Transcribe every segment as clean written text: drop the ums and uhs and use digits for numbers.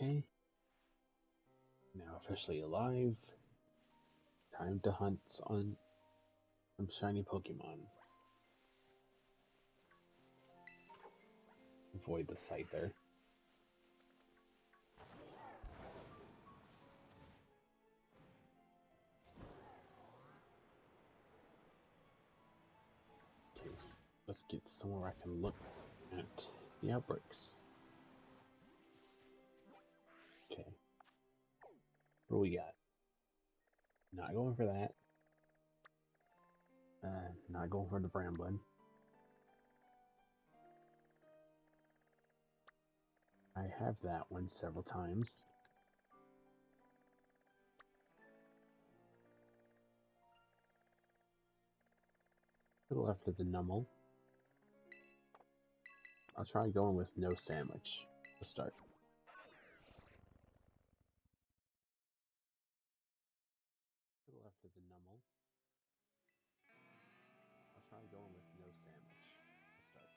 Okay. Now officially alive. Time to hunt on some shiny Pokemon. Avoid the Scyther. Okay, let's get somewhere I can look at the outbreaks. Okay. What do we got? Not going for that. Not going for the Bramblin. I have that one several times. To the left of the Numel. I'll try going with no sandwich to start. To the left of the Numel. I'll try going with no sandwich to start.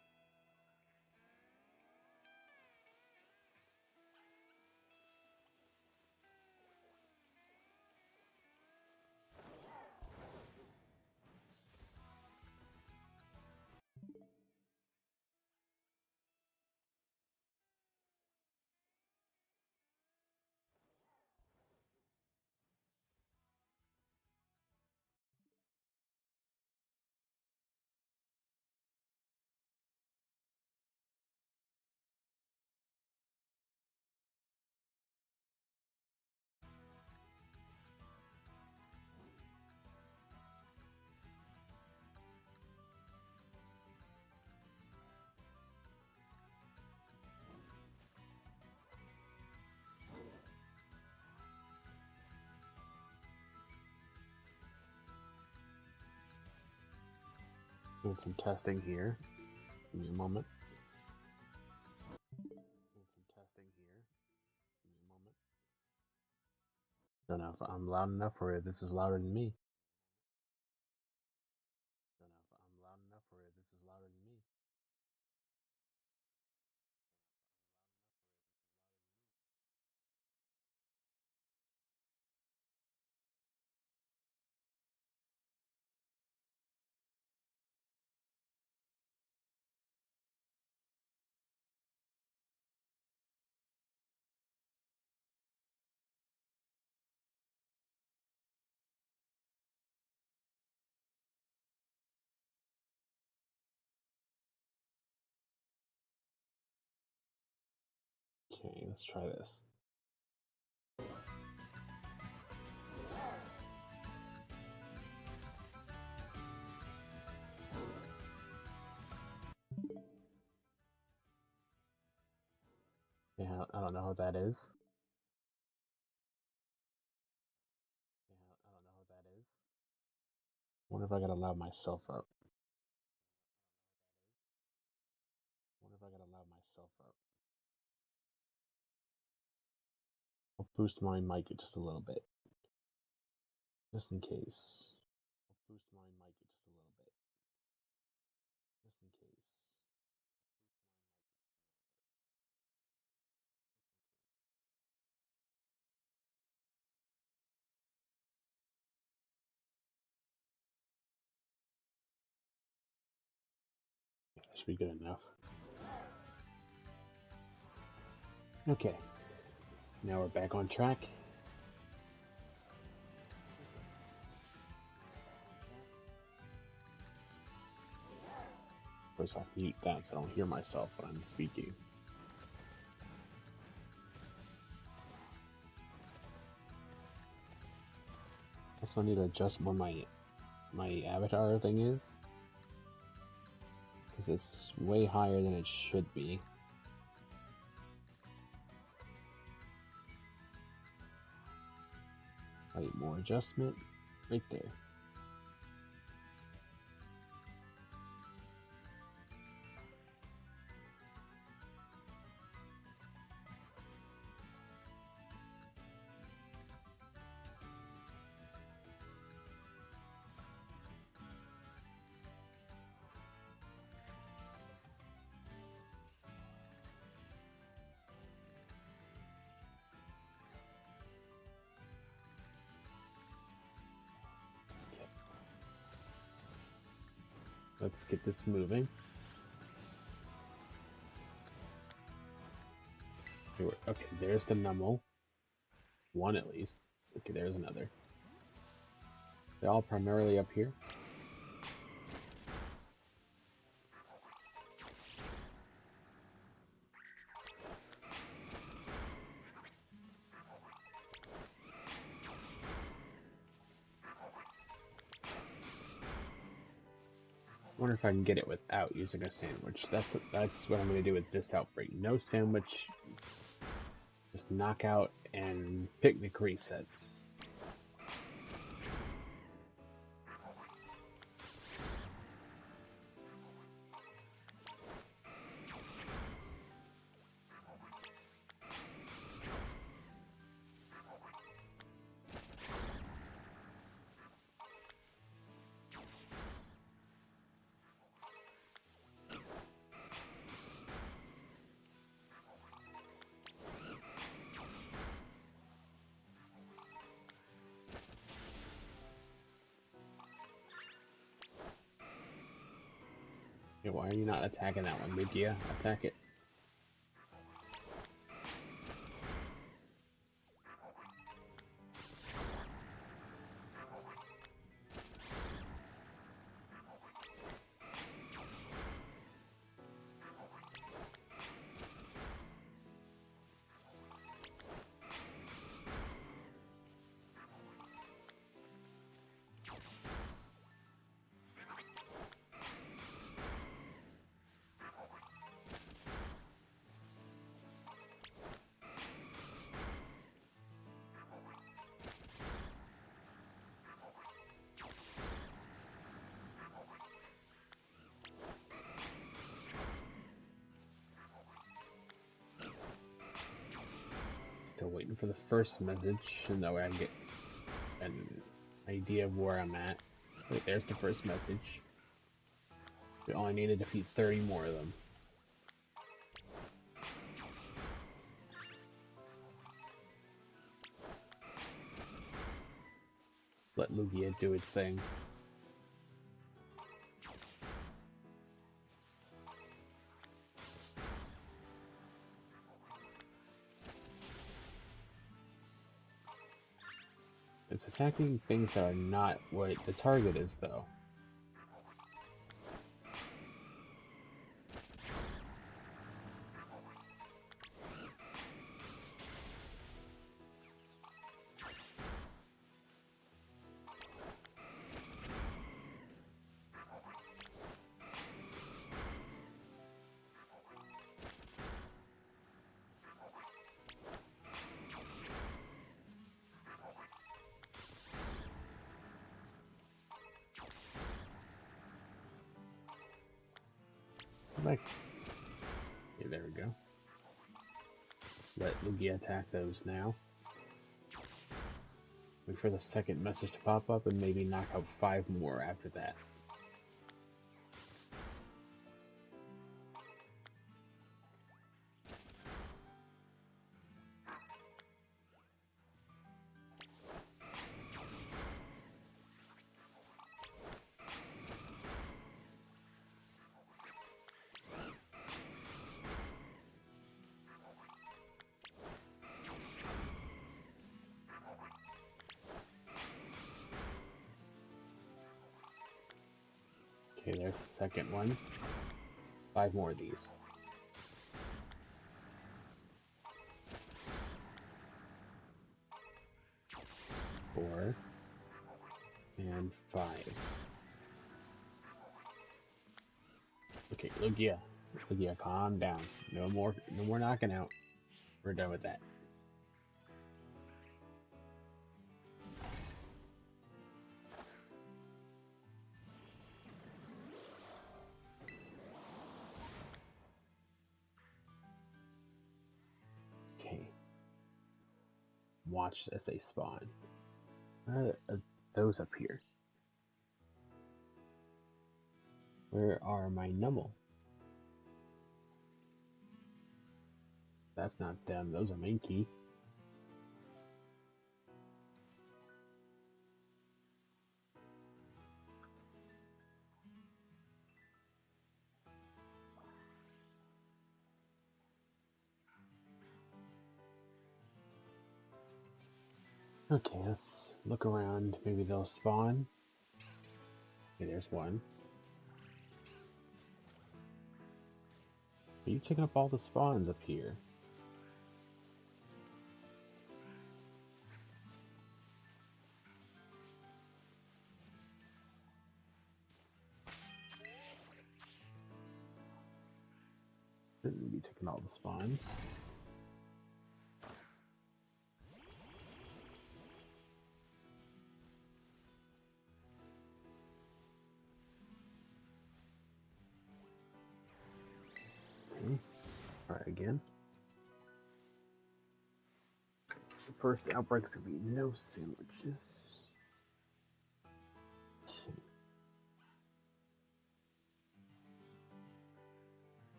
Doing some testing here. Give me a moment. Doing some testing here. Give me a moment. Don't know if I'm loud enough or if this is louder than me. Don't know if I'm loud enough or if this is louder than me. Okay, let's try this. Yeah, I don't know what that is. Yeah, I don't know what that is. Wonder if I gotta loud myself up. Wonder if I gotta loud myself up. I'll boost my mic just a little bit. Just in case. I'll boost my mic just a little bit. Just in case. Yeah, that should be good enough. Okay. Now we're back on track. First, I mute that so I don't hear myself when I'm speaking. Also, I need to adjust where my avatar thing is, because it's way higher than it should be. Right, more adjustment, right there. Let's get this moving. Okay, there's the Numel. One at least. Okay, there's another. They're all primarily up here. I wonder if I can get it without using a sandwich. That's what I'm going to do with this outbreak. No sandwich, just knockout and picnic resets. Okay, why are you not attacking that one, Lugia? Attack it. Still waiting for the first message, and that way I can get an idea of where I'm at. Right, there's the first message. We only need to defeat 30 more of them. Let Lugia do its thing. It's attacking things that are not what the target is, though. Like, okay, there we go. Let Lugia attack those now. Wait for the second message to pop up and maybe knock out 5 more after that. Okay, there's the second one. 5 more of these. 4 and 5. Okay, Lugia, calm down. No more knocking out. We're done with that. Okay. Watch as they spawn. Those up here. Where are my Numel? That's not them. Those are Mankey. Okay, let's look around. Maybe they'll spawn. Okay, there's one. Are you taking up all the spawns up here? Shouldn't be taking all the spawns. Okay, try again. First outbreak's gonna be no sandwiches. Okay.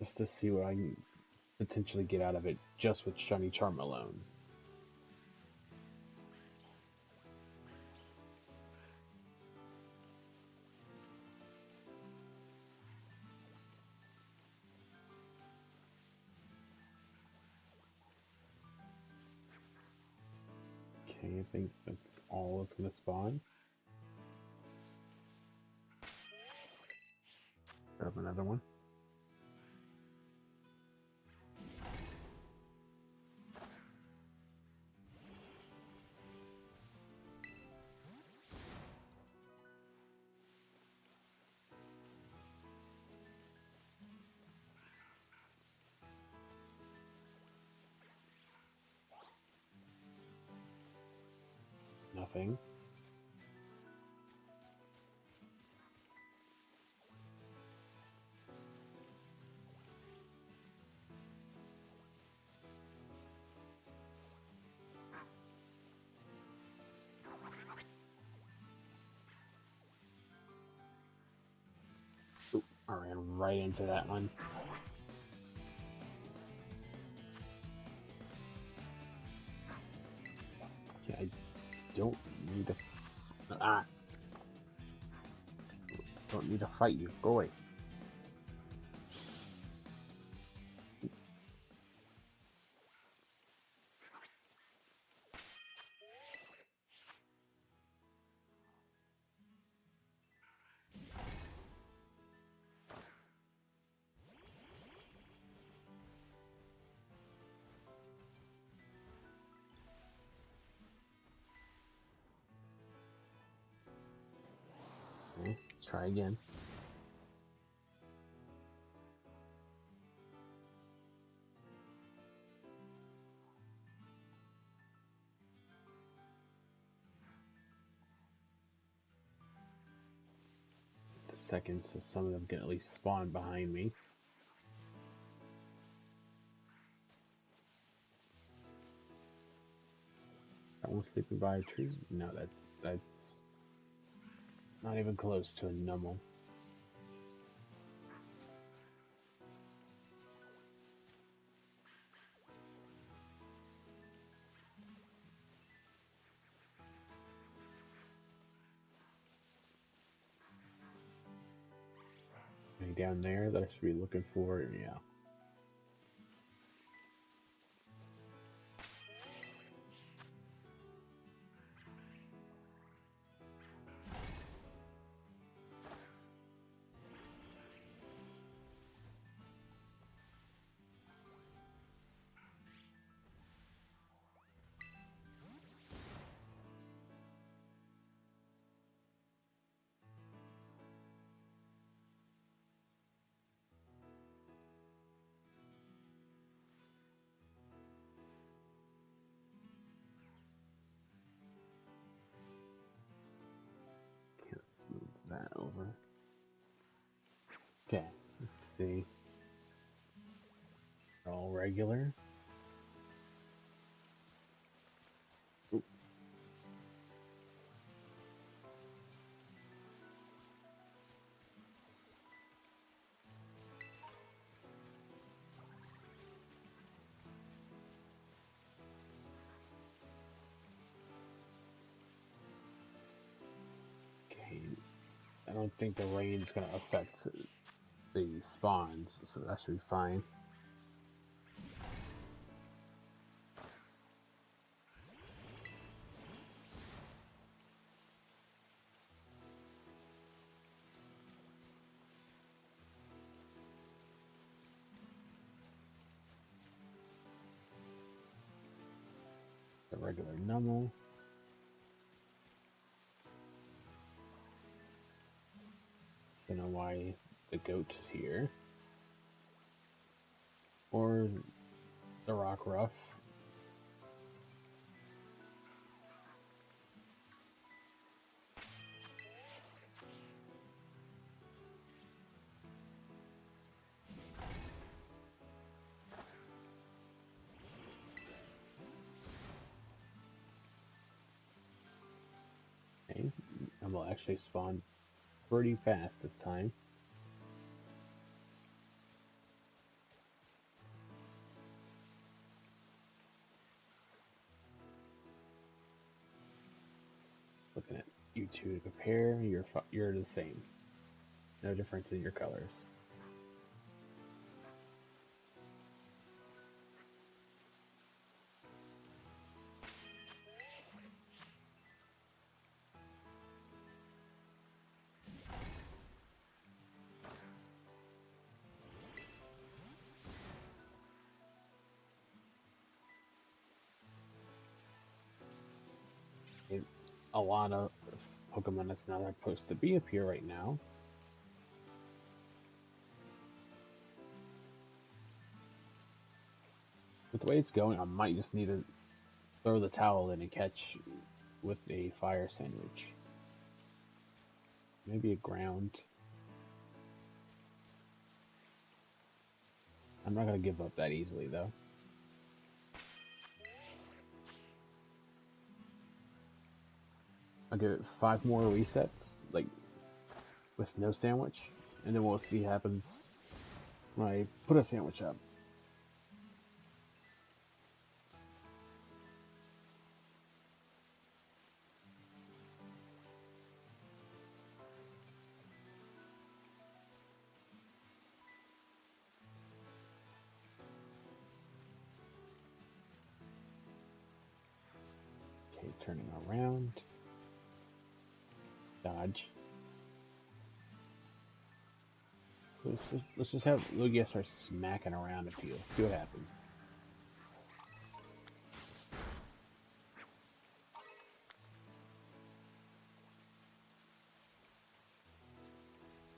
Just to see what I can potentially get out of it just with Shiny Charm alone. Okay, I think that's all that's gonna spawn. Grab another one. Nothing. Oop, I ran right into that one. Yeah, I don't need to. Don't need to fight you. Go away. Okay, let's try again. A second, so some of them can at least spawn behind me. That one sleeping by a tree? No, that's not even close to a Numel. Down there that I should be looking for, yeah. Can't smooth that over. Okay, let's see. All regular. Oop. Okay, I don't think the rain's gonna affect the spawns, so that should be fine. regular Nummel. Don't know why the goat is here. Or the Rockruff. Okay, and we'll actually spawn pretty fast this time. Looking at you two to compare, you're the same. No difference in your colors. A lot of Pokemon that's not supposed to be up here right now. With the way it's going, I might just need to throw the towel in and catch with a fire sandwich. Maybe a ground. I'm not gonna give up that easily though. I'll give it 5 more resets, like with no sandwich, and then we'll see what happens when I put a sandwich up. Okay, turning around. Dodge. Let's just have Lugia start smacking around a few. See what happens.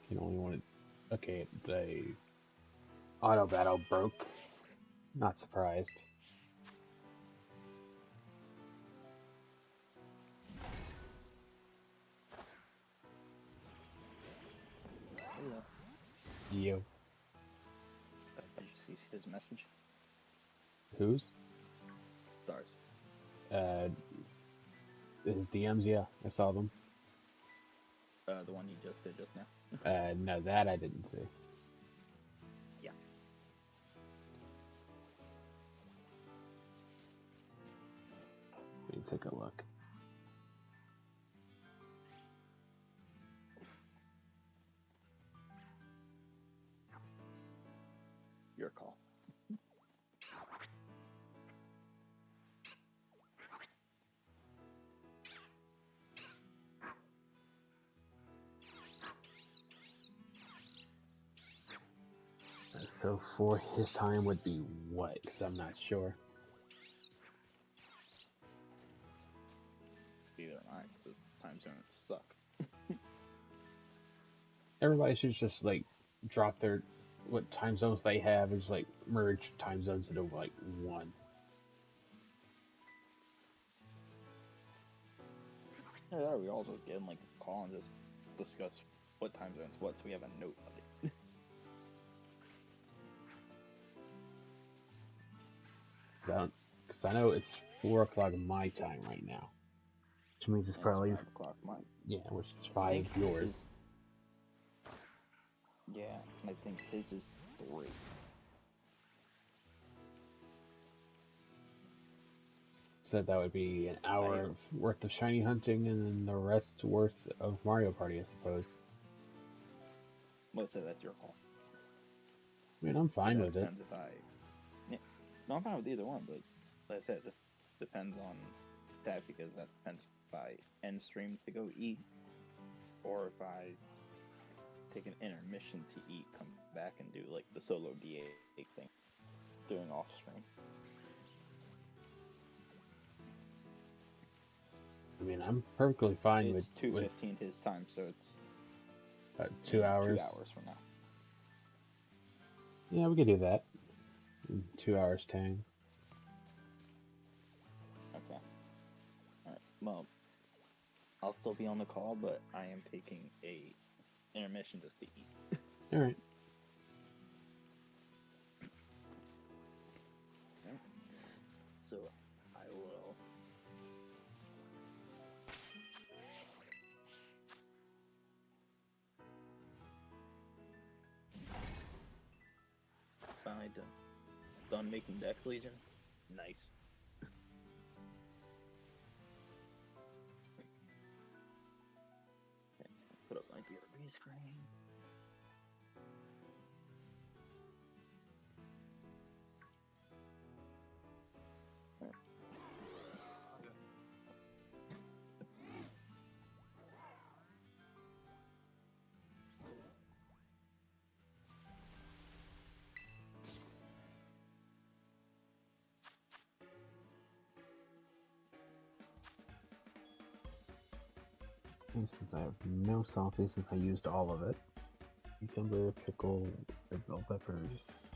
Can only want it. Okay, the auto battle broke. Not surprised. Hello. You. Did you see his message? Whose? Stars. His DMs, yeah, I saw them. The one you just did just now? No, that I didn't see. Yeah. Let me take a look. Your call. So for his time would be what? Because I'm not sure. Either or not, because the time zones suck. Everybody should just like drop their what time zones they have and just like merge time zones into like one. Yeah, we all just get in like a call and just discuss what time zones what, so we have a note of it. Because I know it's 4 o'clock my time right now, which means it's And probably it's 5 o'clock mine. yeah, which is 5 yours. Yeah, and I think his is 3. So that would be an hour worth of shiny hunting and then the rest worth of Mario Party, I suppose. Well, so that's your call. I mean, I'm fine with it. Depends if I... Yeah. No, I'm fine with either one, but like I said, it depends on that, because that depends if I end stream to go eat, or if I take an intermission to eat, come back and do like the solo DA thing, doing off stream. mean, I'm perfectly fine It's with 2:15 his time, so it's 2 hours. 2 hours from now. Yeah, we could do that. In 2 hours time. Okay. Alright. Well, I'll still be on the call, but I am taking a intermission just to eat. All right. So I will. Finally done making Dex Legion. Nice. Put up my BRB screen. And since I have no salty, since I used all of it, cucumber, pickle, red bell peppers.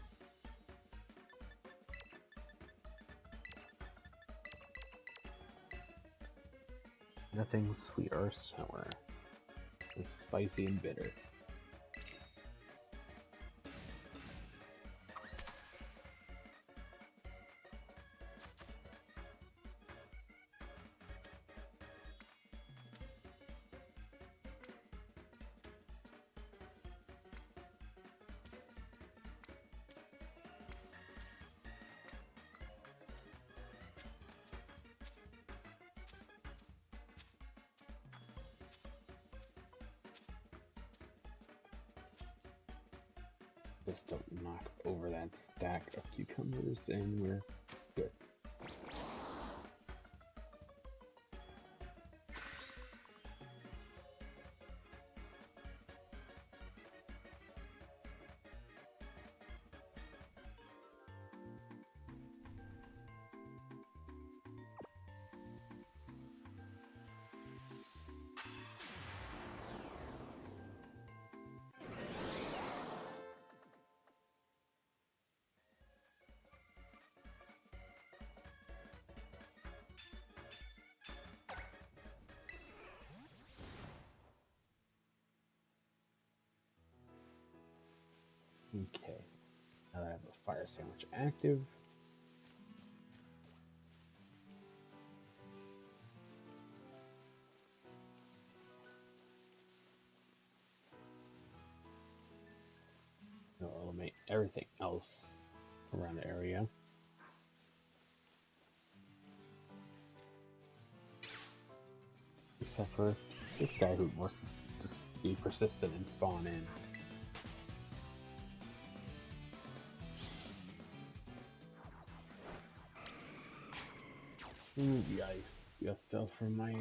Nothing sweet or sour. Just spicy and bitter. Just don't knock over that stack of cucumbers and we're good. Okay, now that I have a fire sandwich active, it'll eliminate everything else around the area. Except for this guy who wants to just be persistent and spawn in. Ooh, yikes. You fell from my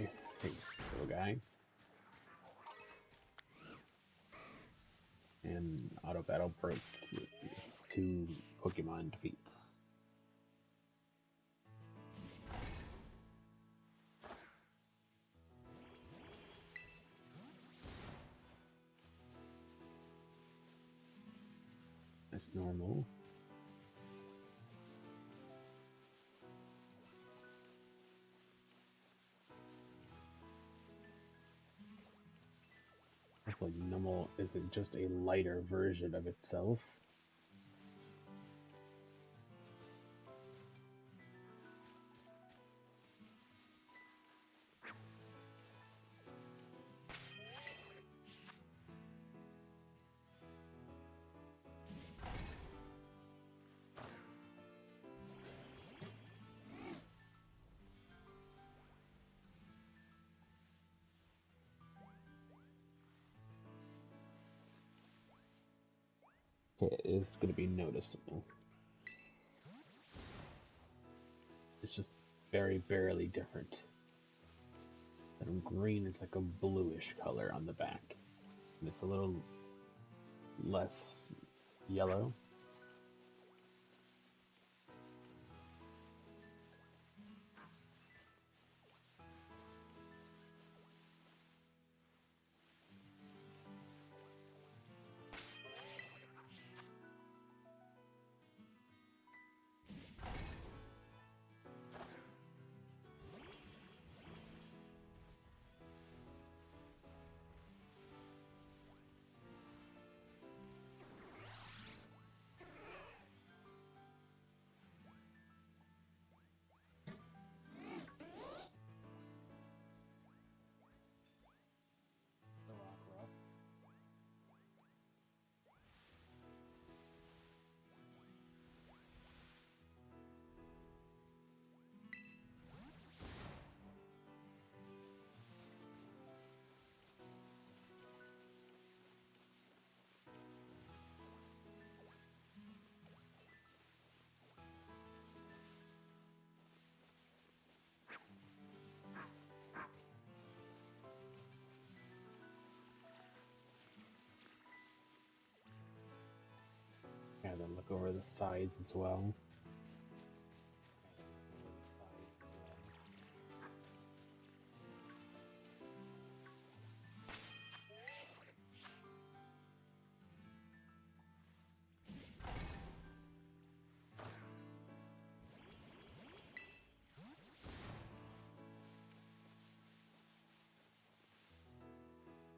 face, little guy. And auto battle broke with 2 Pokemon defeats. That's normal. Hopefully Numel isn't just a lighter version of itself. Okay, it is going to be noticeable. It's just very barely different. That green is like a bluish color on the back. And it's a little less yellow. Look over the sides as well.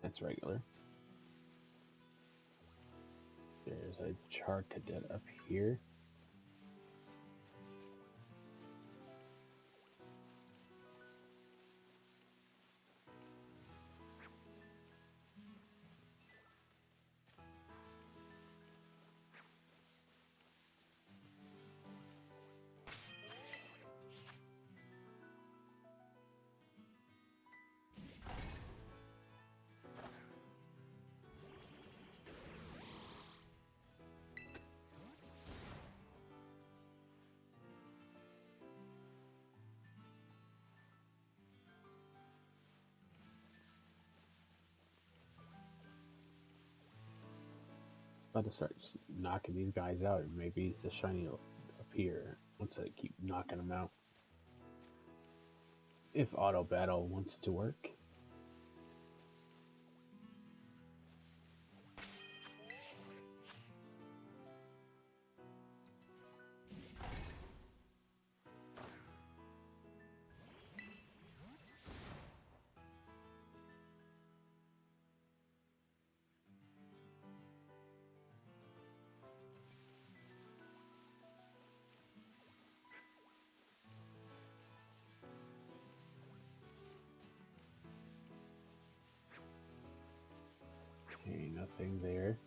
That's regular. There's a Char Cadet up here. About to start just knocking these guys out, and maybe the shiny will appear once I keep knocking them out. If auto battle wants to work. Okay, nothing there.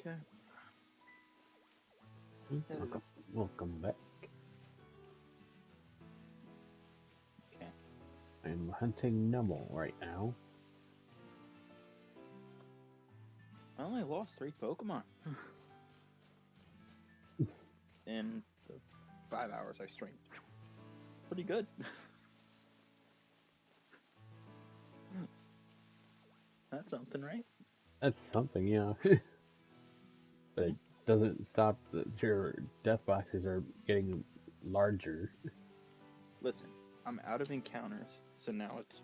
Okay. Welcome back. Okay. I'm hunting Numel right now. I only lost 3 Pokemon. In the 5 hours I streamed. Pretty good. That's something, right? That's something, yeah. But it doesn't stop that your death boxes are getting larger. Listen, I'm out of encounters, so now it's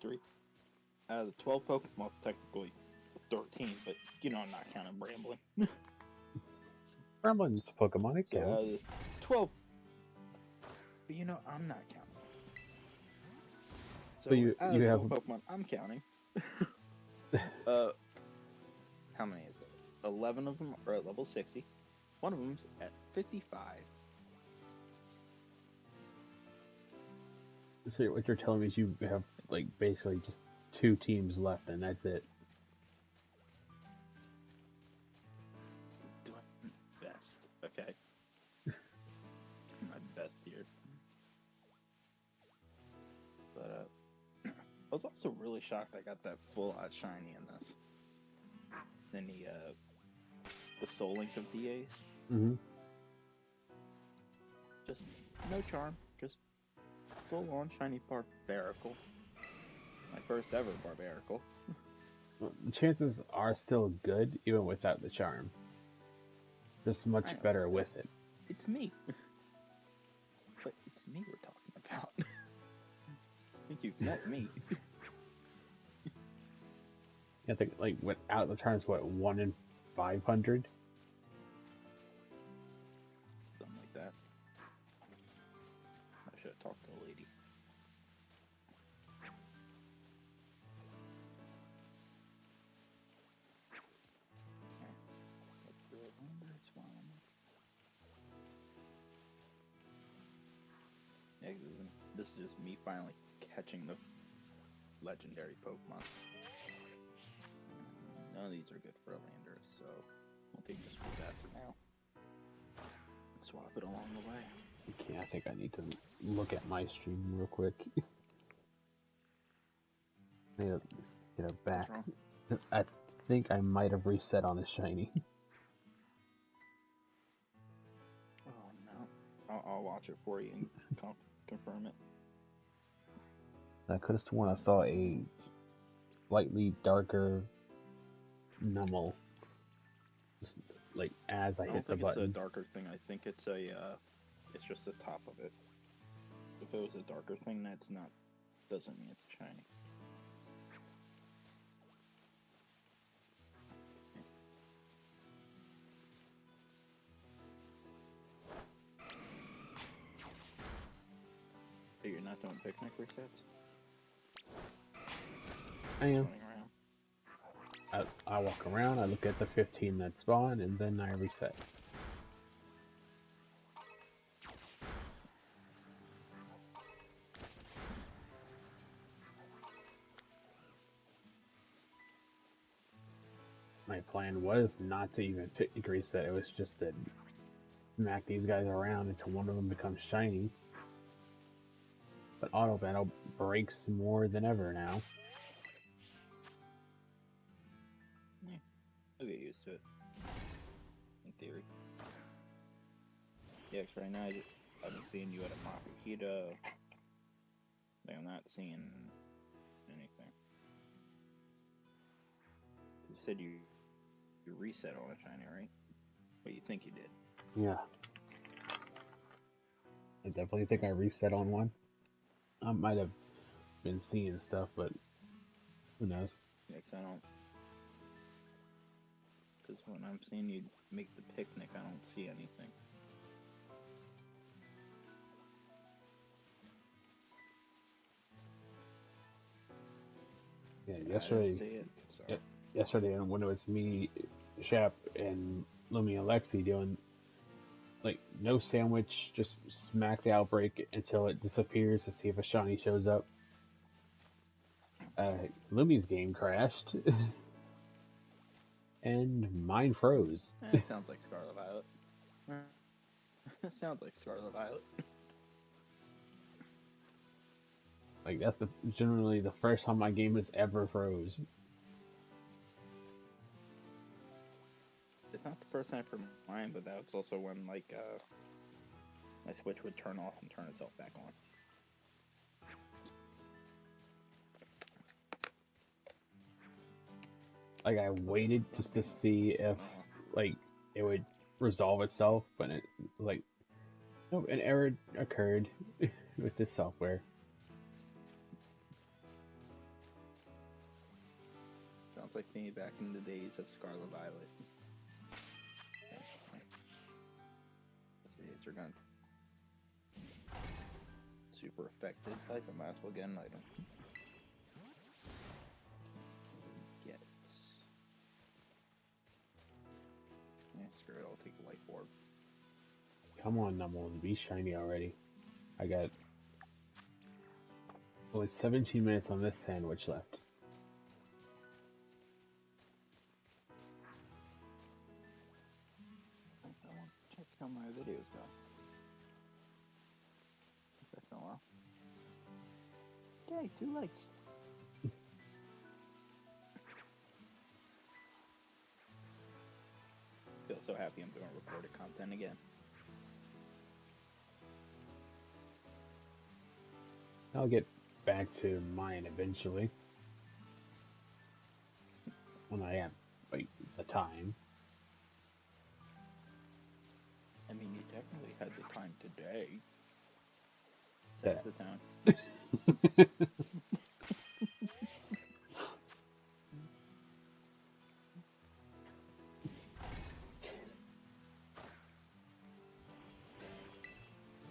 3. Out of the 12 Pokemon, well, technically 13, but you know I'm not counting Bramblin. Gremlin's Pokemon, it So out of counts. the 12, but you know I'm not counting. So But you out of the have 12 Pokemon I'm counting, how many is it? 11 of them are at level 60. One of them's at 55. So what you're telling me is you have like basically just 2 teams left, and that's it. Doing my best, okay? My best here. But I was also really shocked I got that full out shiny in this. Then the Soul Link of DAs. Mm-hmm. Just no charm, just full on shiny Barbaracle. My first ever Barbaracle. Well, the chances are still good, even without the charm. Just much I know, better with it. It's me. But it's me we're talking about. I think you've met me. I think like without the charms, what, 1 in 500? Something like that. I should have talked to the lady. Okay. Let's do it on this one. this is just me finally catching the legendary Pokemon. None of these are good for a Landorus, so we'll take this for that for now. Swap it along the way. Okay, I think I need to look at my stream real quick. I need to get it back. What's wrong? I think I might have reset on a shiny. Oh no. I'll watch it for you and confirm it. I could have sworn I saw a slightly darker Numel, just like as I I hit don't the think it's a button. darker thing. I think it's it's just the top of it. If it was a darker thing, that's not, doesn't mean it's shiny. So you're not doing picnic resets? I am. Running around. I walk around, I look at the 15 that spawn, and then I reset. My plan was not to even picnic reset, it was just to smack these guys around until one of them becomes shiny. But auto battle breaks more than ever now. I'll get used to it. In theory. Yeah, 'cause right now I've been seeing you at a Makuhita. Like, I'm not seeing anything. You said you reset on a shiny, right? What you think you did? Yeah. I definitely think I reset on one. I might have been seeing stuff, but who knows? Yeah, 'cause I don't. Because when I'm seeing you make the picnic, I don't see anything. Yeah, I didn't yesterday, see it. Sorry. yeah, yesterday when it was me, Shap, and Lumi and Lexi doing like no sandwich, just smack the outbreak until it disappears to see if a shiny shows up. Lumi's game crashed, and mine froze. It sounds like Scarlet Violet. Sounds like Scarlet Violet. Like that's generally the first time my game has ever froze. It's not the first time for mine, but that was also when like my Switch would turn off and turn itself back on. Like I waited just to see if like it would resolve itself, but it like nope, an error occurred with this software. Sounds like me back in the days of Scarlet Violet. These are gonna super effective type. I might as well get an item. Get it. Yeah, screw it. I'll take a light orb. Come on, Numel, be shiny already. I got only 17 minutes on this sandwich left. I want to check out my videos though. That's been a while. Okay, 2 likes. Feel so happy I'm doing recorded content again. I'll get back to mine eventually. When I have like the time. I mean, you technically had the time today. Yeah. Says the town.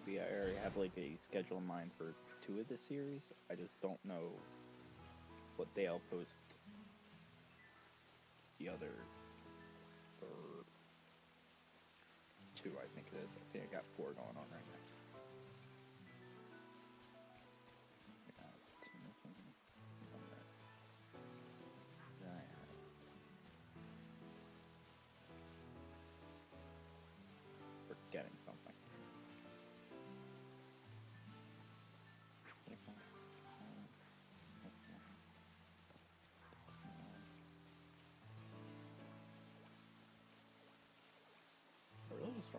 Yeah, I already have like a schedule in mind for 2 of the series. I just don't know what day I'll post the other, or 2, I think it is. I think I got 4 going on right now.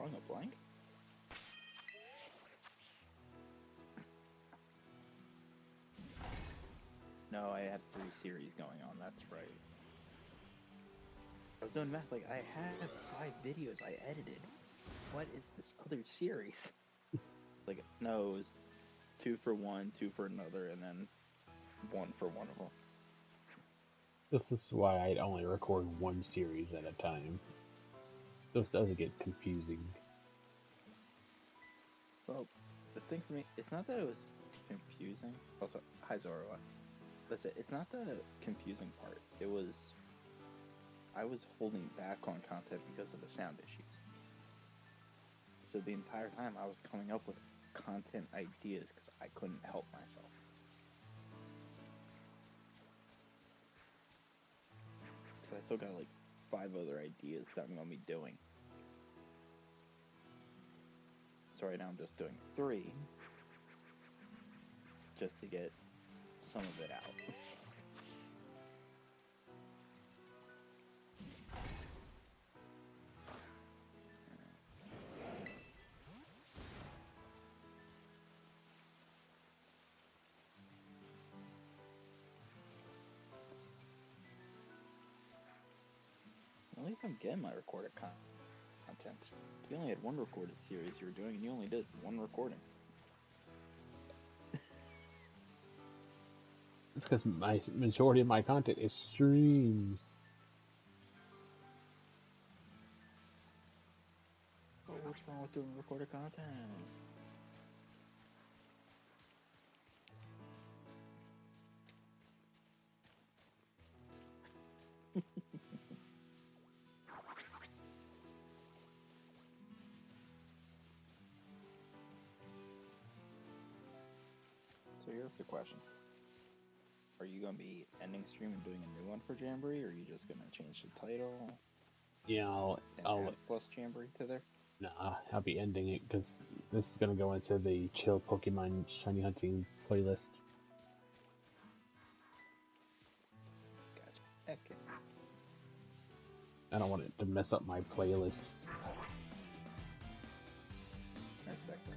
drawing a blank? No, I had 3 series going on, that's right. I was doing math, like, I had 5 videos I edited. What is this other series? Like, no, it was 2 for one, 2 for another, and then 1 for one of them. This is why I only record one series at a time. This doesn't get confusing. Well, the thing for me, it's not that it was confusing. Also, hi Zora. That's it. It's not the confusing part. It was, I was holding back on content because of the sound issues. So the entire time I was coming up with content ideas because I couldn't help myself. Because I still got like 5 other ideas that I'm going to be doing. So right now I'm just doing 3. Just to get some of it out. At least I'm getting my recorded content. You only had 1 recorded series you were doing, and you only did 1 recording. It's because my majority of my content is streams. Well, what's wrong with doing recorded content? So here's the question. Are you going to be ending stream and doing a new one for Jamboree, or are you just going to change the title Yeah, and I'll add plus Jamboree to there? nah, I'll be ending it because this is gonna go into the chill Pokemon shiny hunting playlist. Gotcha. Okay. I don't want it to mess up my playlist. I respect that.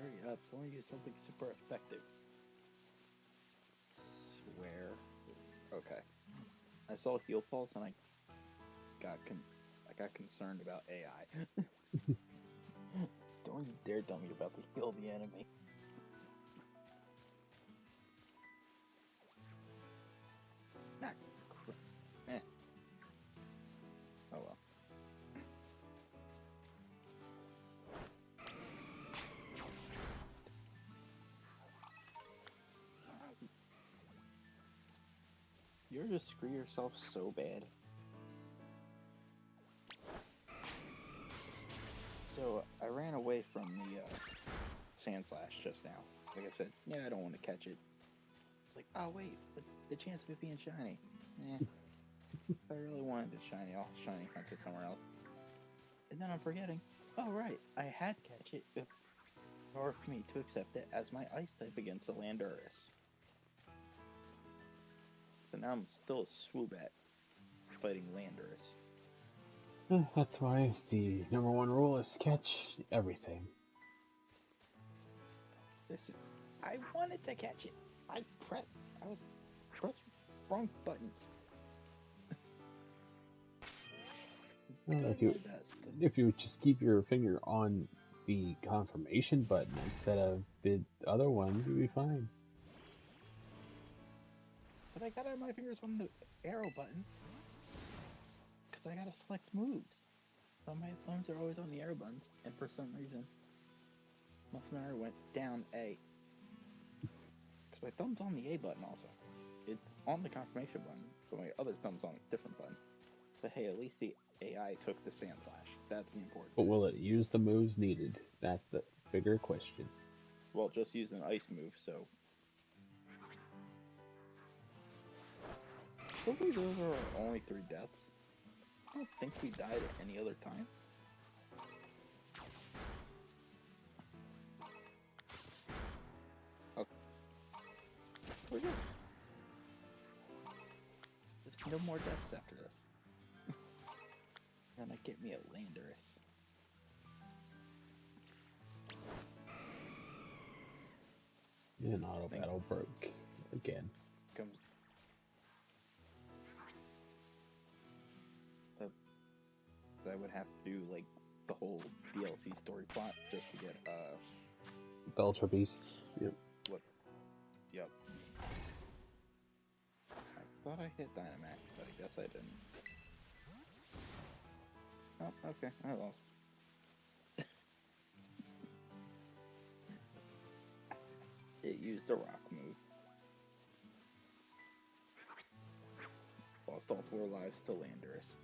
Hurry up, someone use something super effective. Swear. Okay. I saw Heal Pulse and I got concerned about AI. Don't you dare tell me you're about to heal the enemy. Ah, eh. Oh well. You ever just screw yourself so bad? So I ran away from the Sandslash just now. Like I said, yeah, I don't want to catch it. It's like, oh wait, but the chance of it being shiny. If I really wanted it shiny, I'll shiny hunt it somewhere else. And then I'm forgetting, oh right, I had to catch it in order for me to accept it as my ice type against the Landorus. So now I'm still a Swoobat fighting Landorus. That's why the #1 rule is catch everything. Listen, I wanted to catch it. I was pressing wrong buttons. Well, Doing my best. if you just keep your finger on the confirmation button instead of the other one, you'll be fine. But I gotta have my fingers on the arrow buttons. Because I gotta select moves. So my thumbs are always on the arrow buttons, and for some reason, Muscle Memory went down A. Because my thumb's on the A button also. It's on the confirmation button, but my other thumb's on a different button. But hey, at least the AI took the Sandslash. That's the important. But will it use the moves needed? That's the bigger question. well, just used an ice move, so hopefully those are only 3 deaths. I don't think we died at any other time. Okay. We're good. There's no more deaths after this. Then I get me a Landorus. And auto battle broke again. Comes. I would have to do like the whole DLC story plot just to get The Ultra Beasts. Yep. what? Yep. I thought I hit Dynamax, but I guess I didn't. Oh, okay, I lost. It used a rock move. Lost all 4 lives to Landorus.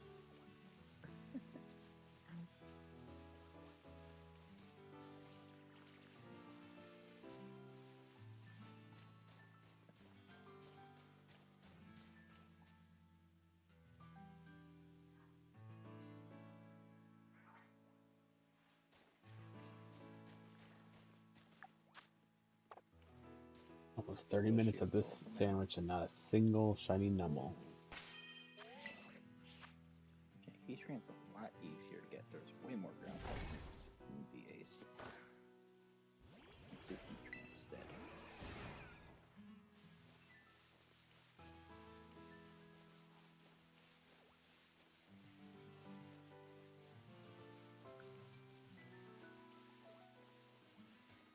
Almost 30 minutes of this sandwich and not a single shiny Numel. Okay, Heatran's a lot easier to get. There's way more ground type moves in the Ace. Let's do Heatran instead.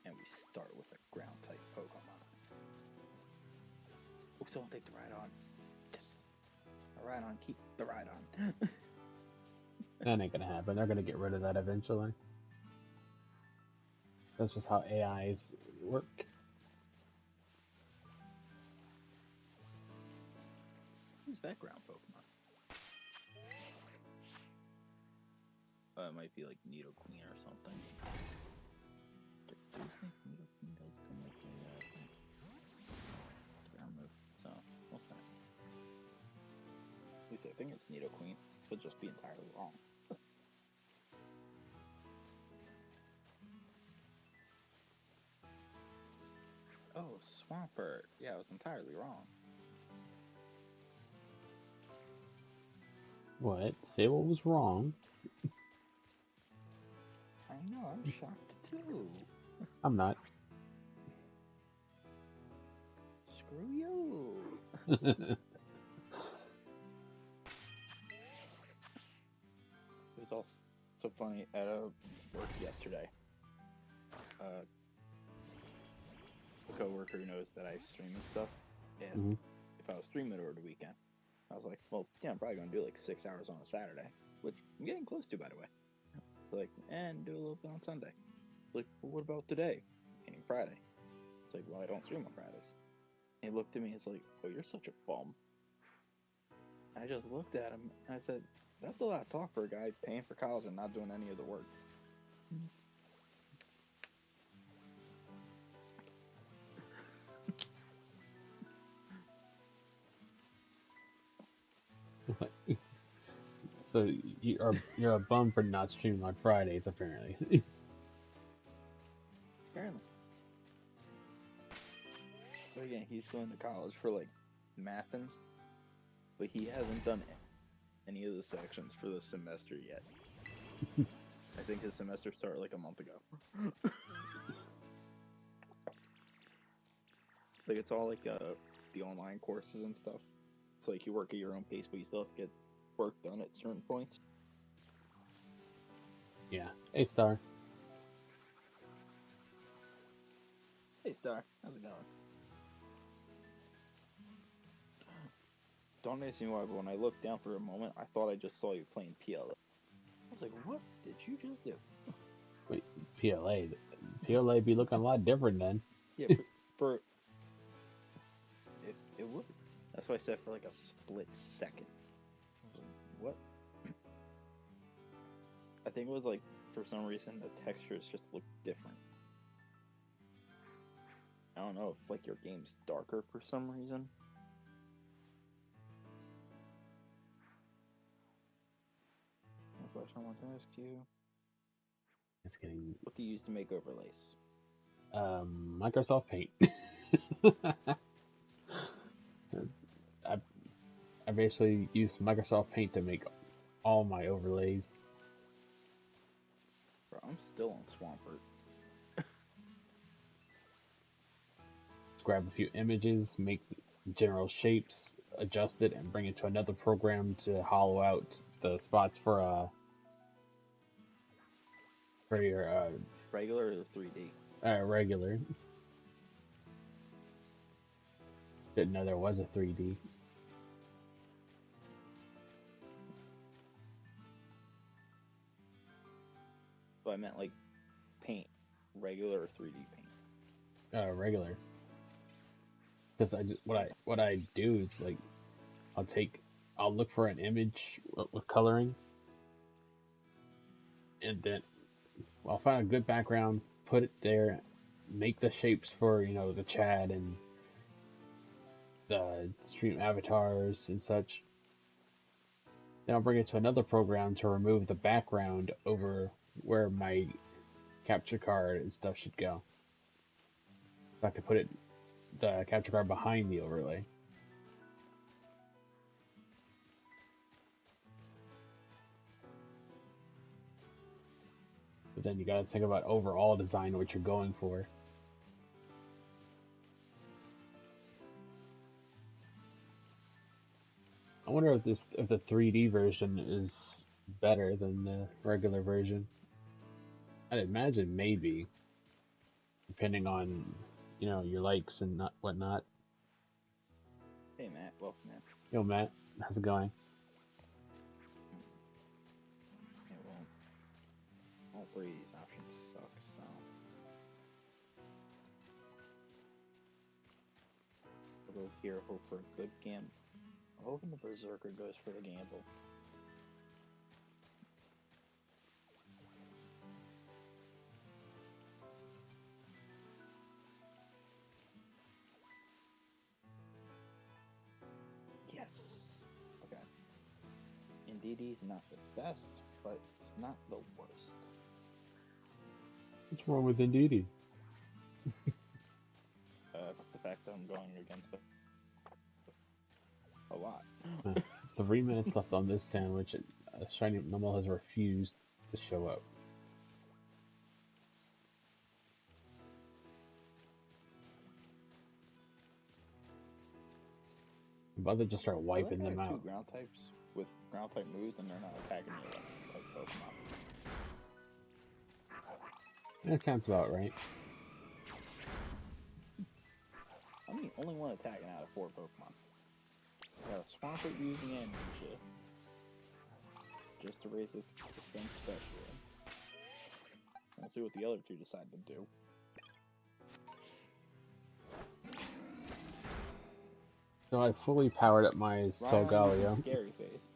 And we start with a ground type Pokemon. Oh, someone take the Rhydon. Yes. The Rhydon, keep the Rhydon. That ain't gonna happen. They're gonna get rid of that eventually. That's just how AIs work. Who's that ground Pokemon? It might be like Nidoqueen or something. Do you think Nidoqueen does come with a ground move? So, okay. At least I think it's Nidoqueen. Could just be entirely wrong. Oh, Swampert. Yeah, I was entirely wrong. What? Say what was wrong. I know, I'm shocked too. I'm not. Screw you. It was also so funny at work yesterday. A coworker who knows that I stream and stuff asked if I was streaming over the weekend. I was like, well, yeah, I'm probably gonna do like 6 hours on a Saturday, which I'm getting close to, by the way. Like, and do a little bit on Sunday. Like, well, what about today? Meaning Friday. It's like, well, I don't stream on Fridays. And he looked at me and he's like, oh, you're such a bum. I just looked at him and I said, that's a lot of talk for a guy paying for college and not doing any of the work. So you're a bum for not streaming on Fridays, apparently. Apparently. But again, he's going to college for like math and stuff, but he hasn't done any of the sections for the semester yet. I think his semester started like a month ago. Like it's all like the online courses and stuff. So like you work at your own pace, but you still have to get work done at certain points. Yeah. Hey, Star. Hey Star, how's it going? Don't ask me why, but when I looked down for a moment, I thought I just saw you playing PLA. I was like, what did you just do? Wait, PLA. PLA be looking a lot different then. Yeah, for it would. That's why I said for like a split second. I was like, what? I think it was like, for some reason, the textures just looked different. don't know if like your game's darker for some reason. One question I want to ask you: It's getting what do you use to make overlays? Microsoft Paint. I I basically use Microsoft Paint to make all my overlays. Bro, I'm still on Swampert. Just grab a few images, make general shapes, adjust it, and bring it to another program to hollow out the spots for your Regular or 3D? regular. Didn't know there was a 3D. So I meant like paint, regular or 3D paint. Regular. Because what I do is like I'll look for an image with coloring, and then I'll find a good background, put it there, make the shapes for the Chad and the stream avatars and such. Then I'll bring it to another program to remove the background over where my capture card and stuff should go. So I can put the capture card behind the overlay. But then you gotta think about overall design, what you're going for. I wonder if the 3D version is better than the regular version. I'd imagine maybe, depending on your likes and whatnot. Hey Matt, welcome in. Yo Matt, how's it going? Yeah, well, all three of these options suck, so we'll go here, hope for a good gamble. Hoping the Berserker goes for the gamble. Yes. Okay. Indeedee's not the best, but it's not the worst. What's wrong with Indeedee? The fact that I'm going against it a lot. 3 minutes left on this sandwich. Shiny Numble has refused to show up. I'm about to just start wiping them out. Two ground types with ground type moves, and they're not attacking you like Pokemon. That sounds about right. I'm the only one attacking out of 4 Pokemon. I got a Swampert using Amnesia just to raise its defense special. We'll see what the other two decide to do. So I fully powered up my Solgaleo. Scary face.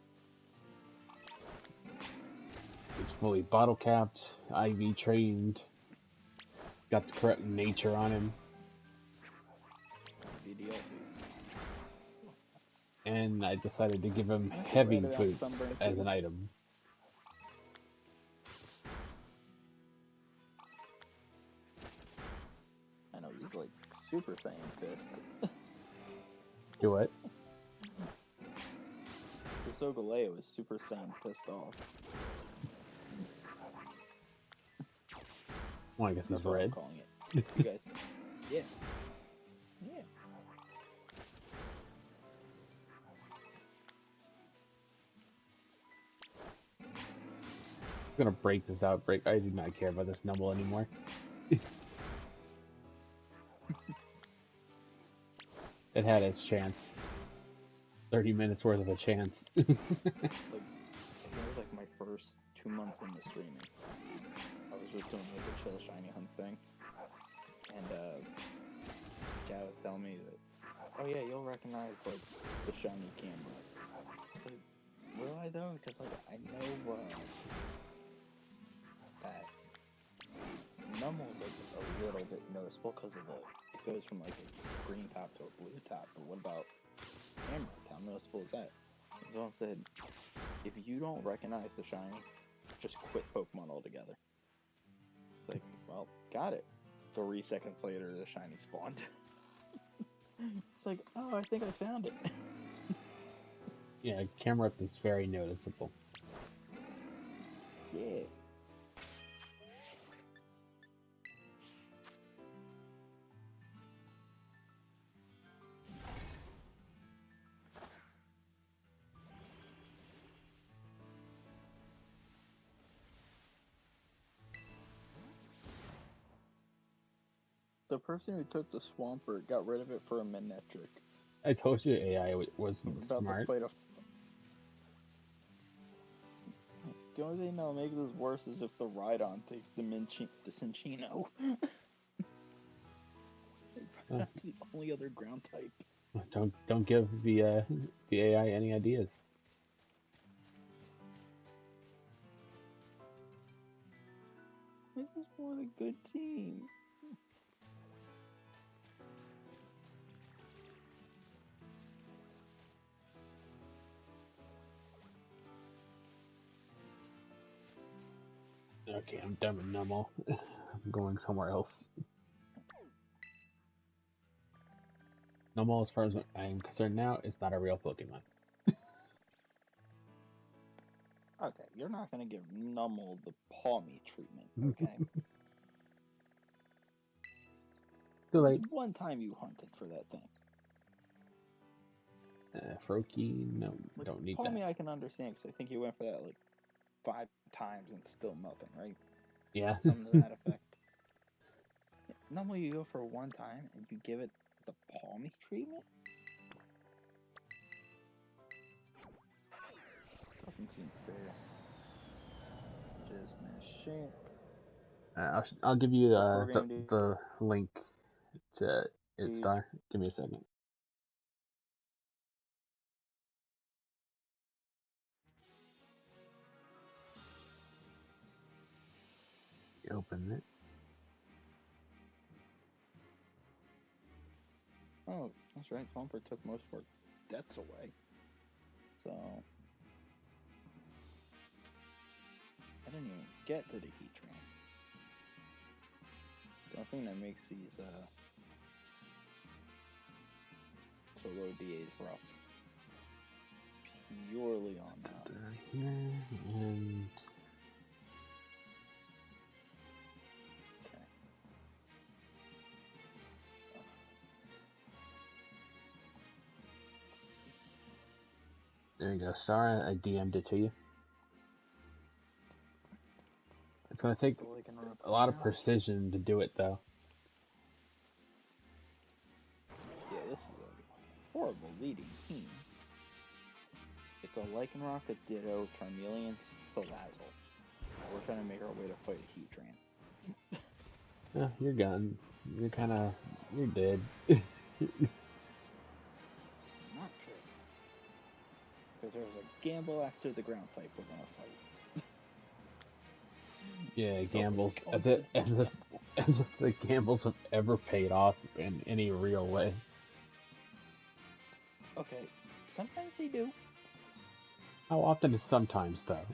It's fully bottle capped, IV trained, got the correct nature on him. And I decided to give him heavy boots as an item. I know, he's like Super Saiyan pissed. Do what? Your Solgaleo is Super Saiyan pissed off. Well, I guess that's red. I'm calling it. You guys, yeah. Yeah. I'm gonna break this outbreak. I do not care about this Numble anymore. It had its chance. 30 minutes worth of a chance. Like, it was like my first 2 months into streaming. I was just doing like a chill shiny hunt thing. And Chad was telling me that, oh yeah, you'll recognize like the shiny camera. It's like, will I though? Because like I know that Numble's like a little bit noticeable because of the goes from like a green top to a blue top, but what about Camerupt? How noticeable is that? Someone said, if you don't recognize the shiny, just quit Pokemon altogether. It's like, well, got it. 3 seconds later, the shiny spawned. It's like, oh, I think I found it. Yeah, Camerupt is very noticeable. Yeah. The person who took the Swampert got rid of it for a Manectric. I told you AI wasn't About smart. to fight a. The only thing that'll make this worse is if the Rhydon takes the Cinccino. That's the only other ground type. Don't give the AI any ideas. This is for the good team. Okay, I'm done with Numel. I'm going somewhere else. Numel, as far as I'm concerned now, is not a real Pokemon. Okay, you're not gonna give Numel the Palmy treatment, okay? Too late. It's one time you hunted for that thing. Froakie, no, Like, don't need Palmy that. I can understand, because I think you went for that like 5 times and still nothing, right? Yeah. Something to that effect. Numel you go for 1 time and you give it the Palmy treatment? Doesn't seem fair. Just shit. I'll give you Look, we're gonna do the link to these. Itstar. Give me a second. Open it. Oh, that's right. Swampert took most of our debts away. So I didn't even get to the Heatran. The thing that makes these solo DAs rough. Purely on that. Right here and Okay. there you go, Star. I DM'd it to you. It's gonna take a lot of precision to do it, though. Yeah, this is a horrible leading team. It's a Lycanroc, a Ditto, Charmeleon, Salazzle. We're trying to make our way to fight a Heatran. Yeah, you're gone. You're dead. Not true. Because there was a gamble after the ground type we're gonna fight. Yeah, So gambles. we As if the gambles have ever paid off in any real way. Okay, sometimes they do. How often is sometimes, though?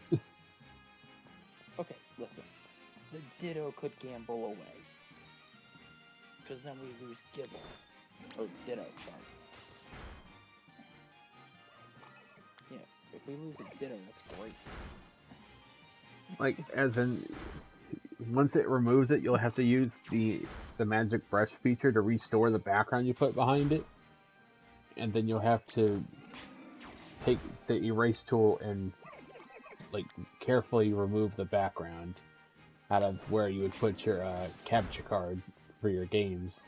Okay, listen. The Ditto could gamble away. Because then we lose Gibble. Or Ditto, sorry. Yeah, if we lose a Ditto, that's great. Like, as in, once it removes it, you'll have to use the magic brush feature to restore the background you put behind it. And then you'll have to take the erase tool and, like, carefully remove the background out of where you would put your capture card for your games.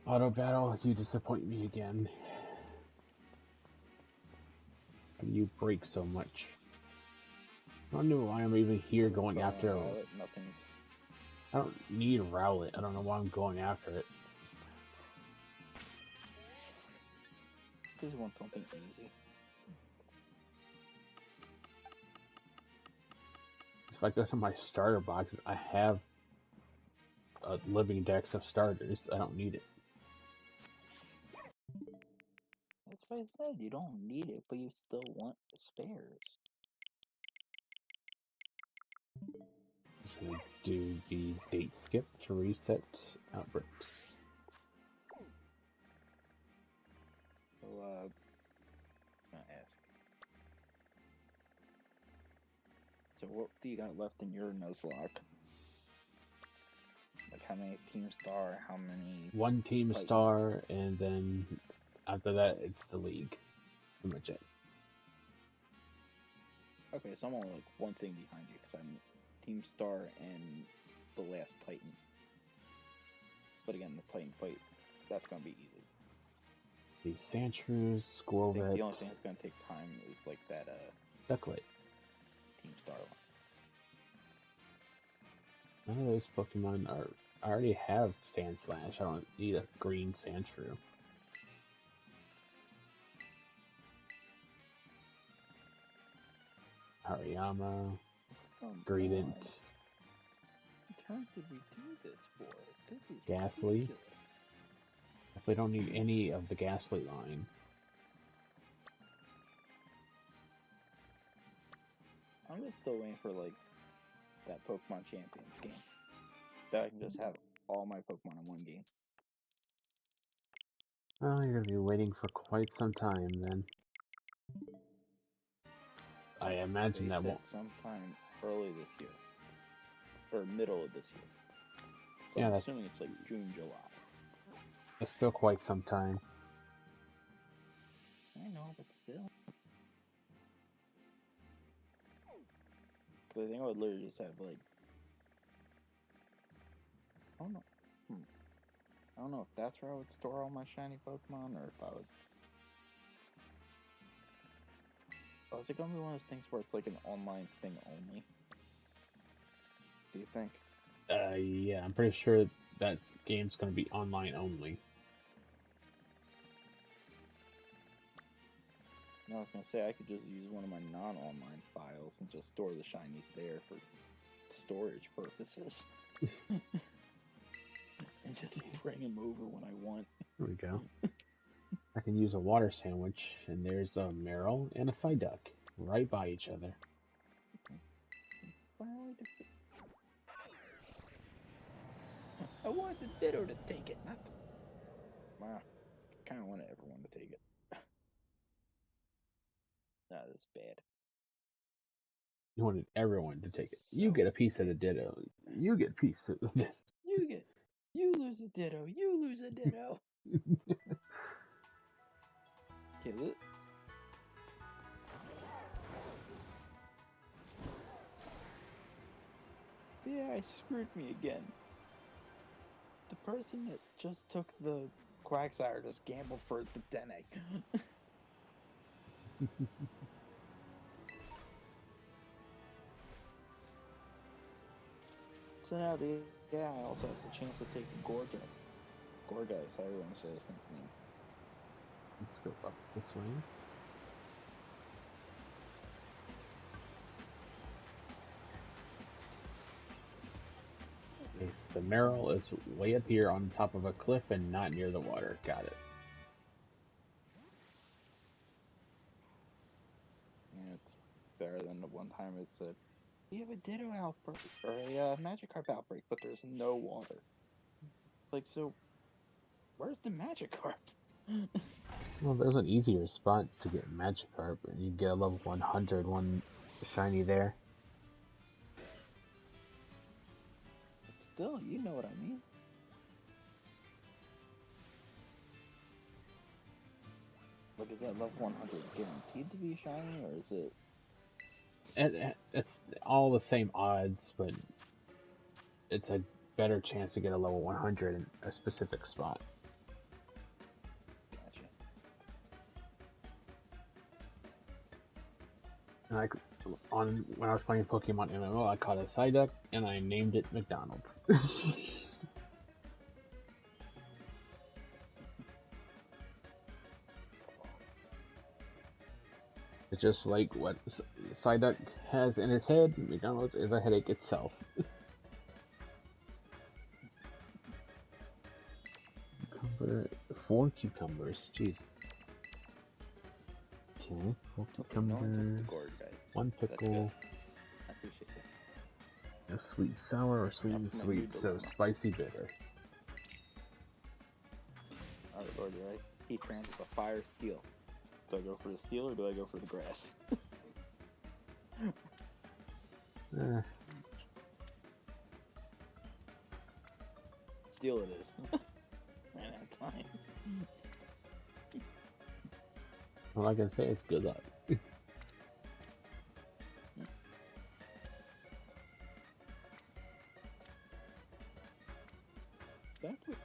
Auto battle, you disappoint me again. How do you break so much? I don't know why I'm even here going after. Nothing's. I don't need Rowlet. I don't know why I'm going after it. Just want something easy. if I go to my starter boxes, I have a living dex of starters. I don't need it. That's what I said. You don't need it, but you still want spares. Just gonna do the date skip to reset outbreaks. So, I'm gonna ask. So, what do you got left in your Nuzlocke? Like, how many Team Star? How many? One team Titan? star, and then after that, it's the league. Pretty much it. Okay, so I'm only like one thing behind you because I'm Team Star and the last Titan. But again, the Titan fight, that's gonna be easy. The Sandshrews, Squirrel I think Rat, the only thing that's gonna take time is like that Ducklet. Team Star one. None of those Pokemon are. I already have Sandslash. I don't need a green Sandshrew. Hariyama, Greedent, What turn did we do this for? This is Ghastly. ridiculous. If we don't need any of the Ghastly line. I'm just still waiting for like that Pokemon Champions game. That I can just have all my Pokemon in one game. Well, you're gonna be waiting for quite some time then. I imagine They that said won't. sometime early this year. Or middle of this year. So Yeah, I'm that's- assuming it's like June, July. It's still quite some time. I know, but still. Because I think I would literally just have like. I don't know. I don't know if that's where I would store all my shiny Pokemon or if I would. Oh, is it gonna be one of those things where it's like an online thing only? Do you think? Yeah, I'm pretty sure that game's gonna be online only. No, I was gonna say I could just use one of my non-online files and just store the shinies there for storage purposes. And just bring them over when I want. There we go. I can use a water sandwich, and there's a Meryl and a Psyduck right by each other. Finally I wanted the Ditto to take it, not the... Wow. I kinda wanted everyone to take it. Nah, that's bad. You wanted everyone to take it. So You get a piece of the Ditto. You get a piece of this. You lose a Ditto. You lose a Ditto. Kill it. Yeah, I screwed me again. The person that just took the Quagsire just gambled for the Dene. So now the AI also has the chance to take Gorga. Gorga is how everyone says this thing's name. Let's go up this way. Okay, so the Meryl is way up here on top of a cliff and not near the water. Got it. Yeah, it's better than the one time it said, "You have a Ditto outbreak or a Magikarp outbreak, but there's no water." Like, so where's the Magikarp? Well, there's an easier spot to get Magikarp, and you get a level 100 one shiny there. But still, you know what I mean. Like, is that level 100 guaranteed to be shiny, or is it? It's all the same odds, but it's a better chance to get a level 100 in a specific spot. Gotcha. Like when I was playing Pokemon MMO, I caught a Psyduck and I named it McDonald's. just like what Psyduck has in his head, McDonald's is a headache itself. Cucumber, 4 cucumbers, jeez. Okay, 4 No one took the cucumbers, gourd, guys. 1 That's pickle, good. I appreciate that. no sweet sour or sweet and That's my sweet, new so dilemma. spicy bitter. Alright, Lord, you right? Heatran is a fire steel. Do I go for the steel or do I go for the grass? Eh, Steel it is. Man, that's fine. all I can say is good luck. Thank you.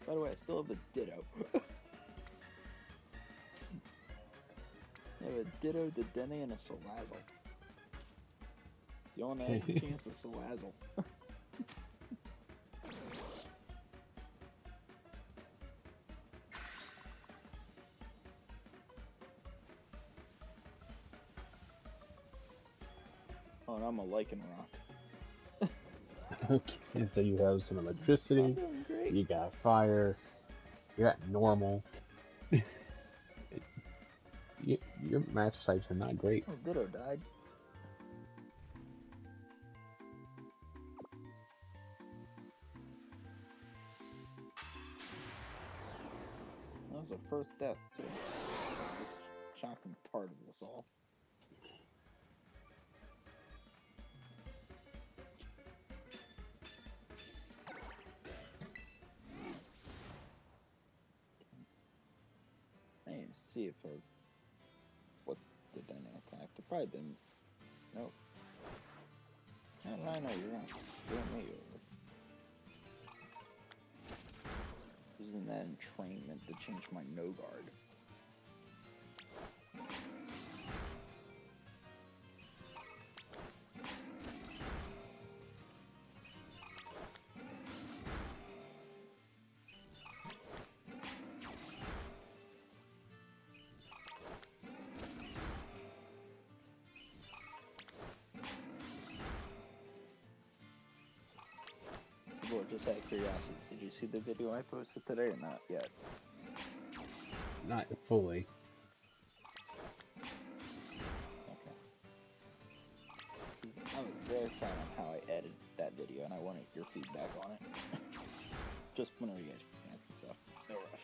By the way, I still have a Ditto. I have a Ditto, Dedenne, and a Salazzle. The only one that has a chance is Salazzle. Oh, and I'm a Lycanroc. Okay, so you have some electricity, I'm doing great. you got fire, you got normal. Your match types are not great. Oh, Ditto died. That was the first death, too. That's the shocking part of this all. I need to see if what did I attack? It probably didn't. Nope. How did I know you're gonna screw me over? Using that entrainment to change my no guard. Lord, just out of curiosity, did you see the video I posted today or not yet? Not fully. Okay. I was very proud on how I edited that video, and I wanted your feedback on it. Just whenever you guys get a chance and stuff. No rush.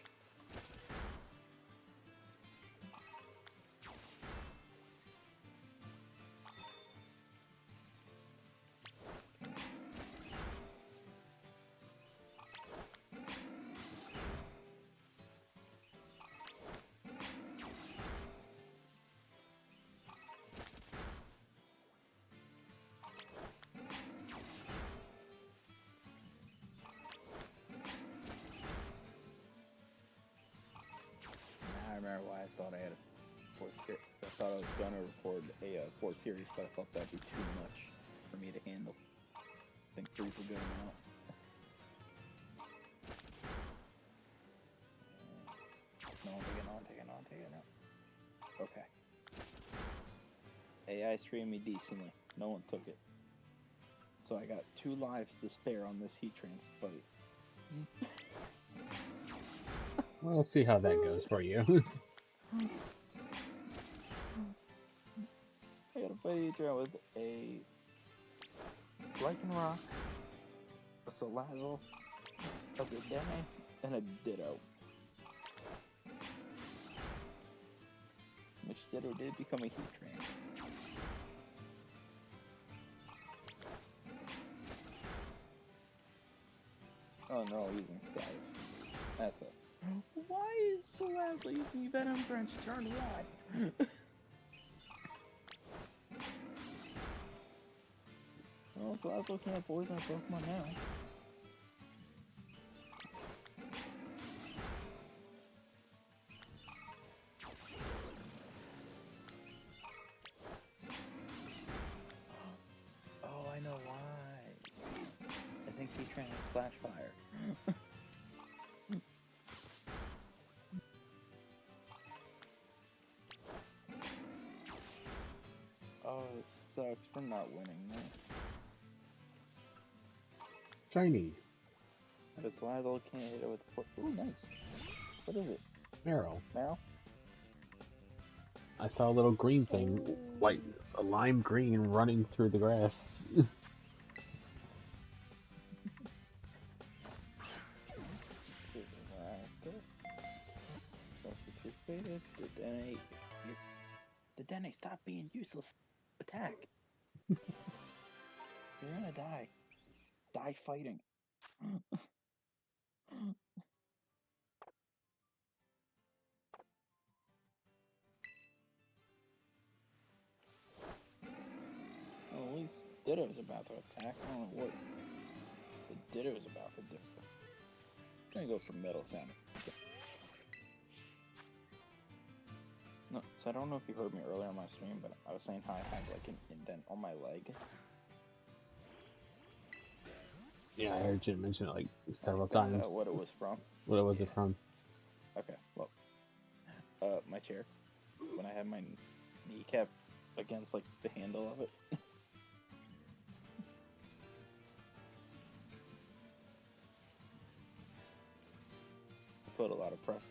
I remember why I thought I had a fourth series. I thought I was gonna record a fourth series, but I thought that'd be too much for me to handle. I think 3's a good amount. No, taking on. Okay. AI streamed me decently. No one took it. So I got 2 lives to spare on this Heatran fight. We'll see how that goes for you. I got a fight Heatran with a Lycanroc, a Salazzle, a Dedenne, and a Ditto. Which Ditto did become a Heatran. Oh, no, using status. That's it. Why is Salazzle using Venom Drench turn 1? Well, Salazzle can't poison a Pokemon now. Oh, I know why. I think Heatran has Splash Fire. sucks for not winning this. Shiny. Because Lazzle can't hit it with ooh, nice. What is it? Marrow. Marrow? I saw a little green thing, like a lime green running through the grass. The Dene, stop being useless. Attack. You're gonna die. Die fighting. Well, at least Ditto's about to attack. I don't know what the Ditto's about to do. I'm gonna go for Metal Sound. No, so I don't know if you heard me earlier on my stream, but I was saying how I had like an indent on my leg. Yeah, I heard you mention it like several times. What it was from. What was it from? Okay, well, my chair. When I had my kneecap against like the handle of it. Put a lot of pressure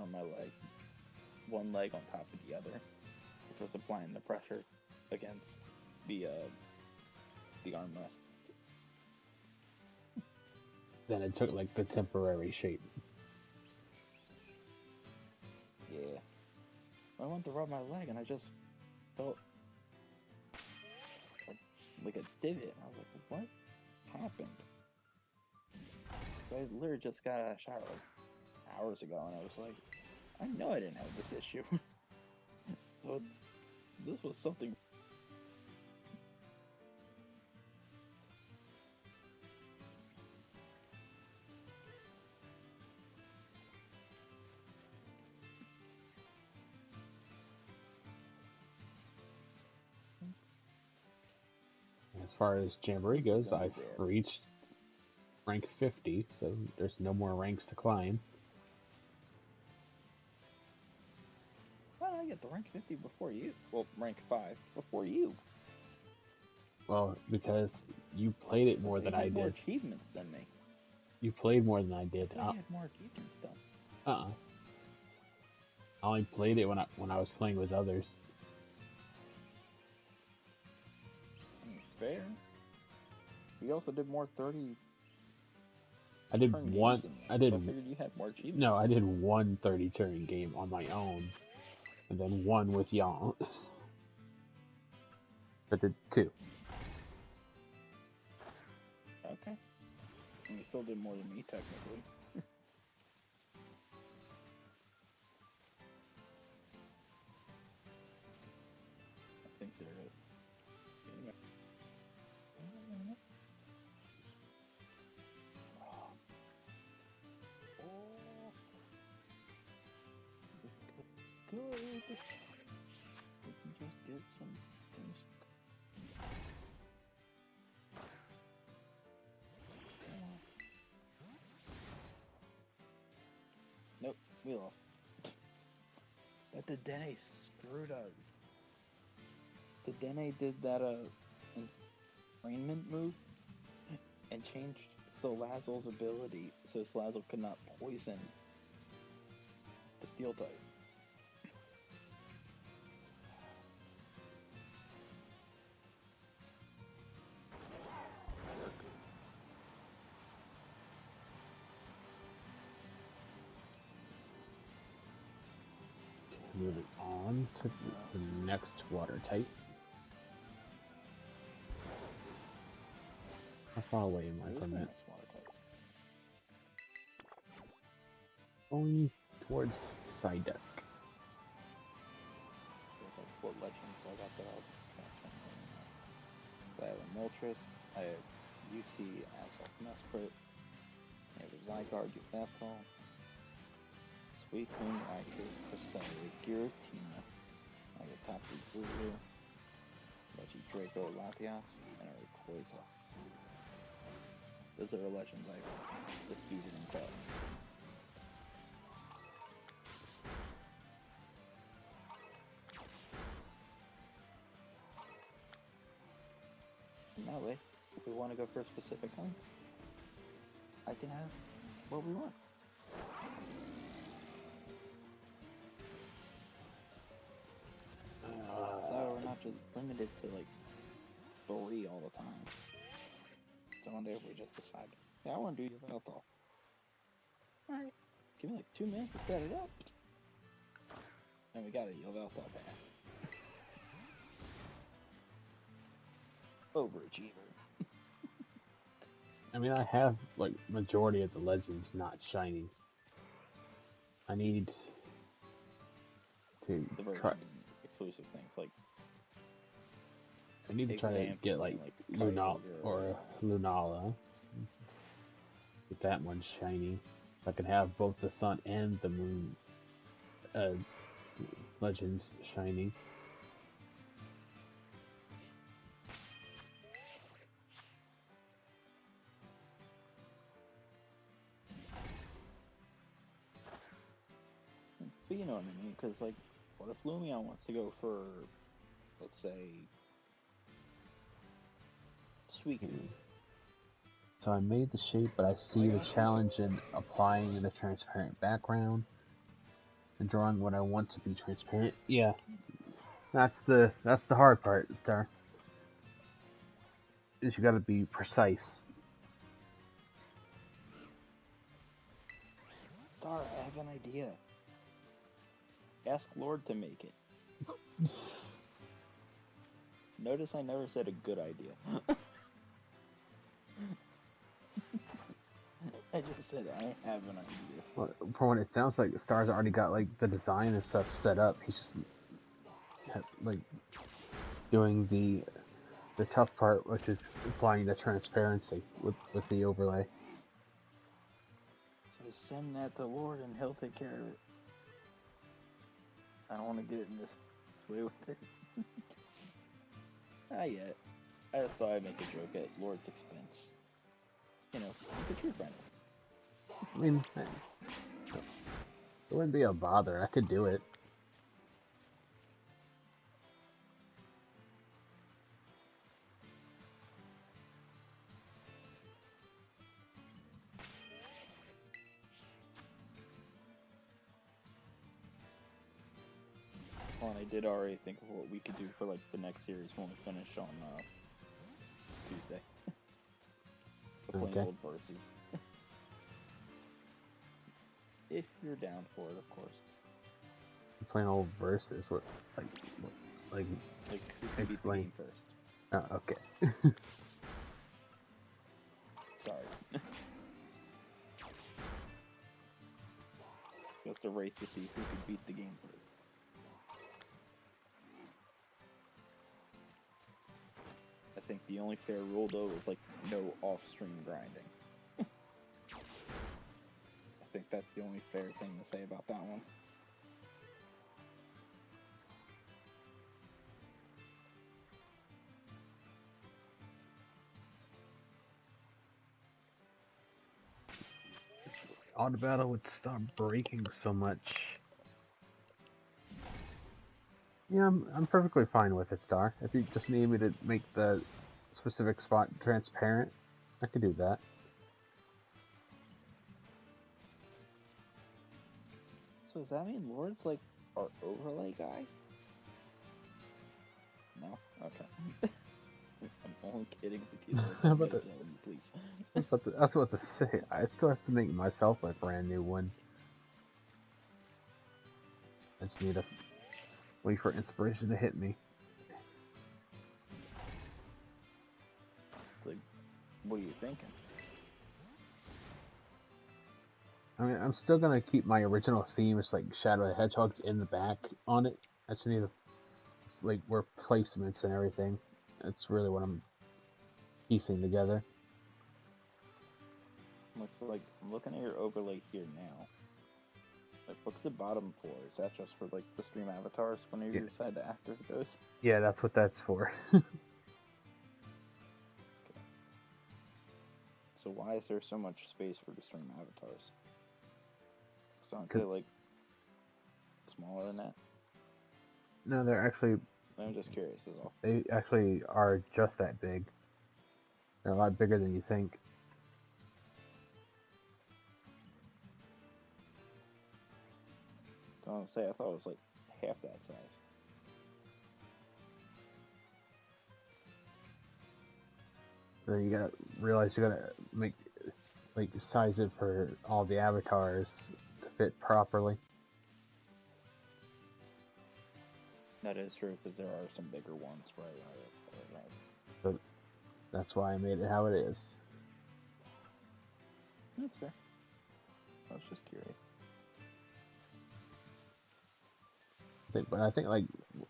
on my leg. One leg on top of the other, which was applying the pressure against the armrest. Then it took like the temporary shape. Yeah. I went to rub my leg and I just felt like a divot. I was like, what happened? So I literally just got out of the shower like hours ago and I was like, I know I didn't have this issue. So this was something. As far as Jamboree goes, I've reached rank 50, so there's no more ranks to climb. Why did I get the rank 50 before you? Well, rank 5 before you. Well, because you played it more than I more did. Achievements than me. You played more than I did. I thought you had more achievements done. I only played it when I was playing with others. Fair. You also did more 30. I did one. I did. So I figured you had more achievements. No, I did one 30-turn game on my own, and then one with y'all. I did two. Okay. And you still did more than me, technically. I think they're it. Good. We can just get some things. Nope, we lost. But the Dene screwed us. The Dene did that entrainment move and changed Salazzle's ability so Salazzle could not poison the steel type. Moving on to the next water type. How far away am I from it? Going towards Psyduck. What legends? So I got the transfer. So I have a Moltres, I have UC Assault Mesprit, I have a Zygarde Yveltal, Suicune, Raikou, Cresselia, Giratina, I have a Tapu Bulu, Regidrago, Latias, and a Rayquaza. Those are legends I defeated in battle. want to go for specific hunts, I can have what we want. So we're not just limited to like 3 all the time. So one day if we just decide, yeah, I want to do Yveltal. Alright, give me like 2 minutes to set it up. And we got a Yveltal path. Overachiever. I mean, I have like majority of the legends not shiny. I need to The version try. exclusive things like I need to try to Example, get like Kyogre or Lunala. Get that one shiny. I can have both the sun and the moon legends shiny. But you know what I mean, because like, what if Lumion wants to go for, let's say, Suicune? So I made the shape, but I see the challenge in applying the transparent background and drawing what I want to be transparent. Yeah, that's the hard part, Star. Is you got to be precise. Star, I have an idea. Ask Lord to make it. Notice I never said a good idea. I just said I have an idea. Well, from what it sounds like, Star's already got like the design and stuff set up. He's just like doing the tough part, which is applying the transparency with the overlay. So send that to Lord and he'll take care of it. I don't want to get in this way with it. Not yet. I just thought I'd make a joke at Lord's expense. You know, like a true friend. I mean, it wouldn't be a bother. I could do it. Well, and I did already think of what we could do for like the next series when we finish on Tuesday. Playing old verses. If you're down for it, of course. Playing old verses, what like who can beat the game first? Oh, okay. Sorry. Just a race to see who could beat the game first. I think the only fair rule though is like no off-stream grinding. I think that's the only fair thing to say about that one. Auto battle would stop breaking so much. Yeah, I'm perfectly fine with it, Star. If you just need me to make the specific spot transparent, I could do that. So does that mean Lord's like our overlay guy? No? Okay. I'm only kidding with you. How about that? Please. That's what to say. I still have to make myself a brand new one. I just need to wait for inspiration to hit me. It's like, what are you thinking? I mean, I'm still gonna keep my original theme. It's like Shadow the Hedgehog's in the back on it. I just need to, like, where placements and everything. That's really what I'm piecing together. Looks like I'm looking at your overlay here now. Like, what's the bottom for? Is that just for like the stream avatars whenever you decide to activate those? Yeah, that's what that's for. Okay. So why is there so much space for the stream avatars? So aren't they like smaller than that? No, they're actually. I'm just curious, is all. They actually are just that big. They're a lot bigger than you think. I was gonna say, I thought it was like half that size. Then you gotta realize you gotta make like size it for all the avatars to fit properly. That is true, because there are some bigger ones, right? But that's why I made it how it is. That's fair. I was just curious. But I think like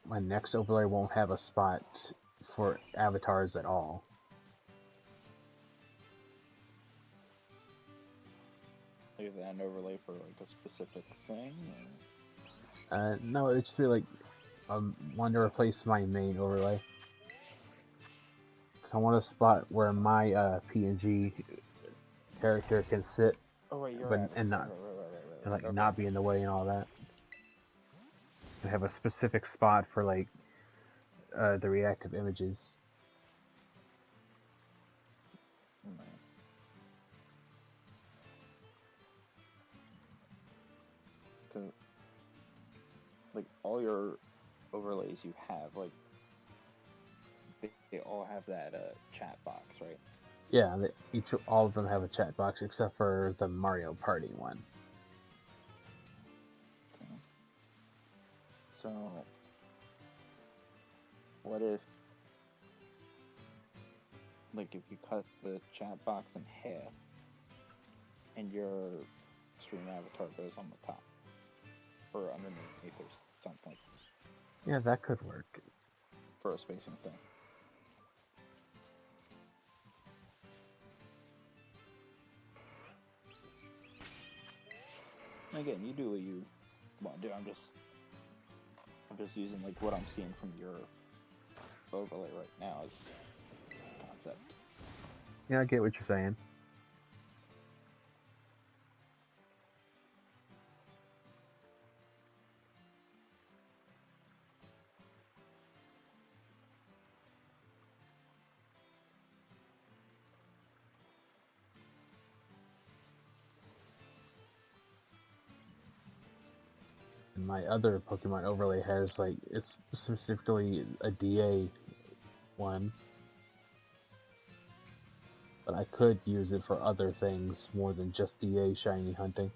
my next overlay won't have a spot for avatars at all. Like, is that an overlay for like a specific thing? Or? No, it's just be like one to replace my main overlay. Cause I want a spot where my PNG character can sit, Oh wait, you're but right. and not and like Okay. not be in the way and all that. And have a specific spot for like the reactive images. Cause like all your overlays you have, like they all have that chat box, right? Yeah, all of them have a chat box except for the Mario Party one. Okay. So, what if, like, if you cut the chat box in half, and your stream avatar goes on the top, or underneath, or something, Yeah, that could work. for a spacing thing? Again, you do what you want to do. I'm just using like what I'm seeing from your overlay right now as concept. Yeah, I get what you're saying. And my other Pokemon overlay has like it's specifically a DA one. But I could use it for other things more than just DA shiny hunting.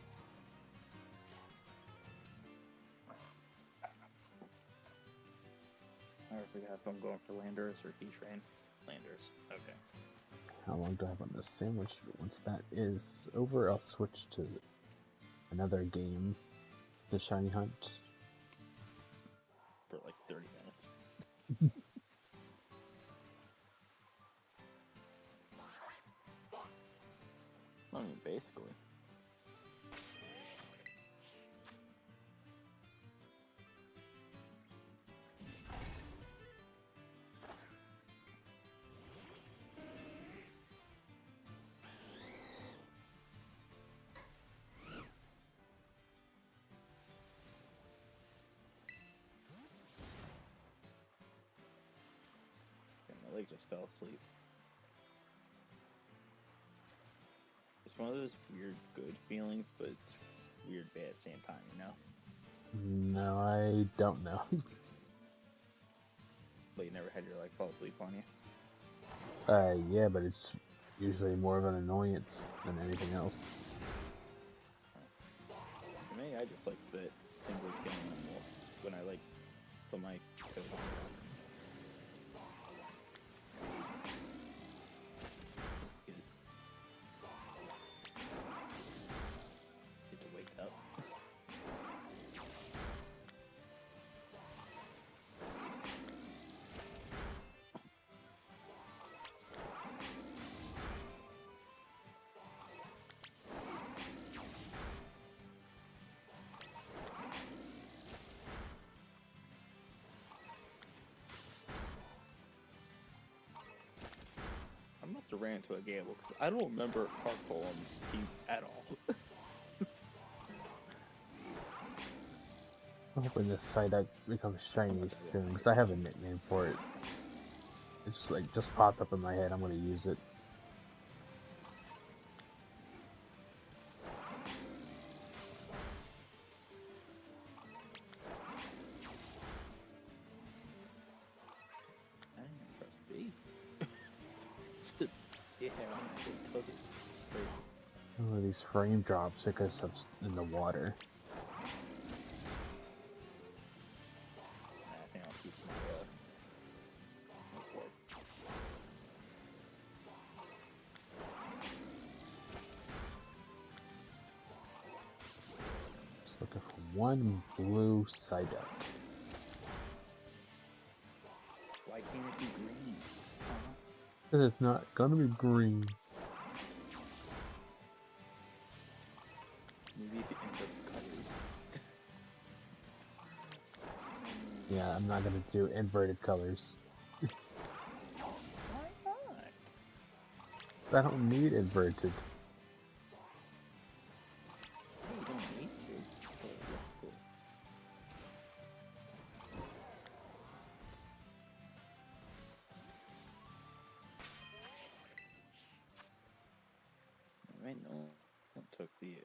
I forgot if I'm going for Landers or Heatran. Landers. Okay. How long do I have on this sandwich? Once that is over, I'll switch to another game, the shiny hunt. For like 30 minutes. I mean, basically. My leg just fell asleep. It's one of those weird good feelings, but it's weird bad at the same time, you know? No, I don't know. But you never had your leg fall asleep on you? Yeah, but it's usually more of an annoyance than anything else. For me, I just like the single feeling more when I like put my coat on. Get to wake up. I must have ran into a gamble because I don't remember Harpole on this team at all. I'm hoping this site becomes shiny soon, because I have a nickname for it. It's like just popped up in my head, I'm gonna use it. actually took it. It's crazy. Oh, these frame drops because of in the water. I think I'll keep my board. Just looking for one blue Psyduck. Why can't it be green? Because it's not gonna be green. Maybe if you invert the colors. Yeah, I'm not gonna do inverted colors. Why not? I don't need inverted. Hey, you don't need to. But it looks cool. Right, no one took the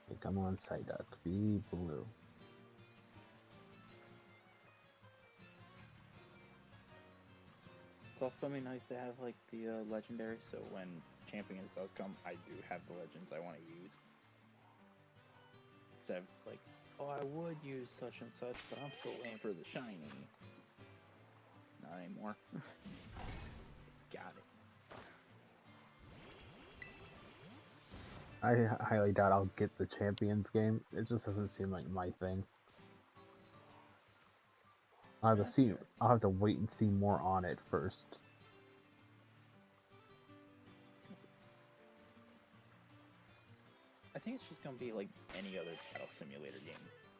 Okay, come on, Psyduck, be blue. It's also gonna be nice to have like the legendary, so when Champions does come, I do have the legends I want to use. Cause I've like, oh, I would use such and such, but I'm still waiting for the shiny. Not anymore. Got it. I highly doubt I'll get the Champions game. It just doesn't seem like my thing. I'll have to That's see. fair. I'll have to wait and see more on it first. I think it's just gonna be like any other battle simulator game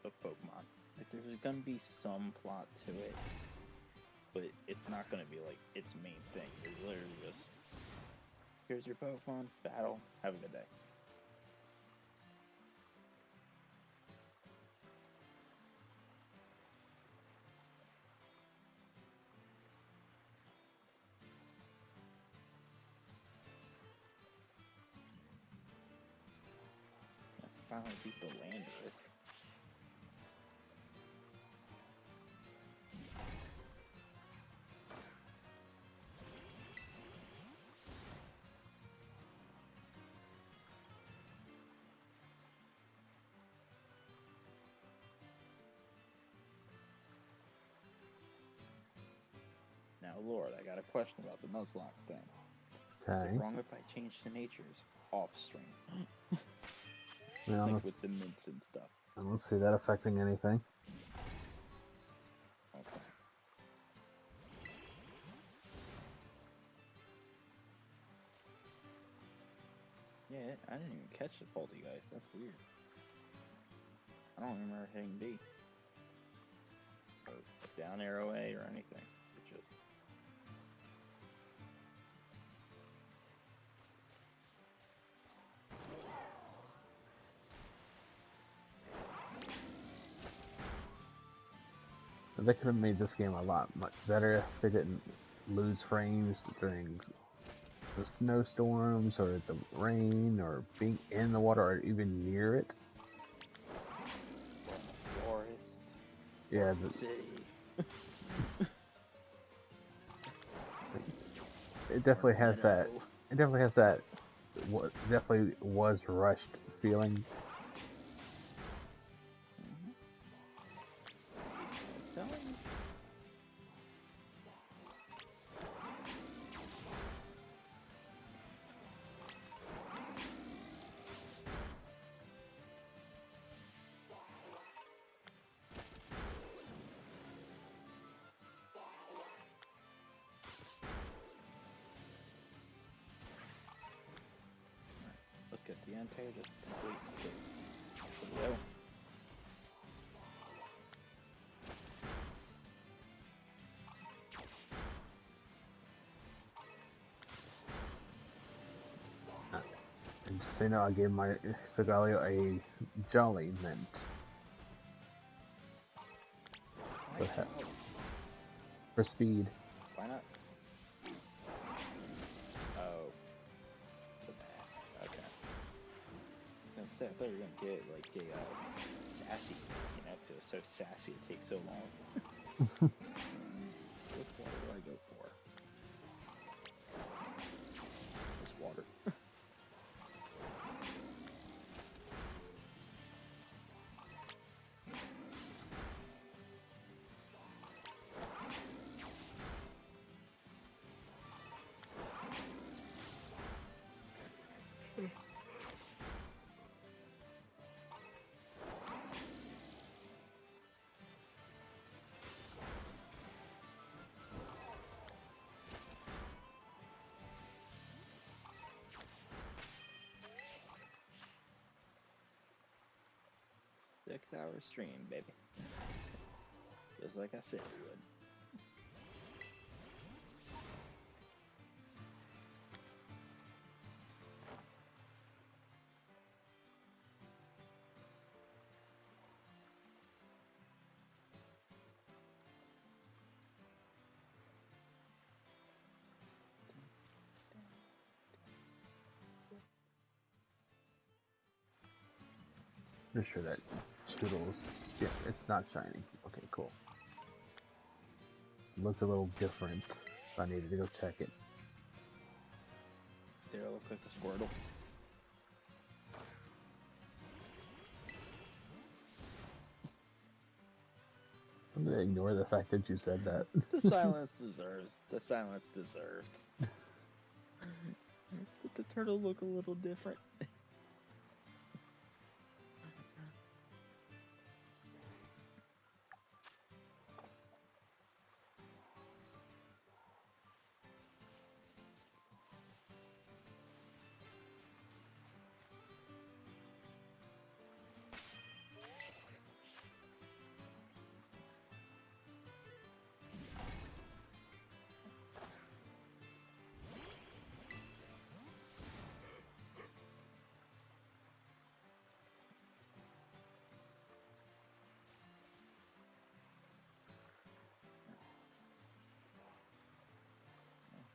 of Pokemon. Like there's gonna be some plot to it, but it's not gonna be like its main thing. It's literally just here's your Pokemon, battle, have a good day. Finally beat the Landorus. Now, Lord, I got a question about the Nuzlocke thing. Is Okay. it wrong if I change the natures off stream? Well, Like with the mints and stuff. I don't see that affecting anything. Okay. Yeah, I didn't even catch the Poltergeist. That's weird. I don't remember hitting B. Or down arrow A or anything. It just... They could have made this game a lot much better if they didn't lose frames during the snowstorms or the rain or being in the water or even near it. Forest. Yeah, City. it definitely has that. Meadow. It definitely has that. What definitely was rushed feeling. Telling you. Let's get the anti that's complete. So go. And just so you know, I gave my Sigaleo a Jolly Mint. Why What the heck? not? For speed. Why not? Oh. Okay. I was gonna say, say, I thought you were gonna get like a sassy, you know, 'cause it was so sassy it takes so long. Which water do I go for? This water. Six-hour stream, baby. Just like I said it would. Pretty sure that Toodles, yeah, it's not shiny. Okay, cool. It looked a little different, so I needed to go check it. Did it look like a Squirtle? I'm gonna ignore the fact that you said that. The silence deserves. The silence deserved. Did the turtle look a little different?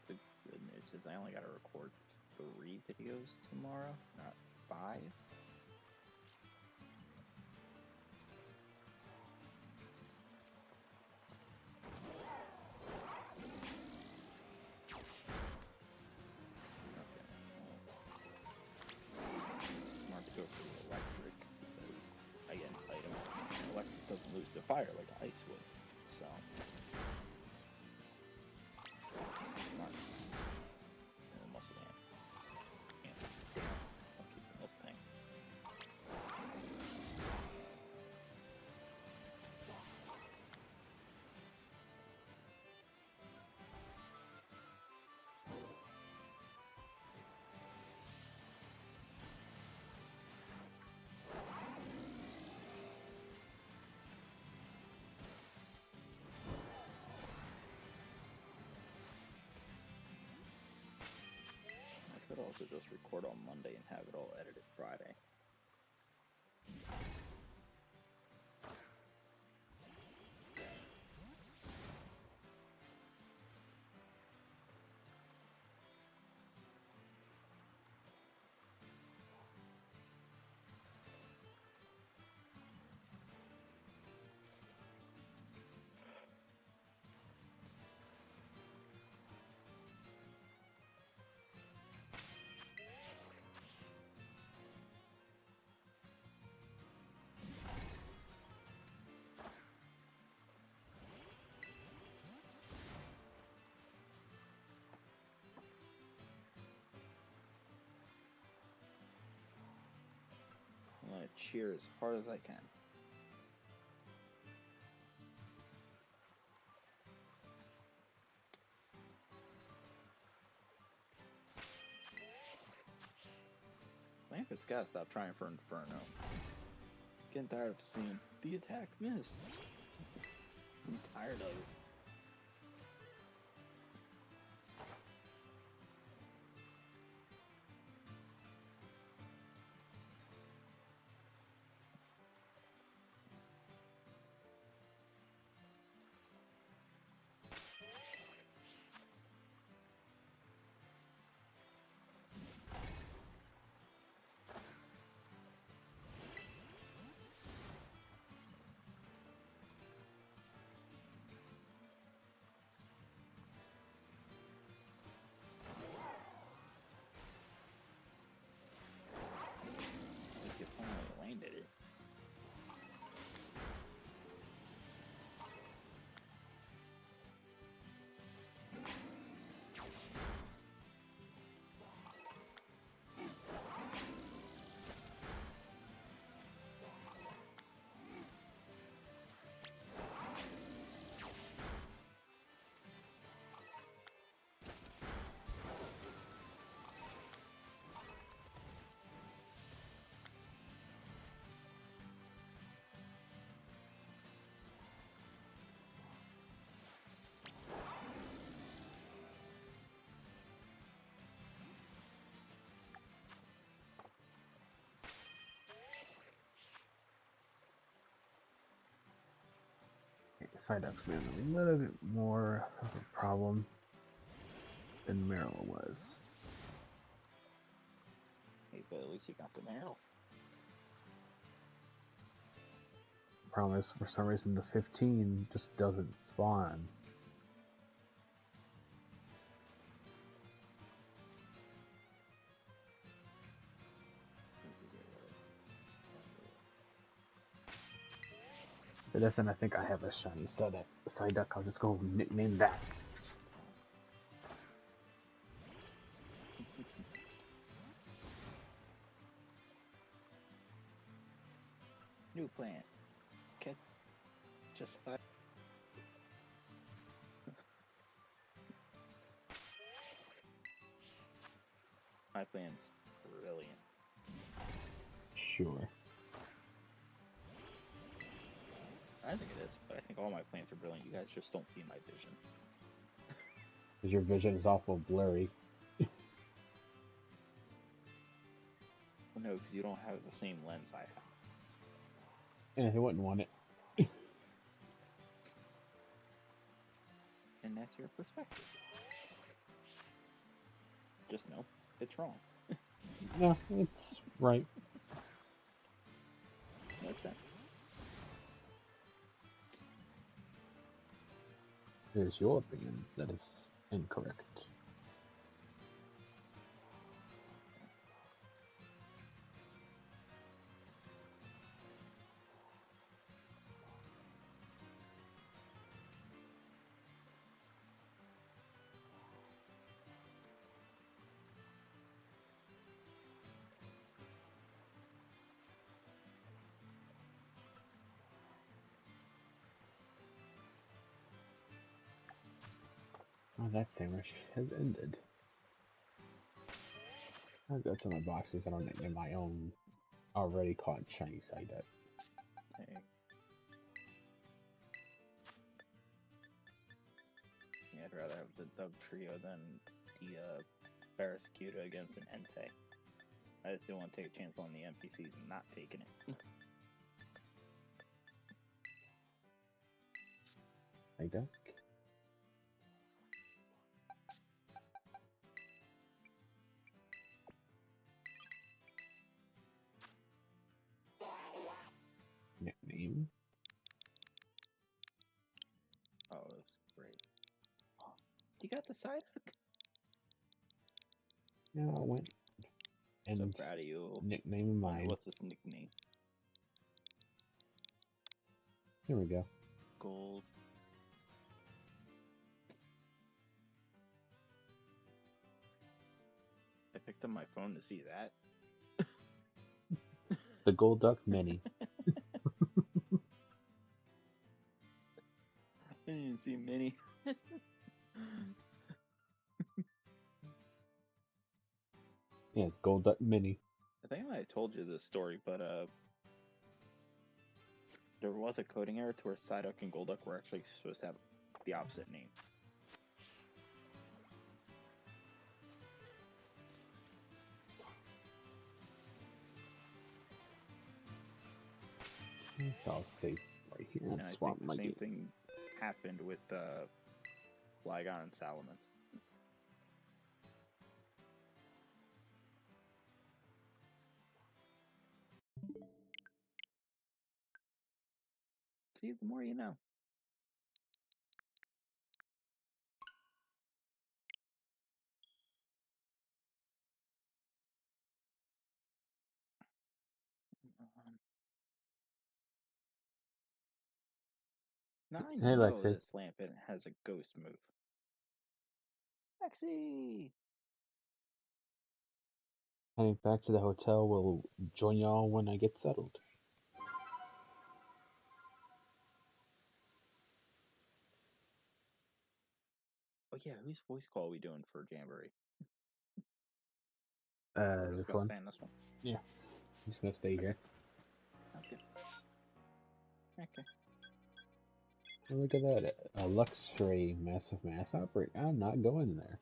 The good news is I only got to record 3 videos tomorrow, not 5. Smart to go for the electric because again, item electric doesn't lose the fire like ice would, so it's smart. And the muscle man. And damn, I'll keep the muscle tank. I could also just record on Monday and have it all edited Friday. I'm gonna cheer as hard as I can. Lampett's gotta stop trying for Inferno. Getting tired of seeing the attack missed. I'm tired of it. Psyduck's been a little bit more of a problem than Meryl was. Hey, but at least you got the Meryl. Problem is, for some reason, the 15 just doesn't spawn. If it doesn't, I think I have a shiny Psyduck. I'll just go nickname that. New plan. Okay. Just like. My plan's brilliant. Sure. I think it is, but I think all my plans are brilliant. You guys just don't see my vision. Because your vision is awful blurry. Well, no, because you don't have the same lens I have. And I wouldn't want it. And that's your perspective. Just know it's wrong. No, it's right. That's that. It is your opinion that is incorrect. Oh, that sandwich has ended. I'll go to my boxes. I don't nickname my own already caught shiny Psyduck. Hey. Yeah, I'd rather have the Dove Trio than the Barraskewda against an Entei. I just didn't want to take a chance on the NPCs and not taking it. Psyduck. Nickname. Oh, that's great. Oh, you got the Psyduck? Yeah, I went and So proud of you. nickname mine. What's this nickname? Here we go. Gold. I picked up my phone to see that. The Golduck Mini. I didn't see Minnie. Yeah, Golduck Mini. I think I told you this story, but there was a coding error to where Psyduck and Golduck were actually supposed to have the opposite name. It's all safe right here. And I think the same thing happened with Flygon and Salamence. See, the more you know. Now I Hey, know Lexi. this lamp has a ghost move. Lexi! Heading back to the hotel. We'll join y'all when I get settled. Oh yeah, whose voice call are we doing for Jamboree? We're just This gonna one. stay in this one. Yeah. I'm just gonna stay here. Sounds good. Okay. Oh, look at that. A Luxray massive mass operator. I'm not going there.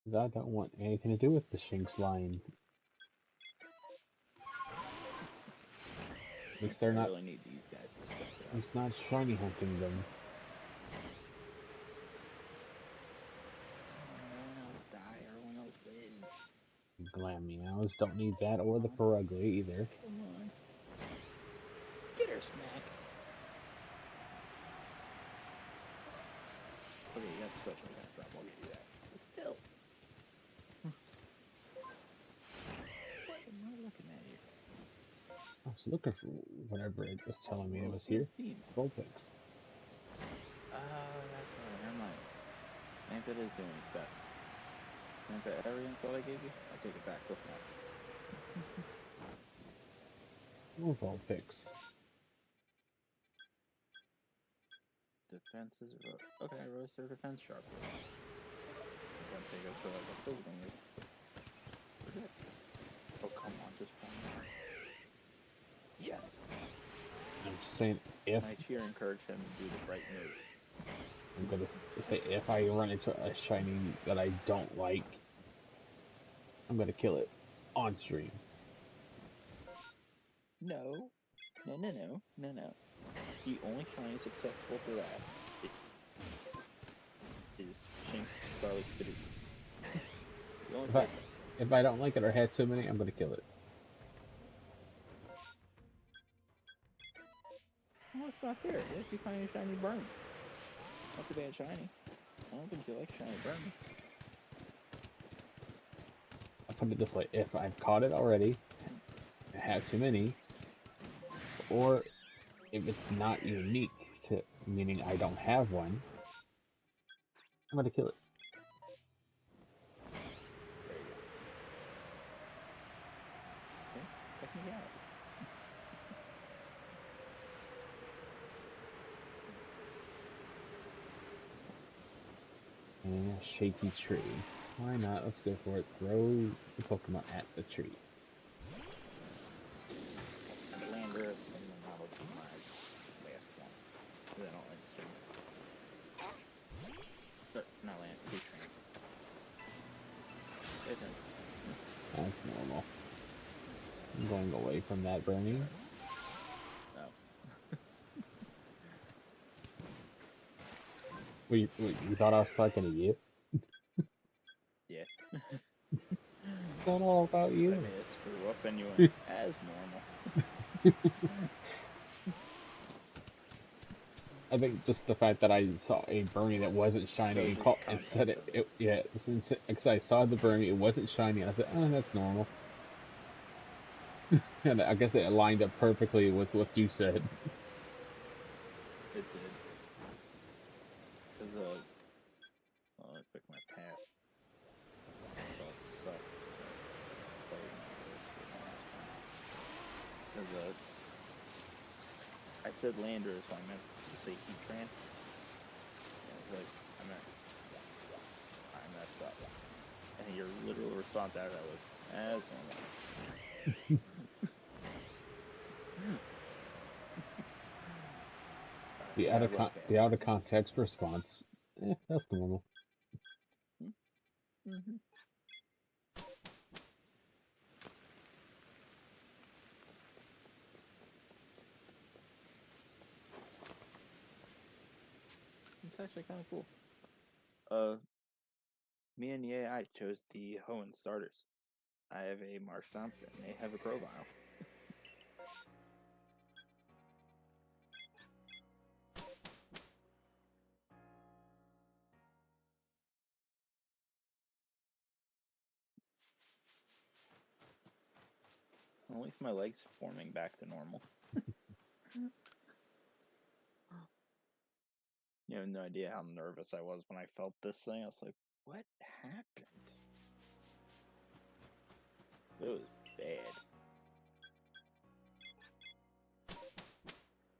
Because I don't want anything to do with the Shinx line. At least they're I not. really need these guys to step It's not shiny hunting them. Everyone else die, everyone else win. Glameows don't need that or the Perugly either. Come on. Get her, Smack. Okay, you got the special attack drop. I'll give you that. But still. What am I looking at here? I was looking for whatever it was telling me it was Those here. teams. Vulpix. That's right. Never mind. Lampa is doing its best. Lampa every insult I gave you, I take it back this time. More Vulpix. Defense is okay. I rose their defense sharply. Once they go for like a physical move. Oh come on, just one more. Yes. I'm just saying if I cheer and encourage him to do the right moves. I'm gonna say if I run into a shiny that I don't like, I'm gonna kill it on stream. No. No. The only shiny susceptible to that is Shinx Starlight Bidoof. The only place. If I don't like it or had too many, I'm gonna kill it. Oh, it's not fair. What if you find a shiny burn? That's a bad shiny. I don't think you like shiny burn. I put it this way: if I've caught it already, I have too many, or if it's not unique to, meaning I don't have one, I'm gonna kill it. There you go. Okay, check me out. And a shaky tree. Why not? Let's go for it. Throw the Pokemon at the tree. And Landorus, and then that'll be my last one. Then I'll end stream. Not Landorus, Heatran. That's normal. I'm going away from that burning. No. You thought I was talking to you? Yeah. It's not all about you. I made a screw up and you went as normal. I think just the fact that I saw a Burmy that wasn't shiny and said it, yeah, because I saw the Burmy, it wasn't shiny, and I said, oh, that's normal. And I guess it lined up perfectly with what you said. It did. Because, well, I picked my path. That'll suck. Because, I said Landorus, so I meant to say Heatran. And it's like, I messed up. And your literal response after that was, as normal. The out of context response, that's normal. Mm-hmm. It's actually kind of cool. Me and the AI chose the Hoenn starters. I have a Marshtomp and they have a Grovyle. At least my leg's forming back to normal. You have no idea how nervous I was when I felt this thing. I was like, what happened? It was bad.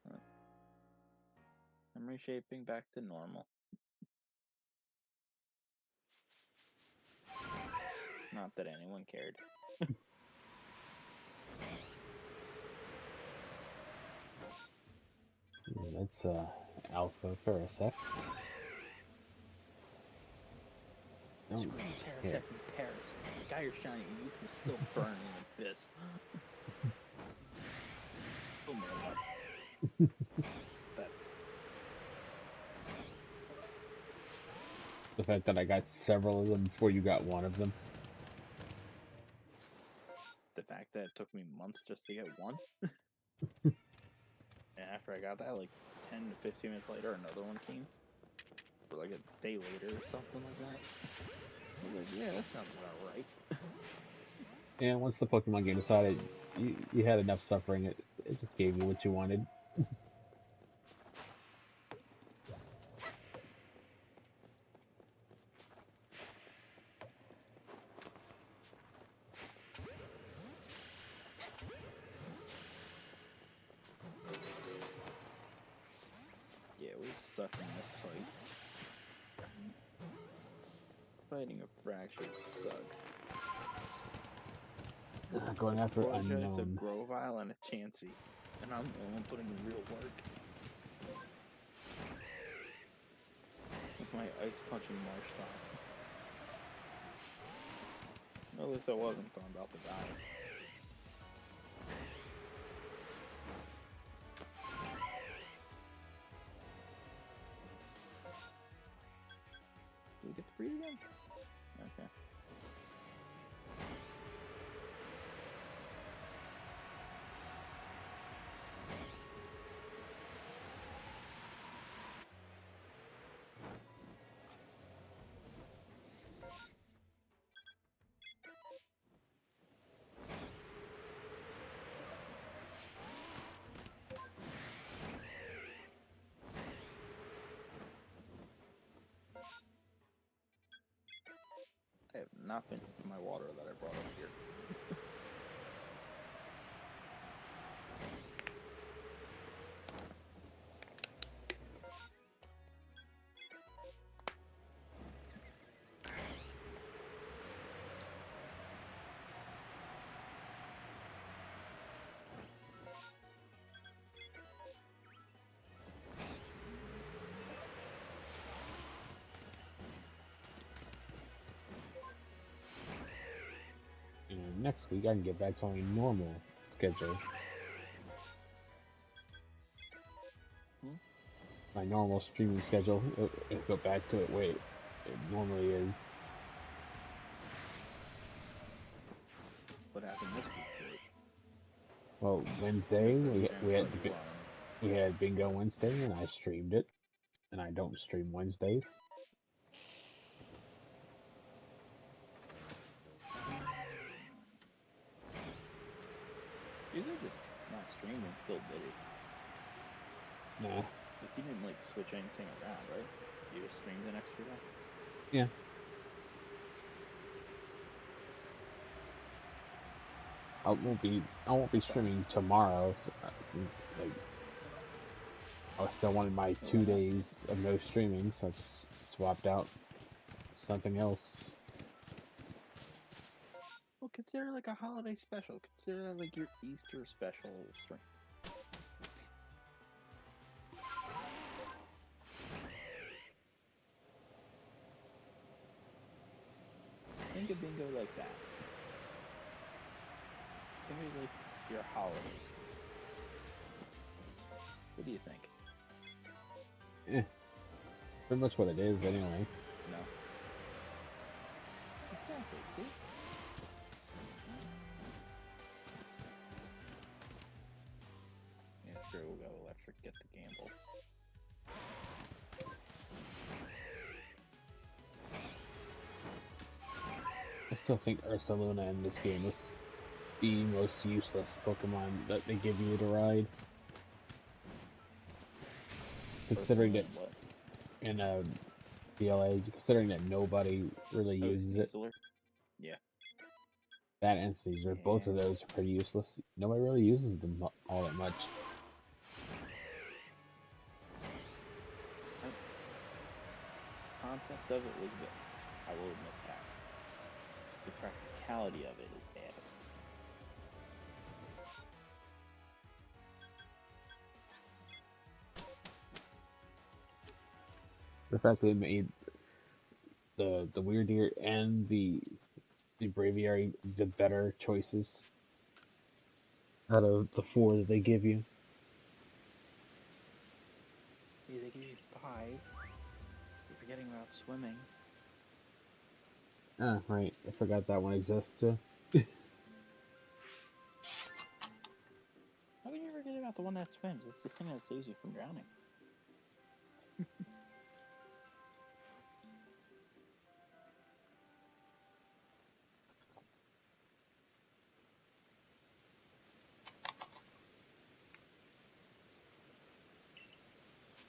Huh. I'm reshaping back to normal. Not that anyone cared. That's Alpha Parasect. Screw Parasect in Paris. The guy you're shiny, you can still burn in the abyss. Oh my god. the fact that I got several of them before you got one of them. The fact that it took me months just to get one. And after I got that, like 10 to 15 minutes later, another one came. Or like a day later or something like that. I was like, yeah, that sounds about right. And once the Pokemon game decided you had enough suffering, it just gave you what you wanted. Yeah, we suck in this fight. Fighting a Fracture sucks. Going after Just a unknown. Grovyle and a Chansey. And I'm the one putting in real work. With my ice punching Marshtomp. At least I wasn't, so I'm about to die. Do we get to freeze again? Okay. I have not been to my water that I brought up here. And next week I can get back to my normal schedule. My normal streaming schedule. It'll go back to it way it normally is. What happened this week to it? Well, Wednesday Looks like we had Bingo Wednesday, and I streamed it. And I don't stream Wednesdays. You could just not stream and still did it. Nah. Like, you didn't like switch anything around, right? You just streamed an extra day? Yeah. I won't be streaming tomorrow since like I still wanted my 2 days of no streaming, so I just swapped out something else. Well, consider like a holiday special. Consider that like your Easter special stream. Think of Bingo like that. Think of like your holidays. What do you think? Pretty much what it is anyway. No. Exactly, see? Yeah, screw it, we'll go electric, get the gamble. I still think Ursaluna in this game is the most useless Pokemon that they give you to ride. Considering that What? in DLA, considering that nobody really uses it. Yeah. That and Caesar, both of those are pretty useless. Nobody really uses them all that much. The concept of it was good. I will admit that. The practicality of it is bad. The fact they made the Weirdeer and the Braviary the better choices out of the 4 that they give you. Yeah, they give you 5. You're forgetting about swimming. Ah, right. I forgot that one exists too. How can you forget about the one that swims? It's the thing that saves you from drowning.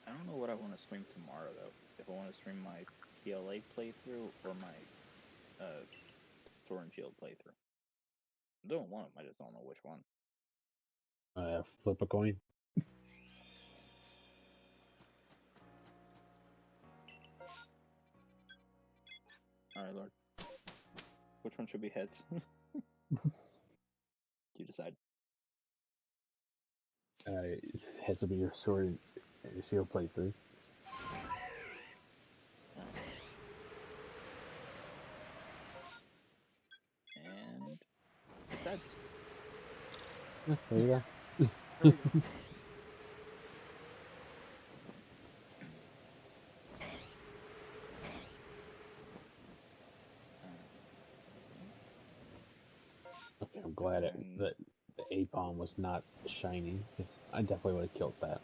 I don't know what I want to stream tomorrow though. If I want to stream my PLA playthrough or my Sword and Shield playthrough. I'm doing one of them. I just don't know which one. Flip a coin. All right, Lord. Which one should be heads? You decide. Has to be your sword and shield playthrough. And it's heads. Yeah, there you go. There we go. Okay, I'm glad that the A-bomb was not shiny, because I definitely would have killed that.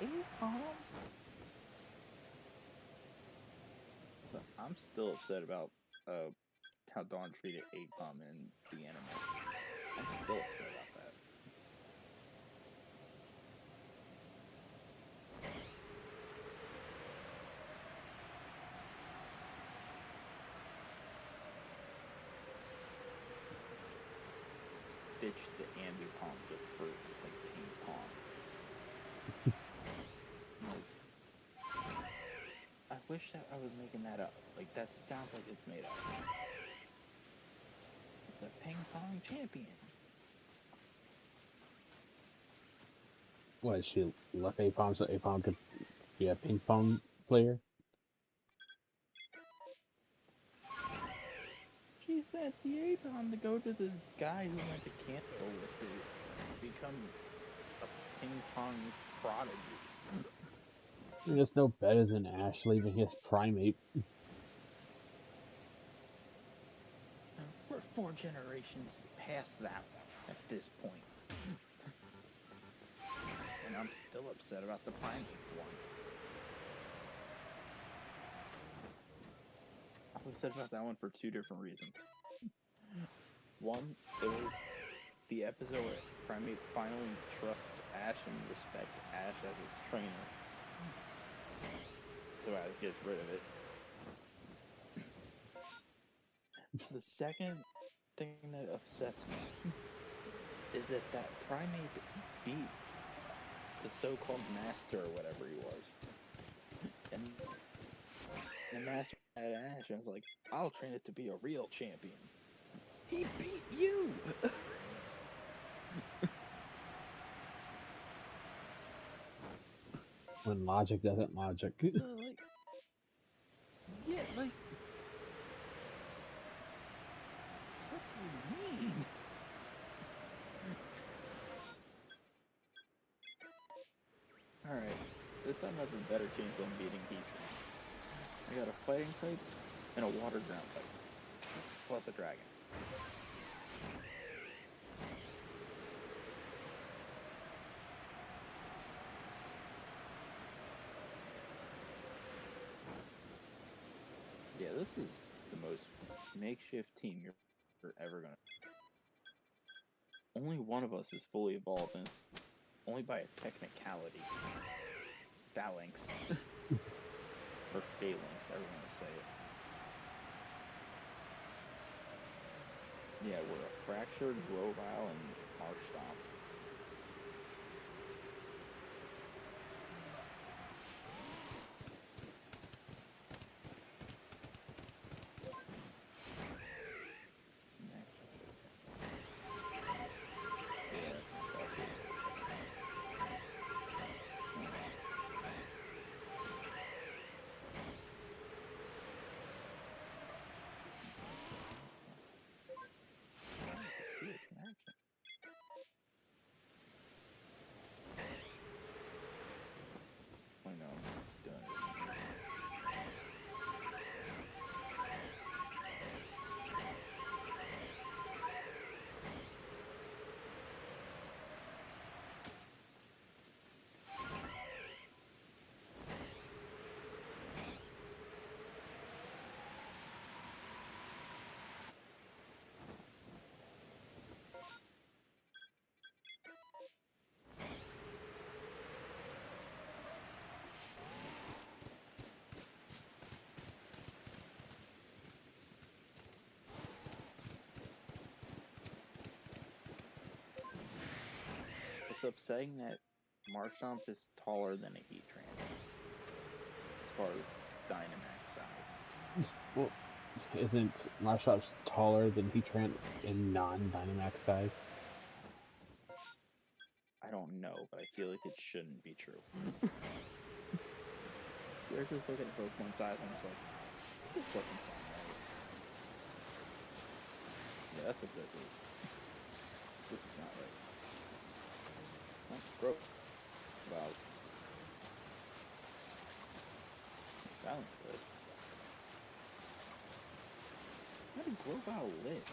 A-bomb? So I'm still upset about how Dawn treated A-bomb in the anime. I'm still upset about that. Ditch the Ambipom just for like ping pong. Like, I wish that I was making that up. Like that sounds like it's made up. It's a ping pong champion. What, she left A-bomb so A-bomb could be a ping pong player? She sent the A-bomb to go to this guy who went to Canada with to become a ping pong prodigy. I mean, it's no better than Ash leaving his primate. We're 4 generations past that at this point. And I'm still upset about the primate one. I'm upset about that one for 2 different reasons. One, it was the episode where Primate finally trusts Ash and respects Ash as its trainer. So Ash gets rid of it. The second thing that upsets me is that Primate beat the so-called master or whatever he was. And the master had Ash and was like, I'll train it to be a real champion. He beat you! When logic doesn't logic. Like, what do you mean? Alright, this time I have a better chance on beating Heatran. I got a fighting type and a water ground type, plus a dragon. Yeah, this is the most makeshift team you're ever gonna. Only one of us is fully evolved, and it's only by a technicality. Phalanx. Or Phalanx, however you want to say it. Yeah, we're a Fractured, Grovyle, and Marshtomp. upsetting that Marshtomp is taller than a Heatran as far as Dynamax size. Well, isn't Marshall's taller than Heatran in non-Dynamax size? I don't know, but I feel like it shouldn't be true. You're just looking at Pokemon size and it's like, this doesn't sound right. Yeah, that's what this is. This is not right. Oh, bro. Wow. Sounds good. How did Grovyle live?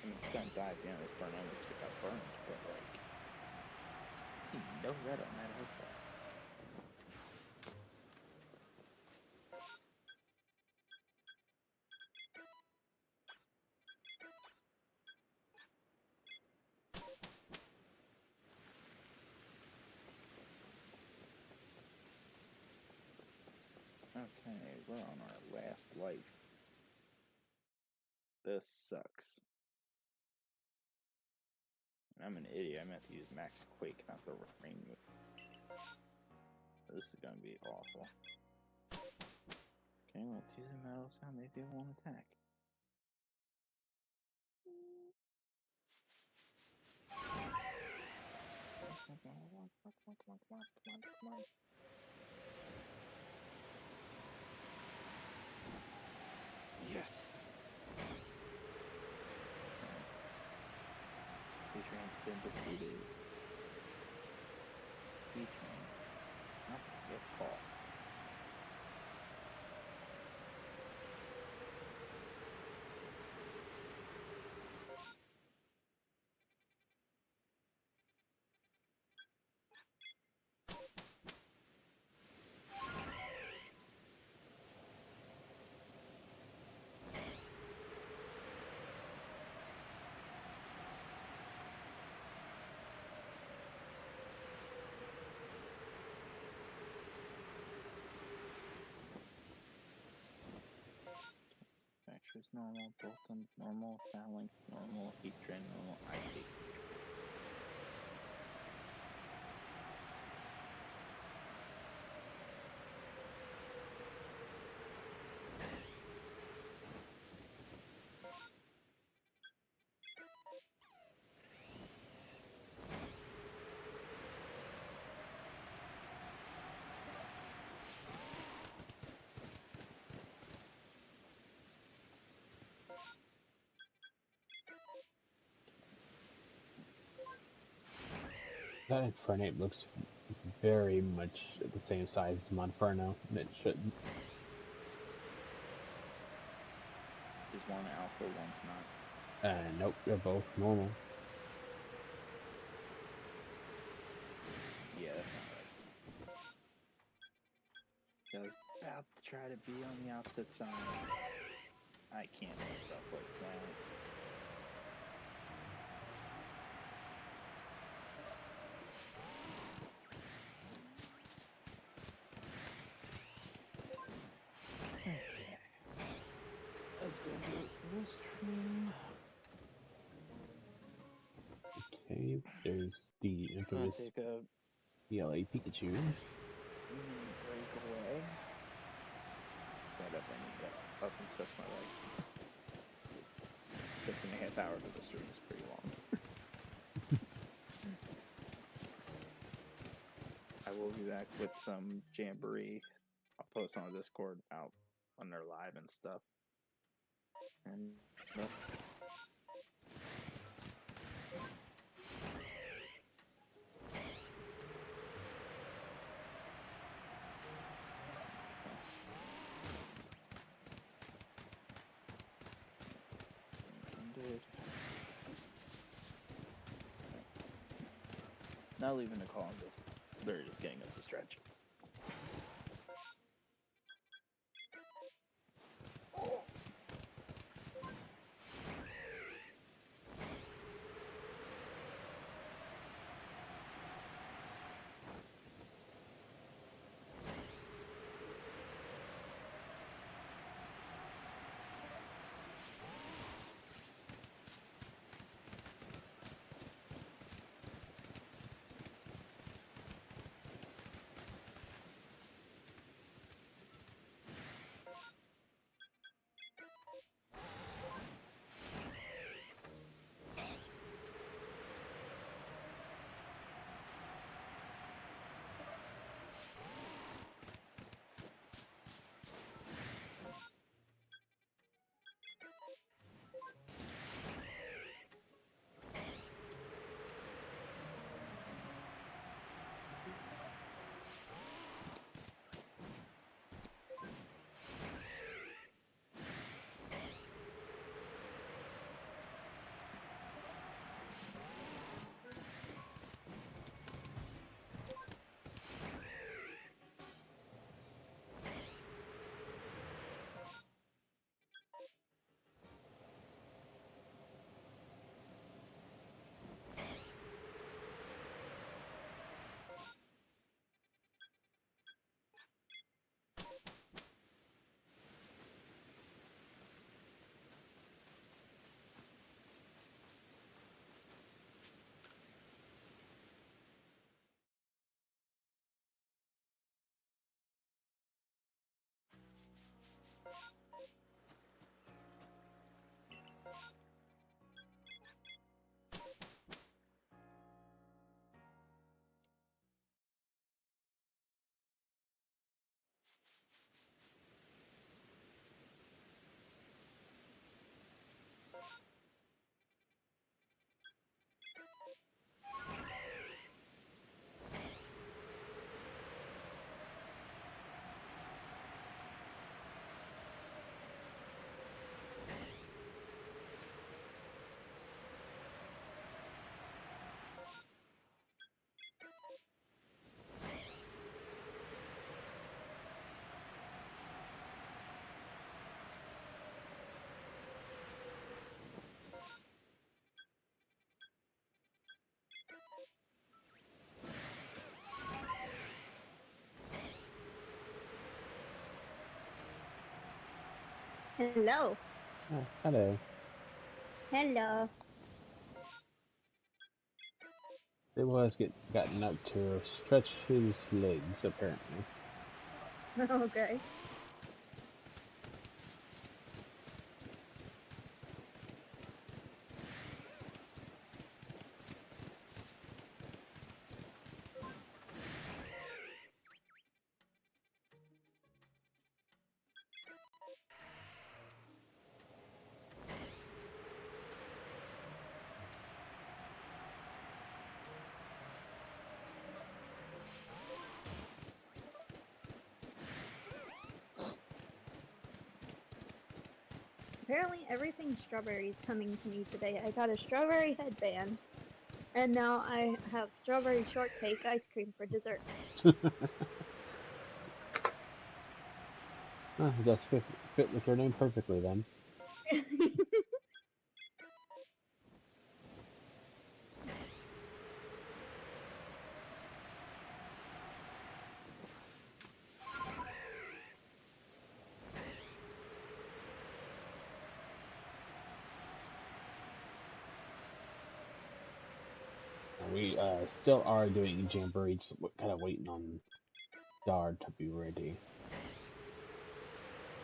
I mean, he's gonna die at the end of this turn only because it got burned, but like, I see no red on that health bar. Okay, we're on our last life. This sucks. And I'm an idiot. I meant to use Max Quake, not the rain move. This is gonna be awful. Okay, well, let's use a metal sound. Maybe it won't attack. Come on. Yes! Heatran's been defeated. Heatran. Not get caught. Fractures normal, Bolton normal, Phalanx normal, Heatran normal, I take Heatran. That Infernape looks very much the same size as Monferno, and it shouldn't. Is one alpha, one's not. Nope, they're both normal. Yeah, that's not right. I was about to try to be on the opposite side. I can't do stuff like that. Okay. That's gonna do it for this stream. Okay, there's the infamous Take a ELA Pikachu. mini breakaway. Stand up, I need to get up and stretch my legs. 6.5 hours of the stream is pretty long. I will be back with some Jamboree. I'll post on the Discord out when they're live and stuff. And not leaving the call on this. They're just getting up the stretch. Hello. Hello. Hello. Sable has gotten up to stretch his legs, apparently. Okay. Apparently everything strawberry is coming to me today. I got a strawberry headband, and now I have strawberry shortcake ice cream for dessert. Oh, it does fit with your name perfectly then. We still are doing Jamboree, just kind of waiting on Dar to be ready.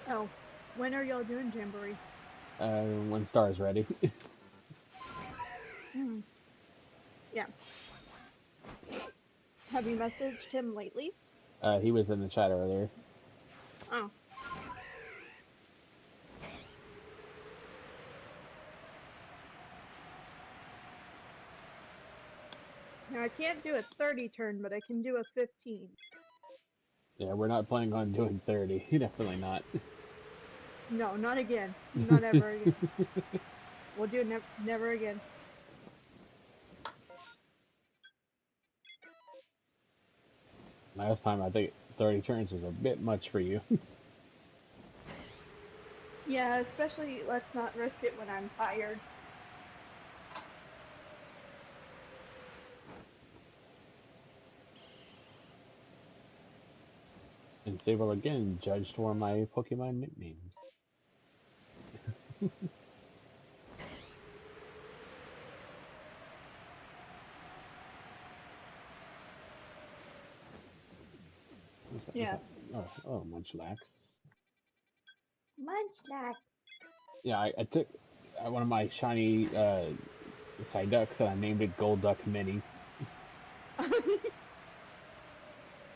Oh, when are y'all doing Jamboree? When Star's ready. Hmm. Yeah. Have you messaged him lately? He was in the chat earlier. Oh. Now, I can't do a 30 turn, but I can do a 15. Yeah, we're not planning on doing 30. Definitely not. No, not again. Not ever again. We'll do never again. Last time I think 30 turns was a bit much for you. Yeah, especially let's not risk it when I'm tired. And Sable again judged one of my Pokemon nicknames. Yeah. Oh, Munchlax. Munchlax. Yeah, I took one of my shiny Psyducks and I named it Golduck Mini.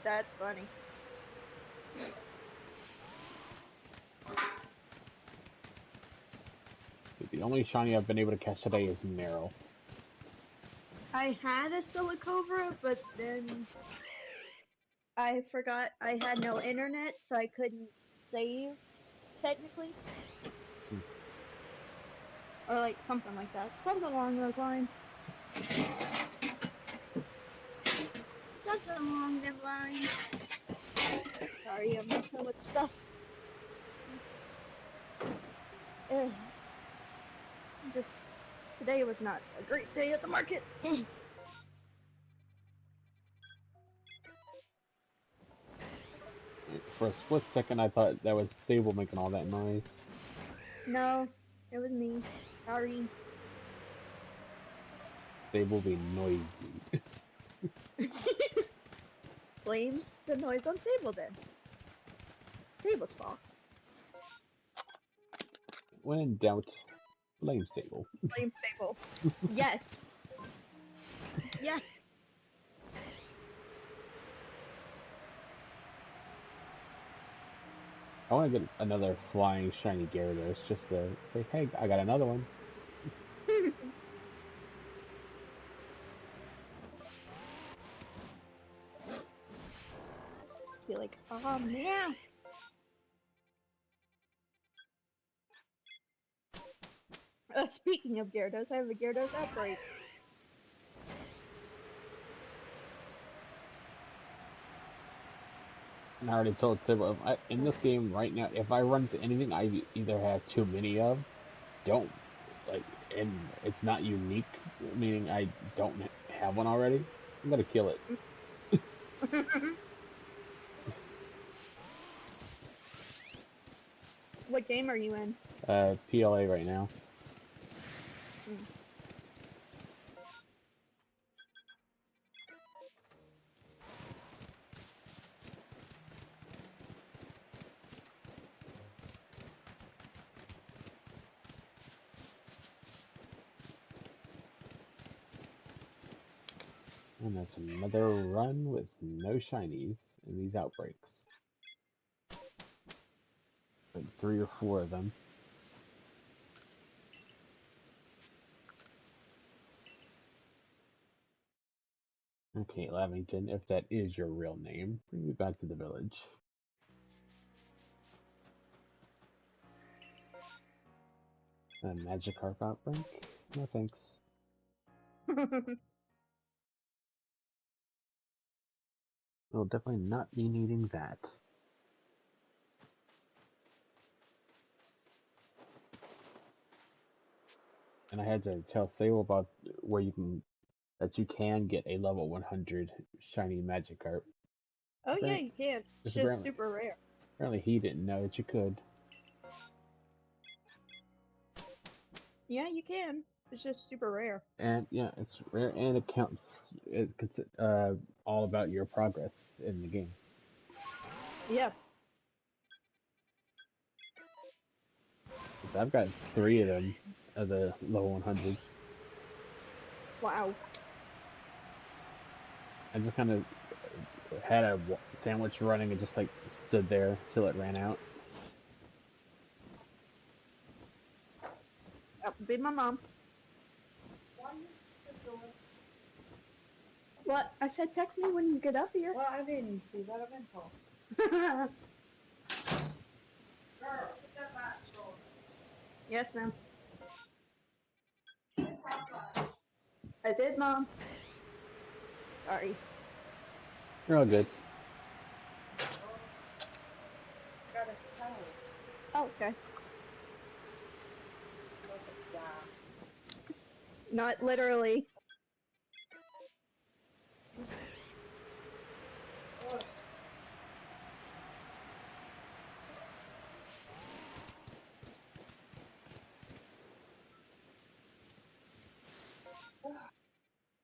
That's funny. The only shiny I've been able to catch today is Meryl. I had a Silicobra, but then I forgot I had no internet, so I couldn't save, technically. Or like something like that. Something along those lines. Something along them lines. Sorry, I'm messing with stuff. Ugh. Just today was not a great day at the market. For a split second, I thought that was Sable making all that noise. No, it was me. Sorry. Sable be noisy. Blame the noise on Sable then. Sable's fault. When in doubt, blame Sable. Blame Sable. Yes. Yeah. I want to get another flying shiny Gyarados just to say, hey, I got another one. Be like, oh man. Speaking of Gyarados, I have a Gyarados outbreak. And I already told Sable, in this game right now, if I run into anything I either have too many of, don't, like, and it's not unique, meaning I don't have one already, I'm gonna kill it. What game are you in? PLA right now. And that's another run with no shinies in these outbreaks. Like 3 or 4 of them. Okay, Lavington, if that is your real name, bring me back to the village. A Magikarp outbreak? No thanks. We'll definitely not be needing that. And I had to tell Sable about where that you can get a level 100 shiny Magikarp. Oh yeah, you can. It's just super rare. Apparently he didn't know that you could. Yeah, you can. It's just super rare. And yeah, it's rare and it counts. It's all about your progress in the game. Yeah. I've got 3 of them of the level 100s. Wow. I just kind of had a sandwich running and just like stood there till it ran out. That would be my mom. What? I said text me when you get up here. Well, I didn't see that I'm in for. Girl, put that back, shoulder. Yes, ma'am. I did, Mom. Sorry. You're all good. Got a towel. Oh, okay. Yeah. Not literally.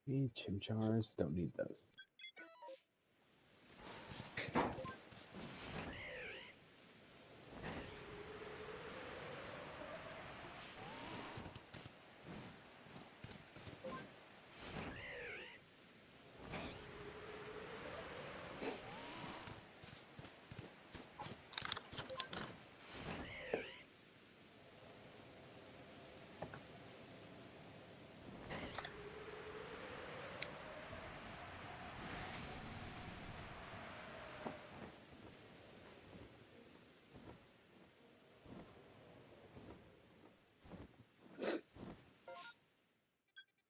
Need chimchars, don't need those.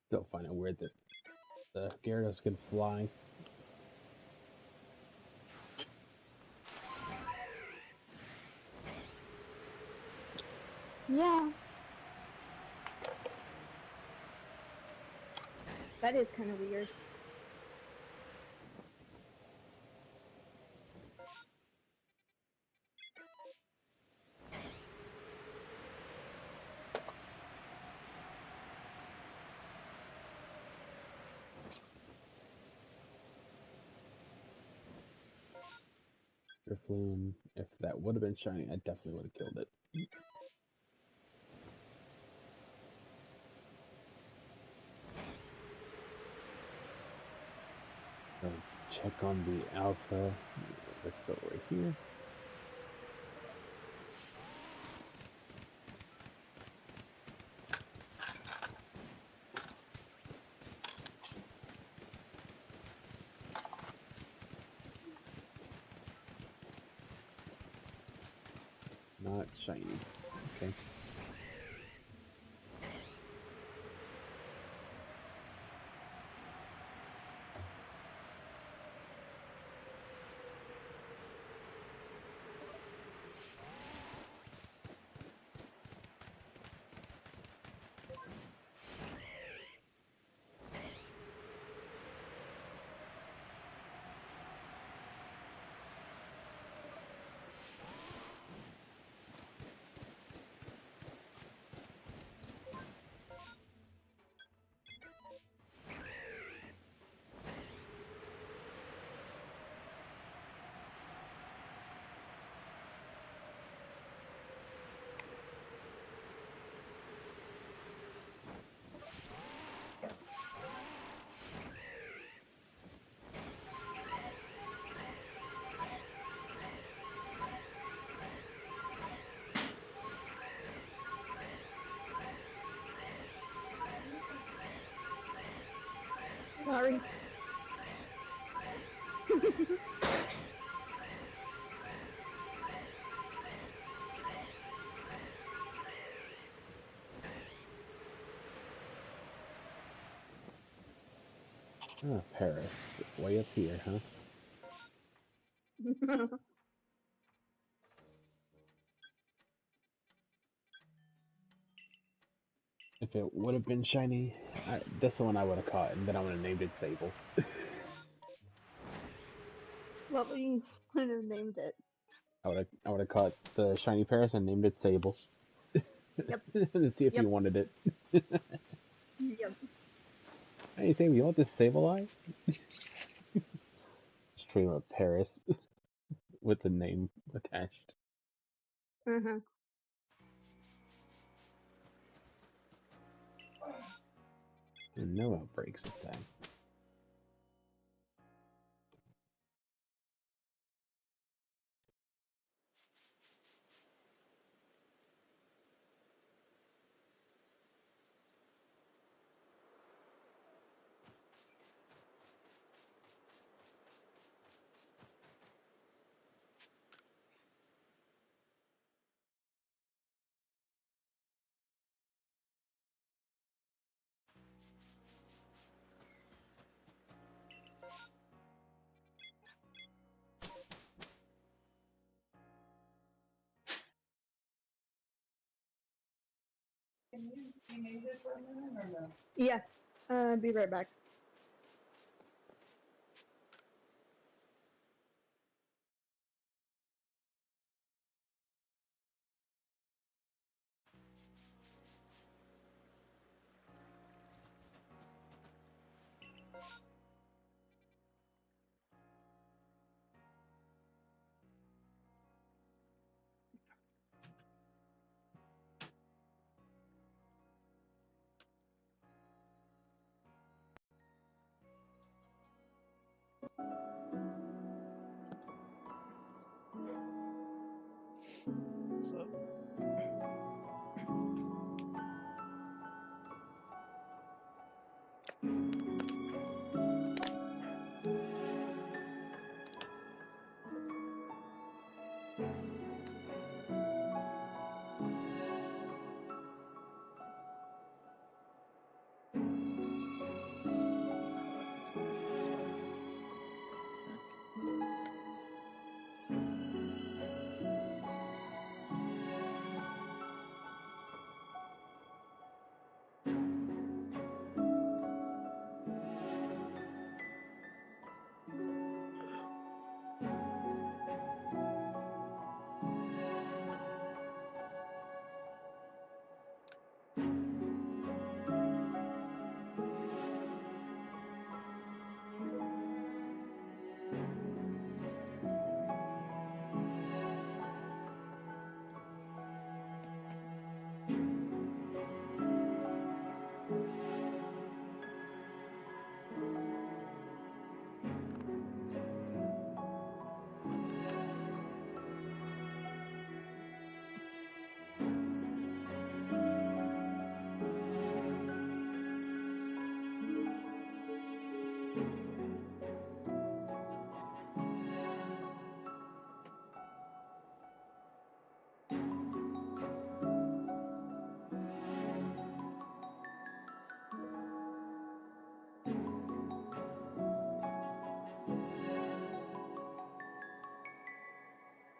Still find it weird that the Gyarados can fly. Yeah. That is kind of weird. Drifloon, if that would have been shiny, I definitely would have killed it. So check on the alpha. That's over here. Not shiny. Okay. Sorry. Oh, Paris. Way up here, huh? If it would have been shiny, this one I would have caught, and then I would have named it Sable. What would you would have named it? I would have caught the shiny Paris and named it Sable. Yep. And see if Yep. you wanted it. Yep. Hey, Sable, you want this Sable Eye? Stream of Paris with the name attached. Uh-huh. And no outbreaks this time. Can you need it for a minute or no? Yeah. Be right back. So,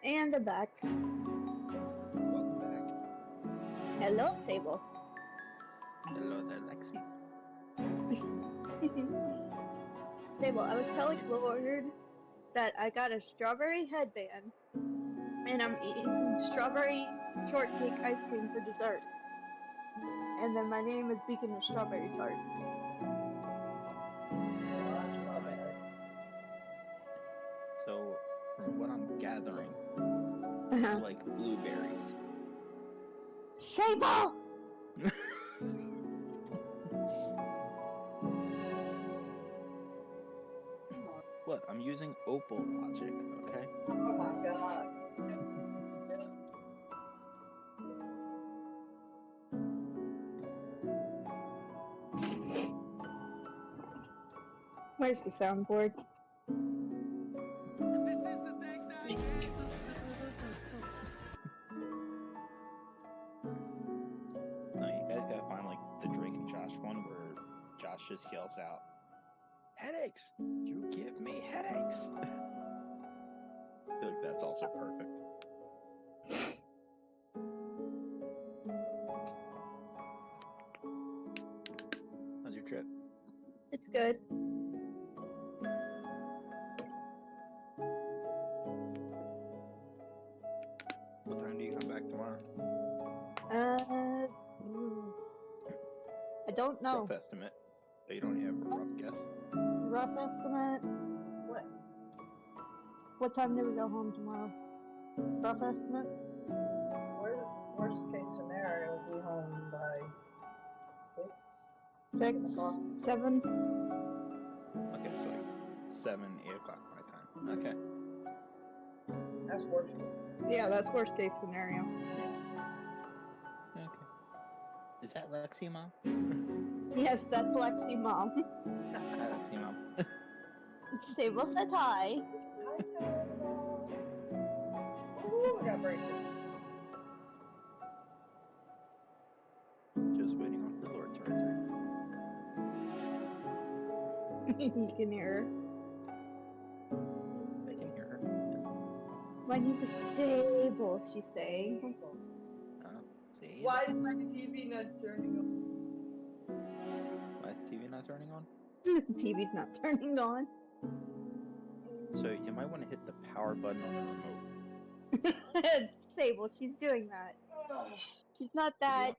And I'm back. welcome back. Hello, Sable. Hello there, Lexi. Sable, I was telling Lord that I got a strawberry headband, and I'm eating strawberry shortcake ice cream for dessert. And then my name is Beacon of Strawberry Tart. So, from what I'm gathering, Uh-huh. you like blueberries. Sable! What? I'm using Opal logic, okay? Oh my god. Where's the soundboard? No, you guys gotta find like the Drake and Josh one where Josh just yells out, "Headaches! You give me headaches!" I feel like that's also perfect. How's your trip? It's good. What time do you come back tomorrow? I don't know. Rough estimate. So you don't have a rough guess. Rough estimate. What time do we go home tomorrow? Rough estimate? Worst case scenario, we'll be home by 6. 6, 7. Okay, so like 7, 8 o'clock my time. Okay. That's worst. Yeah, that's worst case scenario. Okay. Is that Lexi, Mom? Yes, that's Lexi Mom. Hi, Lexi, Mom. Sable said hi. Hi, Sarah. Ooh, I got breakfast. Just waiting on her Lord to return. You can hear her. I can hear her. Yes. My name is Sable, she's saying. See? Why is my TV not turning on? Why is TV not turning on? TV's not turning on. So you might want to hit the power button on the remote. Sable, she's doing that. She's not that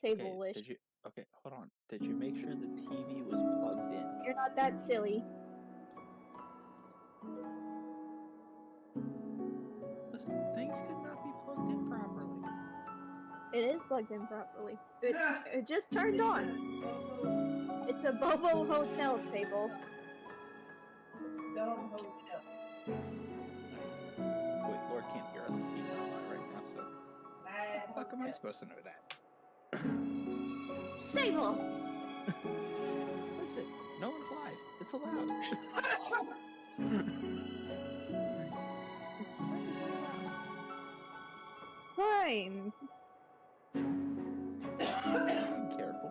Sable-ish. Did you? Okay, hold on. Did you make sure the TV was plugged in? You're not that silly. Listen, things could not be plugged in properly. It is plugged in properly. It just turned on. It's a Bobo Hotel, Sable. Don't hotel. Wait, Lord can't hear us. He's not live right now, so how the fuck am I supposed to know that? Sable! Listen, no one's live. It's allowed. Fine. Be careful.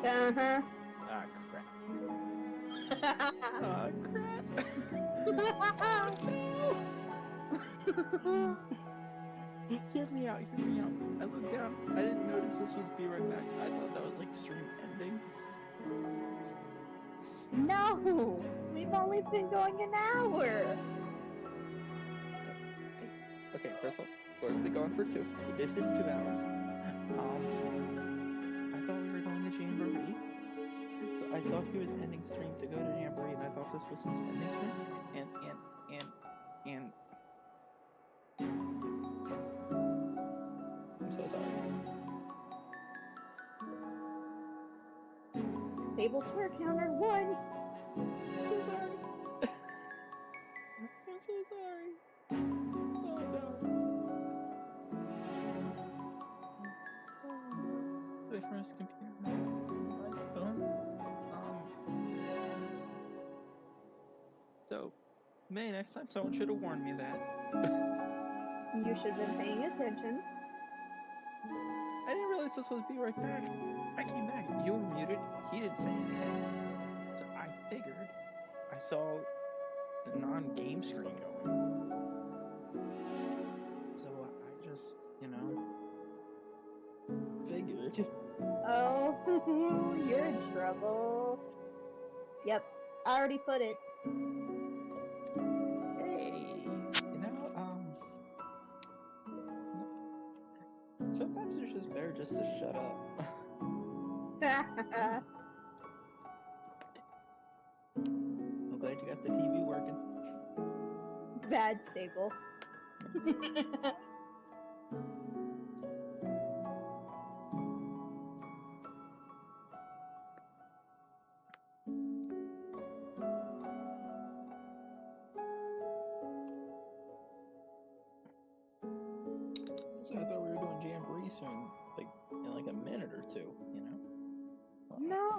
Uh-huh. Ah, crap. Ah, crap. Hear me out, hear me out. I looked down. I didn't notice this was Be Right Back. I thought that was like stream ending. No! We've only been going an hour! Okay, first of all, Lord's been gone for 2. He did his 2 hours. I thought we were going to Jamboree. I thought he was ending stream to go to Jamboree, and I thought this was his ending stream. And I'm so sorry. Sable swear counter 1! I'm so sorry. I'm so sorry. Oh no. Wait for his computer. Phone. So, May, next time someone should have warned me that. You should have been paying attention. I didn't realize this was Be Right Back. I came back. You were muted. He didn't say anything. So I figured. I saw the non-game screen going. So I just, figured. Oh, you're in trouble. Yep, I already put it. Hey, sometimes it's just better just to shut up. I'm glad you got the TV working. Bad Sable.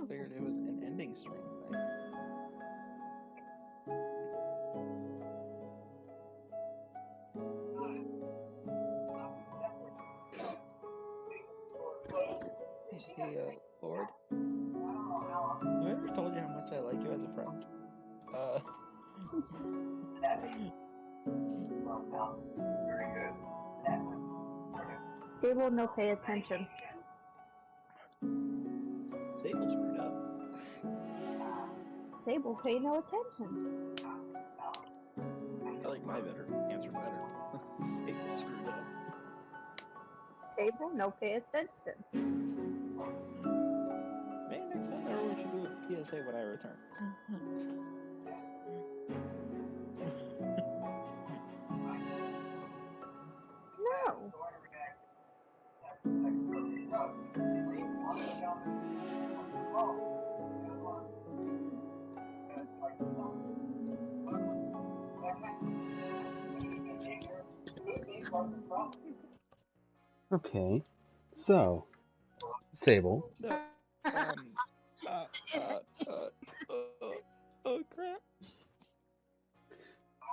figured it was an ending string thing. Hey, Lord. Have I ever told you how much I like you as a friend? Sable, no pay attention. Sable screwed up. Sable, pay no attention. I like my answer better. Sable screwed up. Sable, no pay attention. Maybe next time everyone should do a PSA when I return. No. Okay, so Sable, So, oh crap.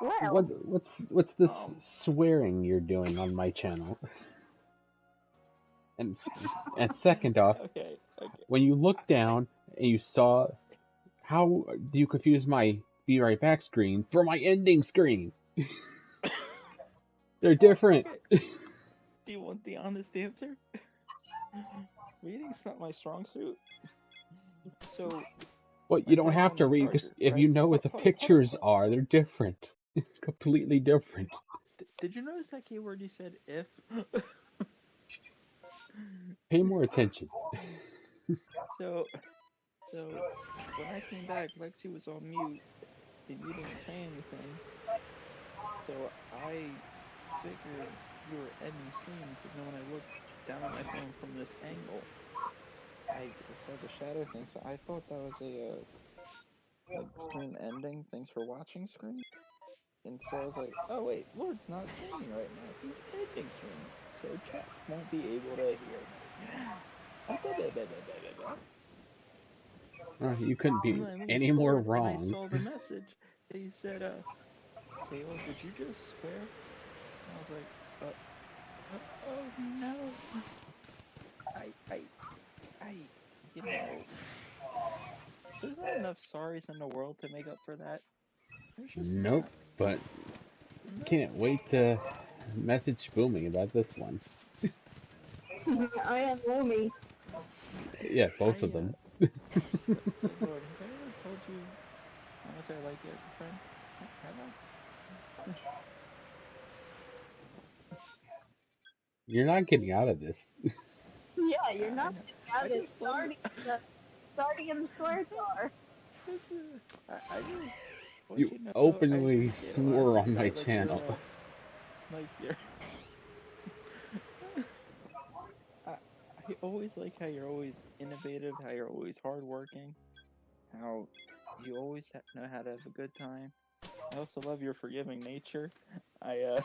Well, what's this swearing you're doing on my channel? And second off, Okay. when you look down and you saw, how do you confuse my be right back screen for my ending screen? They're different. Okay. Do you want the honest answer? Reading's not my strong suit. So, Well, you don't have to read, because if you know what the pictures are, they're different. It's completely different. Did you notice that keyword you said, if? Pay more attention. So when I came back, Lexi was on mute, and you didn't say anything. So I figured you were ending stream, because then when I looked down at my phone from this angle, I saw the shadow thing, so I thought that was a like stream ending, thanks for watching screen. And so I was like, oh wait, Lord's not streaming right now, he's ending stream, so chat won't be able to hear me. You couldn't be And then I looked any more forward, wrong. And I saw the message. He said, Sable, did you just swear? And I was like, oh no. I, you know, there's not enough sorries in the world to make up for that. There's just Nope, not. but can't wait to message Booming about this one. I am Lumi. Yeah, both of them. So, Lord, have I ever told you how much I like you as a friend? Have I? You're not getting out of this. Yeah, you're not I out of just love starting in the swear jar. I just want You to know openly I swore on my like channel. You're, I always like how you're always innovative, how you're always hardworking, how you always know how to have a good time. I also love your forgiving nature. I'm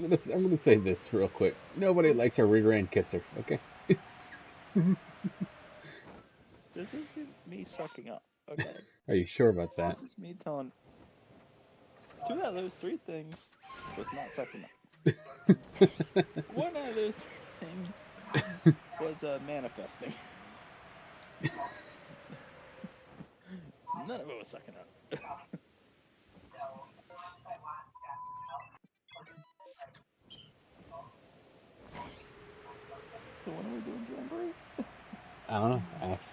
gonna say this real quick. Nobody likes a rear end kisser, okay? This is me sucking up, okay? Are you sure about that? This is me telling 2 out of those 3 things was not sucking up. 1 out of those 3 things was manifesting. None of it was sucking up. So when are we doing Jamboree? I don't know. Ask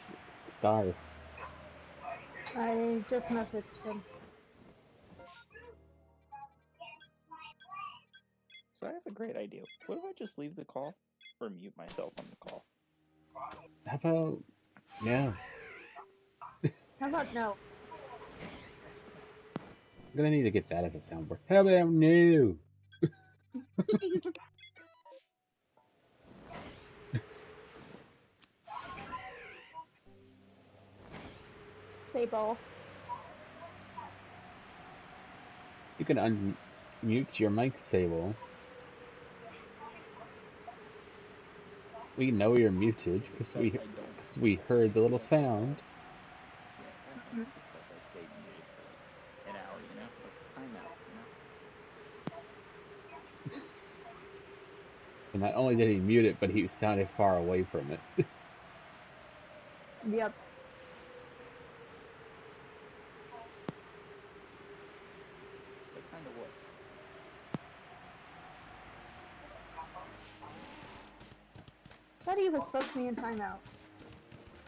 Star. I just messaged him. So I have a great idea. What if I just leave the call or mute myself on the call? How about no? How about no? I'm gonna need to get that as a soundboard. How about no? Sable. You can unmute your mic, Sable. We know you're muted because It's best I don't. we heard the little sound. Yeah, it's best I stayed muted for like an hour, you know? Like timeout, you know? And not only did he mute it, but he sounded far away from it. Yep. It kind of was. Said he was supposed to be in timeout.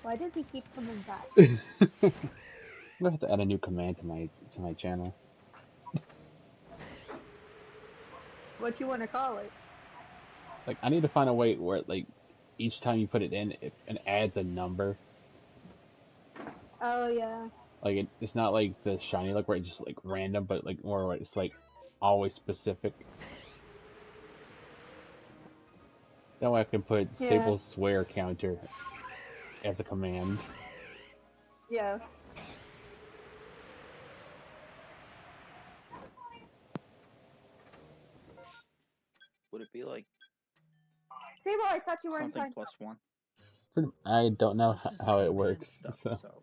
Why does he keep coming back? I'm gonna have to add a new command to my channel. What you want to call it? Like, I need to find a way where, like, each time you put it in, it adds a number. Oh yeah. Like, it's not like the shiny look where it's just, like, random, but, like, more where it's, like, always specific. That way I can put Yeah. stable swear counter as a command. Yeah. Would it be like See, well, I thought you were in something time. +1? I don't know This is how it command works. stuff, So.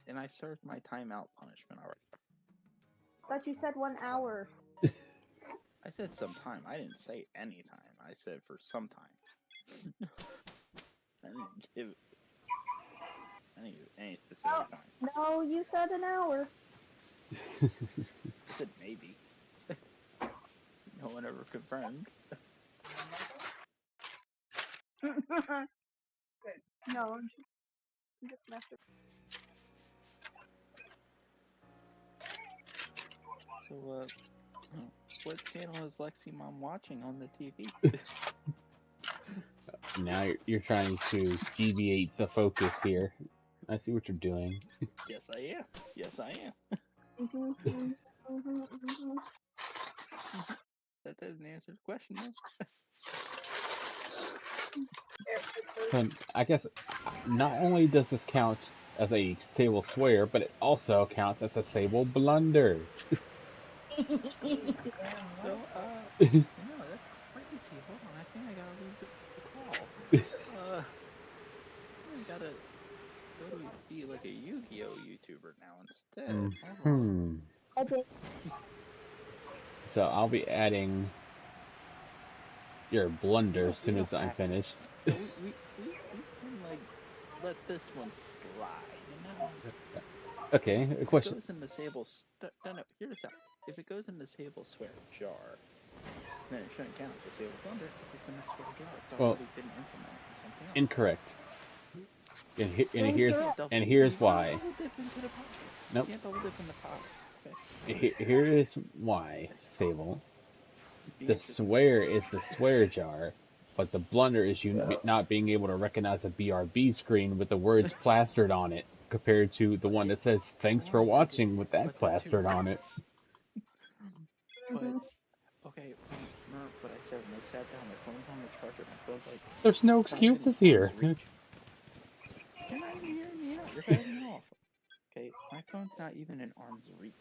And I served my timeout punishment already. Thought you said 1 hour. I said some time. I didn't say any time. I said for some time. I didn't give any specific time. No, you said an hour. I said maybe. No one ever confirmed. No, I'm just messing. So, what channel is Lexi Mom watching on the TV? Now you're trying to deviate the focus here. I see what you're doing. Yes, I am. Yes, I am. That doesn't answer the question, though. And I guess not only does this count as a Sable swear, but it also counts as a Sable blunder. So, no, that's crazy. Hold on, I think I gotta leave the call. I gotta go to be like a Yu-Gi-Oh YouTuber now instead. Okay. So I'll be adding your blunder as soon as I'm finished. We can like let this one slide, you know. Okay, a question. If it goes in the Sable, no, hear this out. If it goes in the Sable swear jar, then it shouldn't count as a Sable blunder. If it's in the swear jar, it's already been implemented in something else. Incorrect. And here's why. Nope. You can't double dip in the pot. Okay. Here is why, Sable. The swear is the swear jar, but the blunder is you not being able to recognize a BRB screen with the words plastered on it, compared to the one that says "Thanks for watching" with that plastered on it. But okay, remember what I said when they sat down? My phone's on the charger. My phone's like. There's no excuses here. You're not even hearing me out. You're cutting me off. Okay, my phone's not even in arm's reach.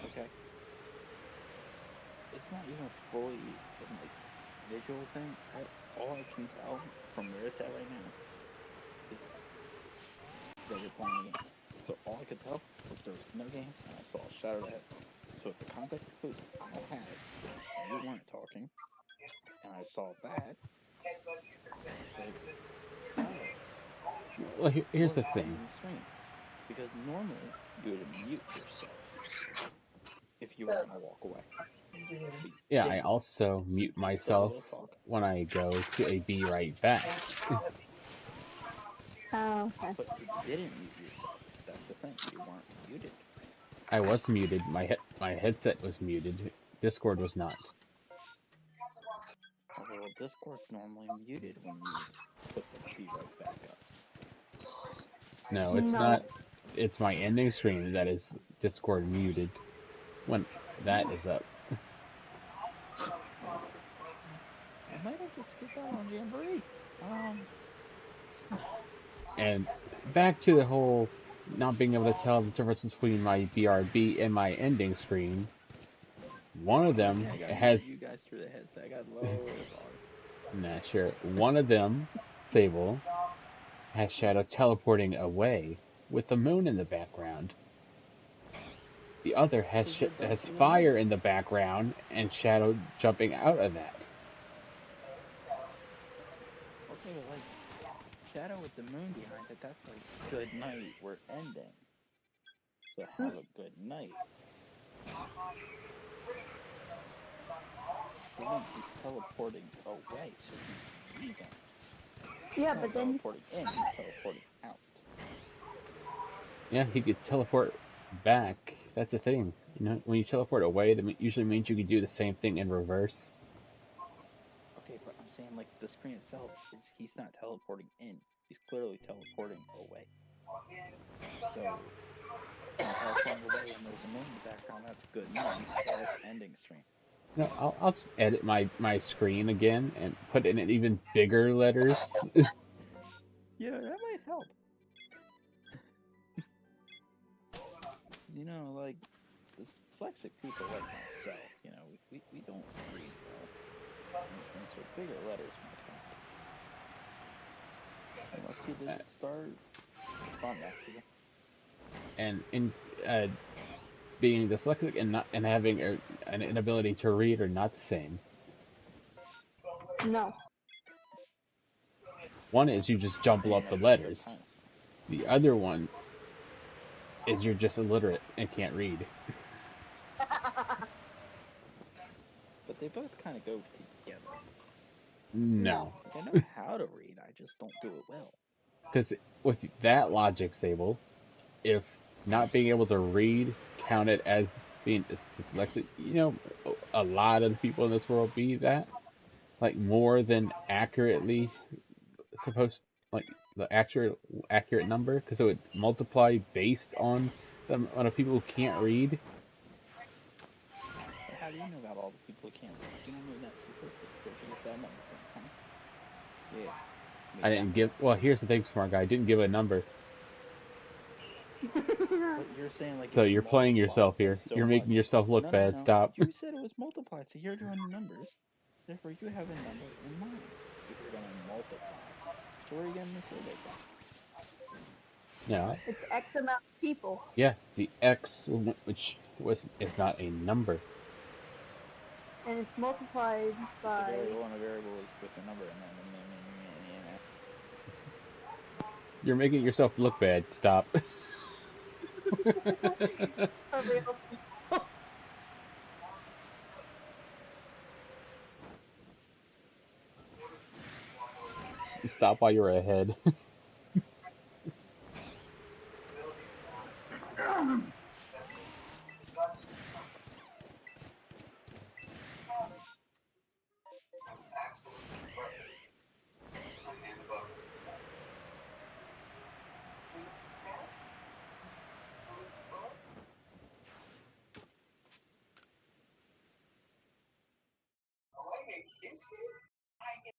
Okay. It's not even fully like visual thing. All I can tell from where it's at right now is that you're playing a game. So all I could tell was there was no game, and I saw a shadow ahead. So if the context clues I had, you weren't talking, and I saw that. Well, here's the thing. Because normally you would mute yourself if you were gonna walk away. Yeah, I also mute myself when I go to a be right back. Oh, okay. But you didn't mute yourself. That's the thing. You weren't muted. I was muted. My headset was muted. Discord was not. Okay, well, Discord's normally muted when you put the be right back up. No, it's not. It's my ending screen that is Discord muted when that is up. I might have to skip that on Jamboree. And back to the whole not being able to tell the difference between my BRB and my ending screen. One of them Yeah, I got has you guys through the headset. I got lower volume. nah, sure. One of them, Sable, has Shadow teleporting away with the moon in the background. The other has Because they don't has do a fire night. in the background and Shadow jumping out of that. Okay, but like Shadow with the moon behind it, that's like good night. We're ending. So have a good night. Again, he's teleporting away, so he's leaving. Yeah, He's not but then teleporting in, he's teleporting out. Yeah, he could teleport back. That's the thing. You know, when you teleport away, that usually means you could do the same thing in reverse. Okay, but I'm saying like the screen itself is he's not teleporting in. He's clearly teleporting away. So if I'm teleporting away and there's a moon in the background, that's good night. So that's ending stream. You know, I'll just edit my screen again and put in even bigger letters. Yeah, that might help. You know, like dyslexic people like myself, you know, we don't read well. And so bigger letters might help. Lexi, did it start? Respond back to you. And in being dyslexic and not and having an inability to read are not the same. no. One is you just jumble up the letters. The other one is you're just illiterate and can't read. But they both kind of go together. No. Like, I know how to read, I just don't do it well. Because with that logic, Sable, if not being able to read counted as being dyslexic, you know, a lot of the people in this world be that. Like more than accurately supposed, like the accurate number, because it would multiply based on the amount of people who can't read. But how do you know about all the people who can't read? You don't know that statistic. Where'd you get that number from, huh? Yeah. I didn't give. Well, here's the thing, smart guy. I didn't give a number. But you're saying like So it's you're playing yourself multiplied by here. so You're making much. yourself look No, bad. Stop. You said it was multiplied, so you're doing numbers. Therefore, you have a number in mind if you're going to multiply. So where are you getting the survey from? Yeah. It's X amount of people. Yeah. The X, which is not a number. And it's multiplied It's by. a variable, and a variable is with a number in it. You're making yourself look bad. Stop. A real Stop while you're ahead.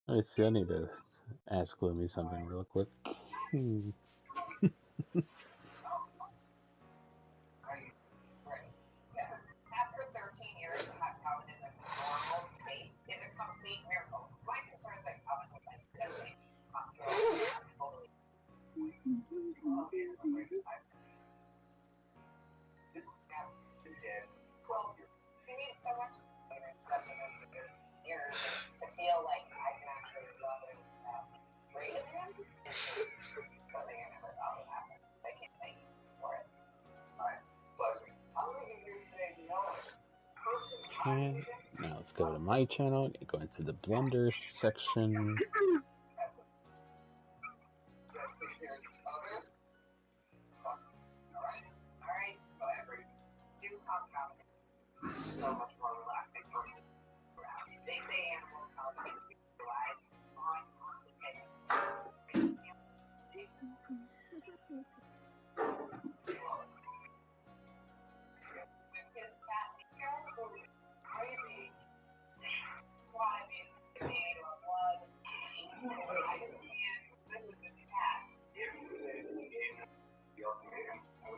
Let me see. I need to ask Gloomy something real quick. Okay, now let's go to my channel, go into the Blender section.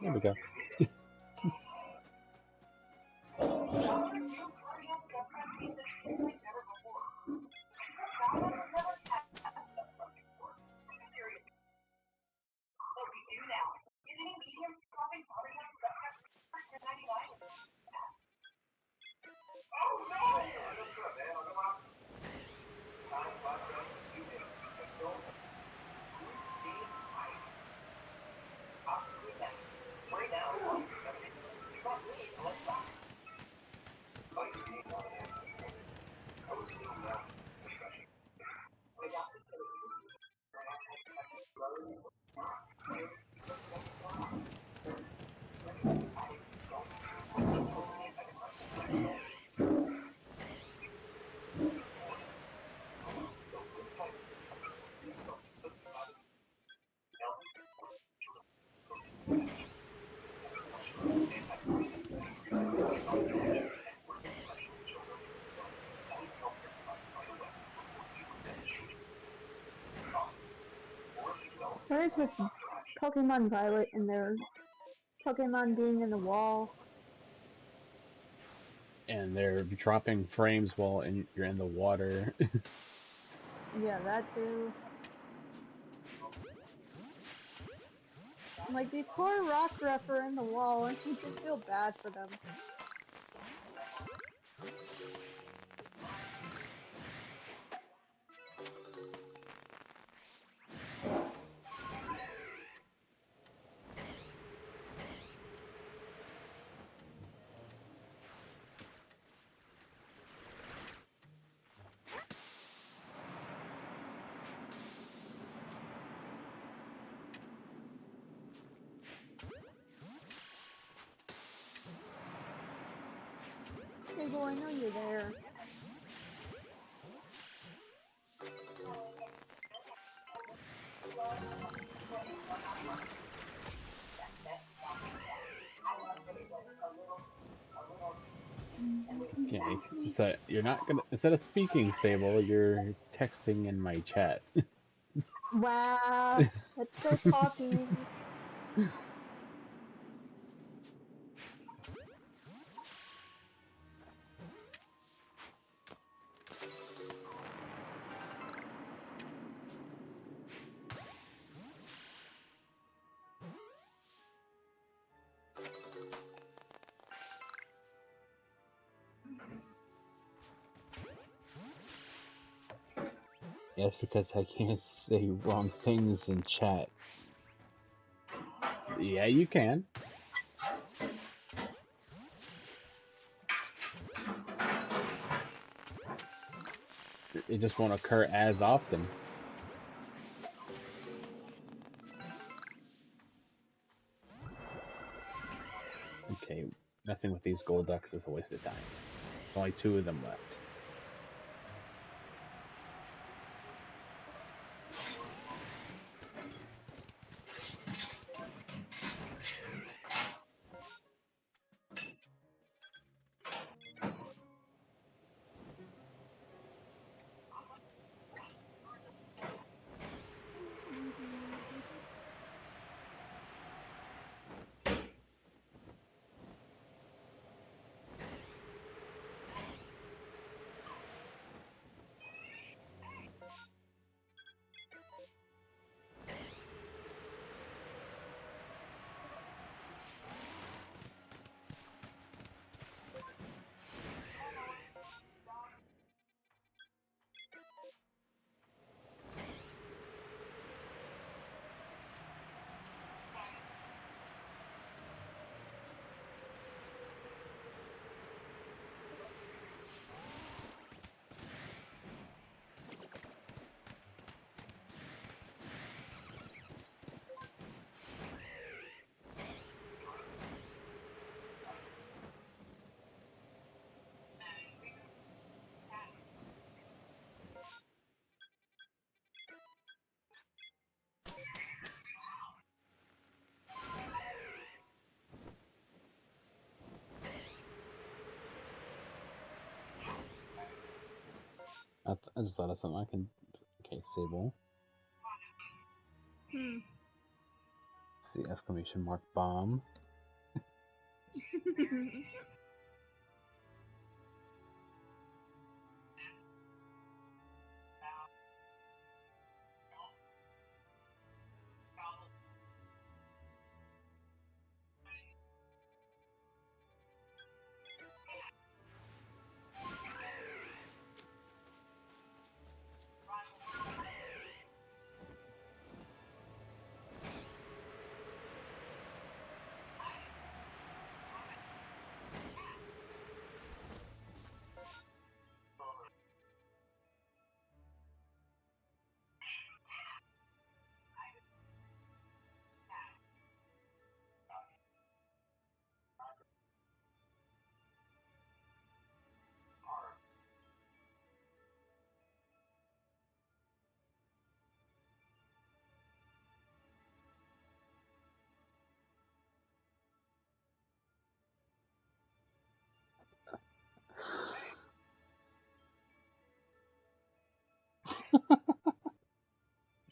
There we go. What is with Pokemon Violet and their Pokemon being in the wall? And they're dropping frames while you're in the water. Yeah, that too. Like, these poor Rockruff are in the wall, and you just feel bad for them. Hey boy, I know you're there. Okay, so you're not gonna, instead of speaking, Sable, you're texting in my chat. Wow, let's go talking. Yes, because I can't say wrong things in chat. Yeah, you can. It just won't occur as often. Okay, messing with these gold ducks is a waste of time. Only 2 of them left. I just thought of something I can... Okay, Sable. Hmm. See, exclamation mark bomb.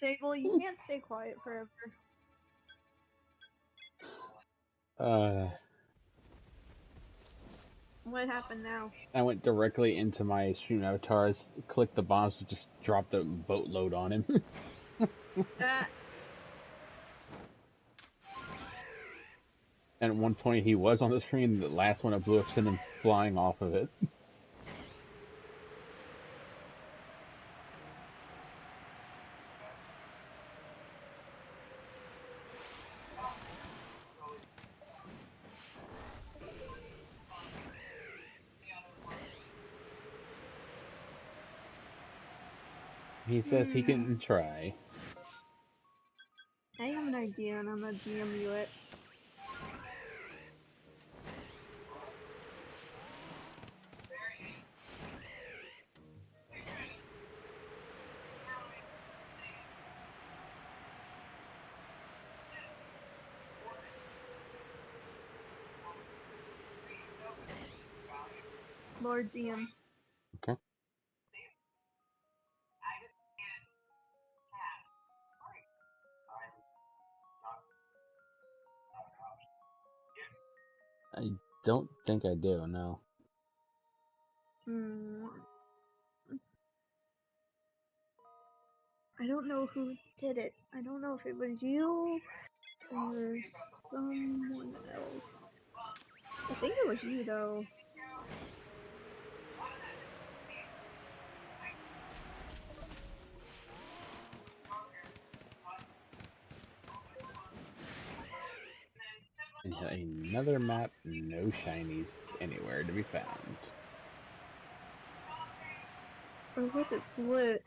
Sable, you can't stay quiet forever. What happened now? I went directly into my stream avatars, clicked the bombs to just drop the boatload on him. That And at one point he was on the screen, the last one I blew up sent him flying off of it. He says he can try. I have an idea and I'm gonna DM you it. Lord DMs. Okay. I don't think I do, no. I don't know who did it. I don't know if it was you or someone else. I think it was you though. Another map, no shinies anywhere to be found. Or was it Flit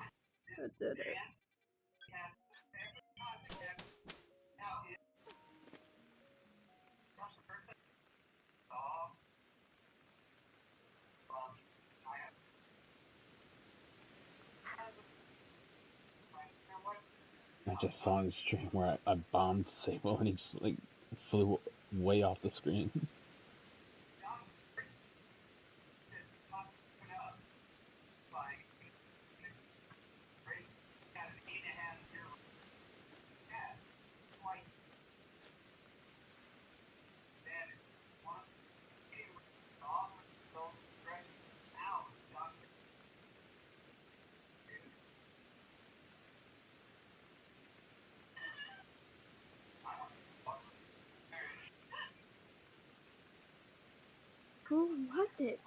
that did it? I just saw on the stream where I bombed Sable and he just like flew way off the screen. Who was it?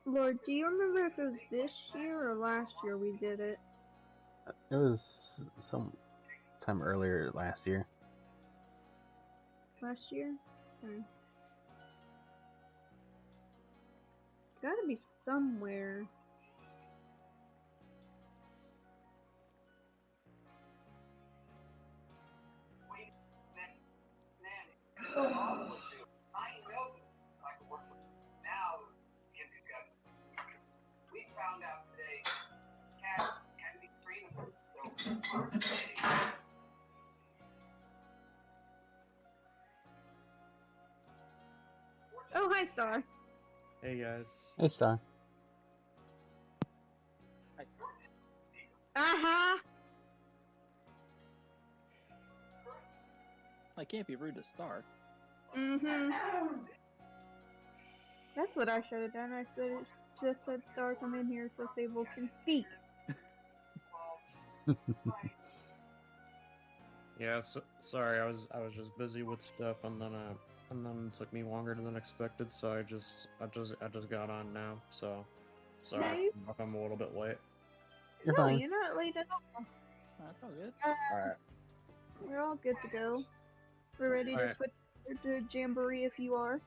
Lord, do you remember if it was this year or last year we did it? It was some time earlier last year. Last year? Gotta be somewhere. Oh, hi, Star. Hey guys. Hey, Star. Aha! I can't be rude to Star. Mm-hmm. That's what I should have done. I just said Star come in here so Sable can speak. Yeah, sorry, I was just busy with stuff, and then it took me longer than expected, so I just got on now. So sorry if I'm a little bit late. You're No, fine. you're not late at all. That's all good. Alright. We're all good to go. We're ready to Alright. switch to Jamboree if you are.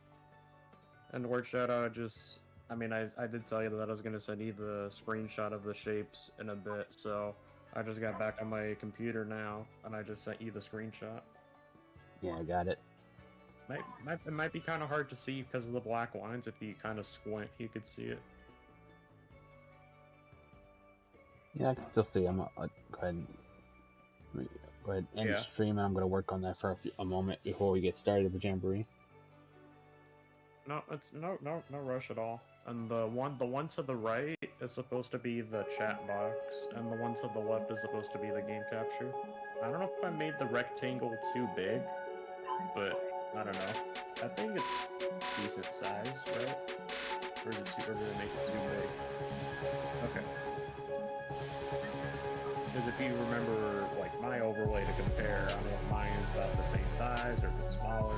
And word shout out, I did tell you that I was gonna send you the screenshot of the shapes in a bit, so I just got back on my computer now, and I just sent you the screenshot. Yeah, I got it. It might be kind of hard to see because of the black lines. If you kind of squint, you could see it. Yeah, I can still see. I'm go ahead and end Yeah. stream, and I'm gonna work on that for a moment before we get started with Jamboree. No, it's no rush at all. And the one to the right is supposed to be the chat box, and the one to the left is supposed to be the game capture. I don't know if I made the rectangle too big, but I don't know. I think it's decent size, right? Or did it make it too big? Okay. Because if you remember, like, my overlay to compare, I don't know if mine is about the same size or if it's smaller.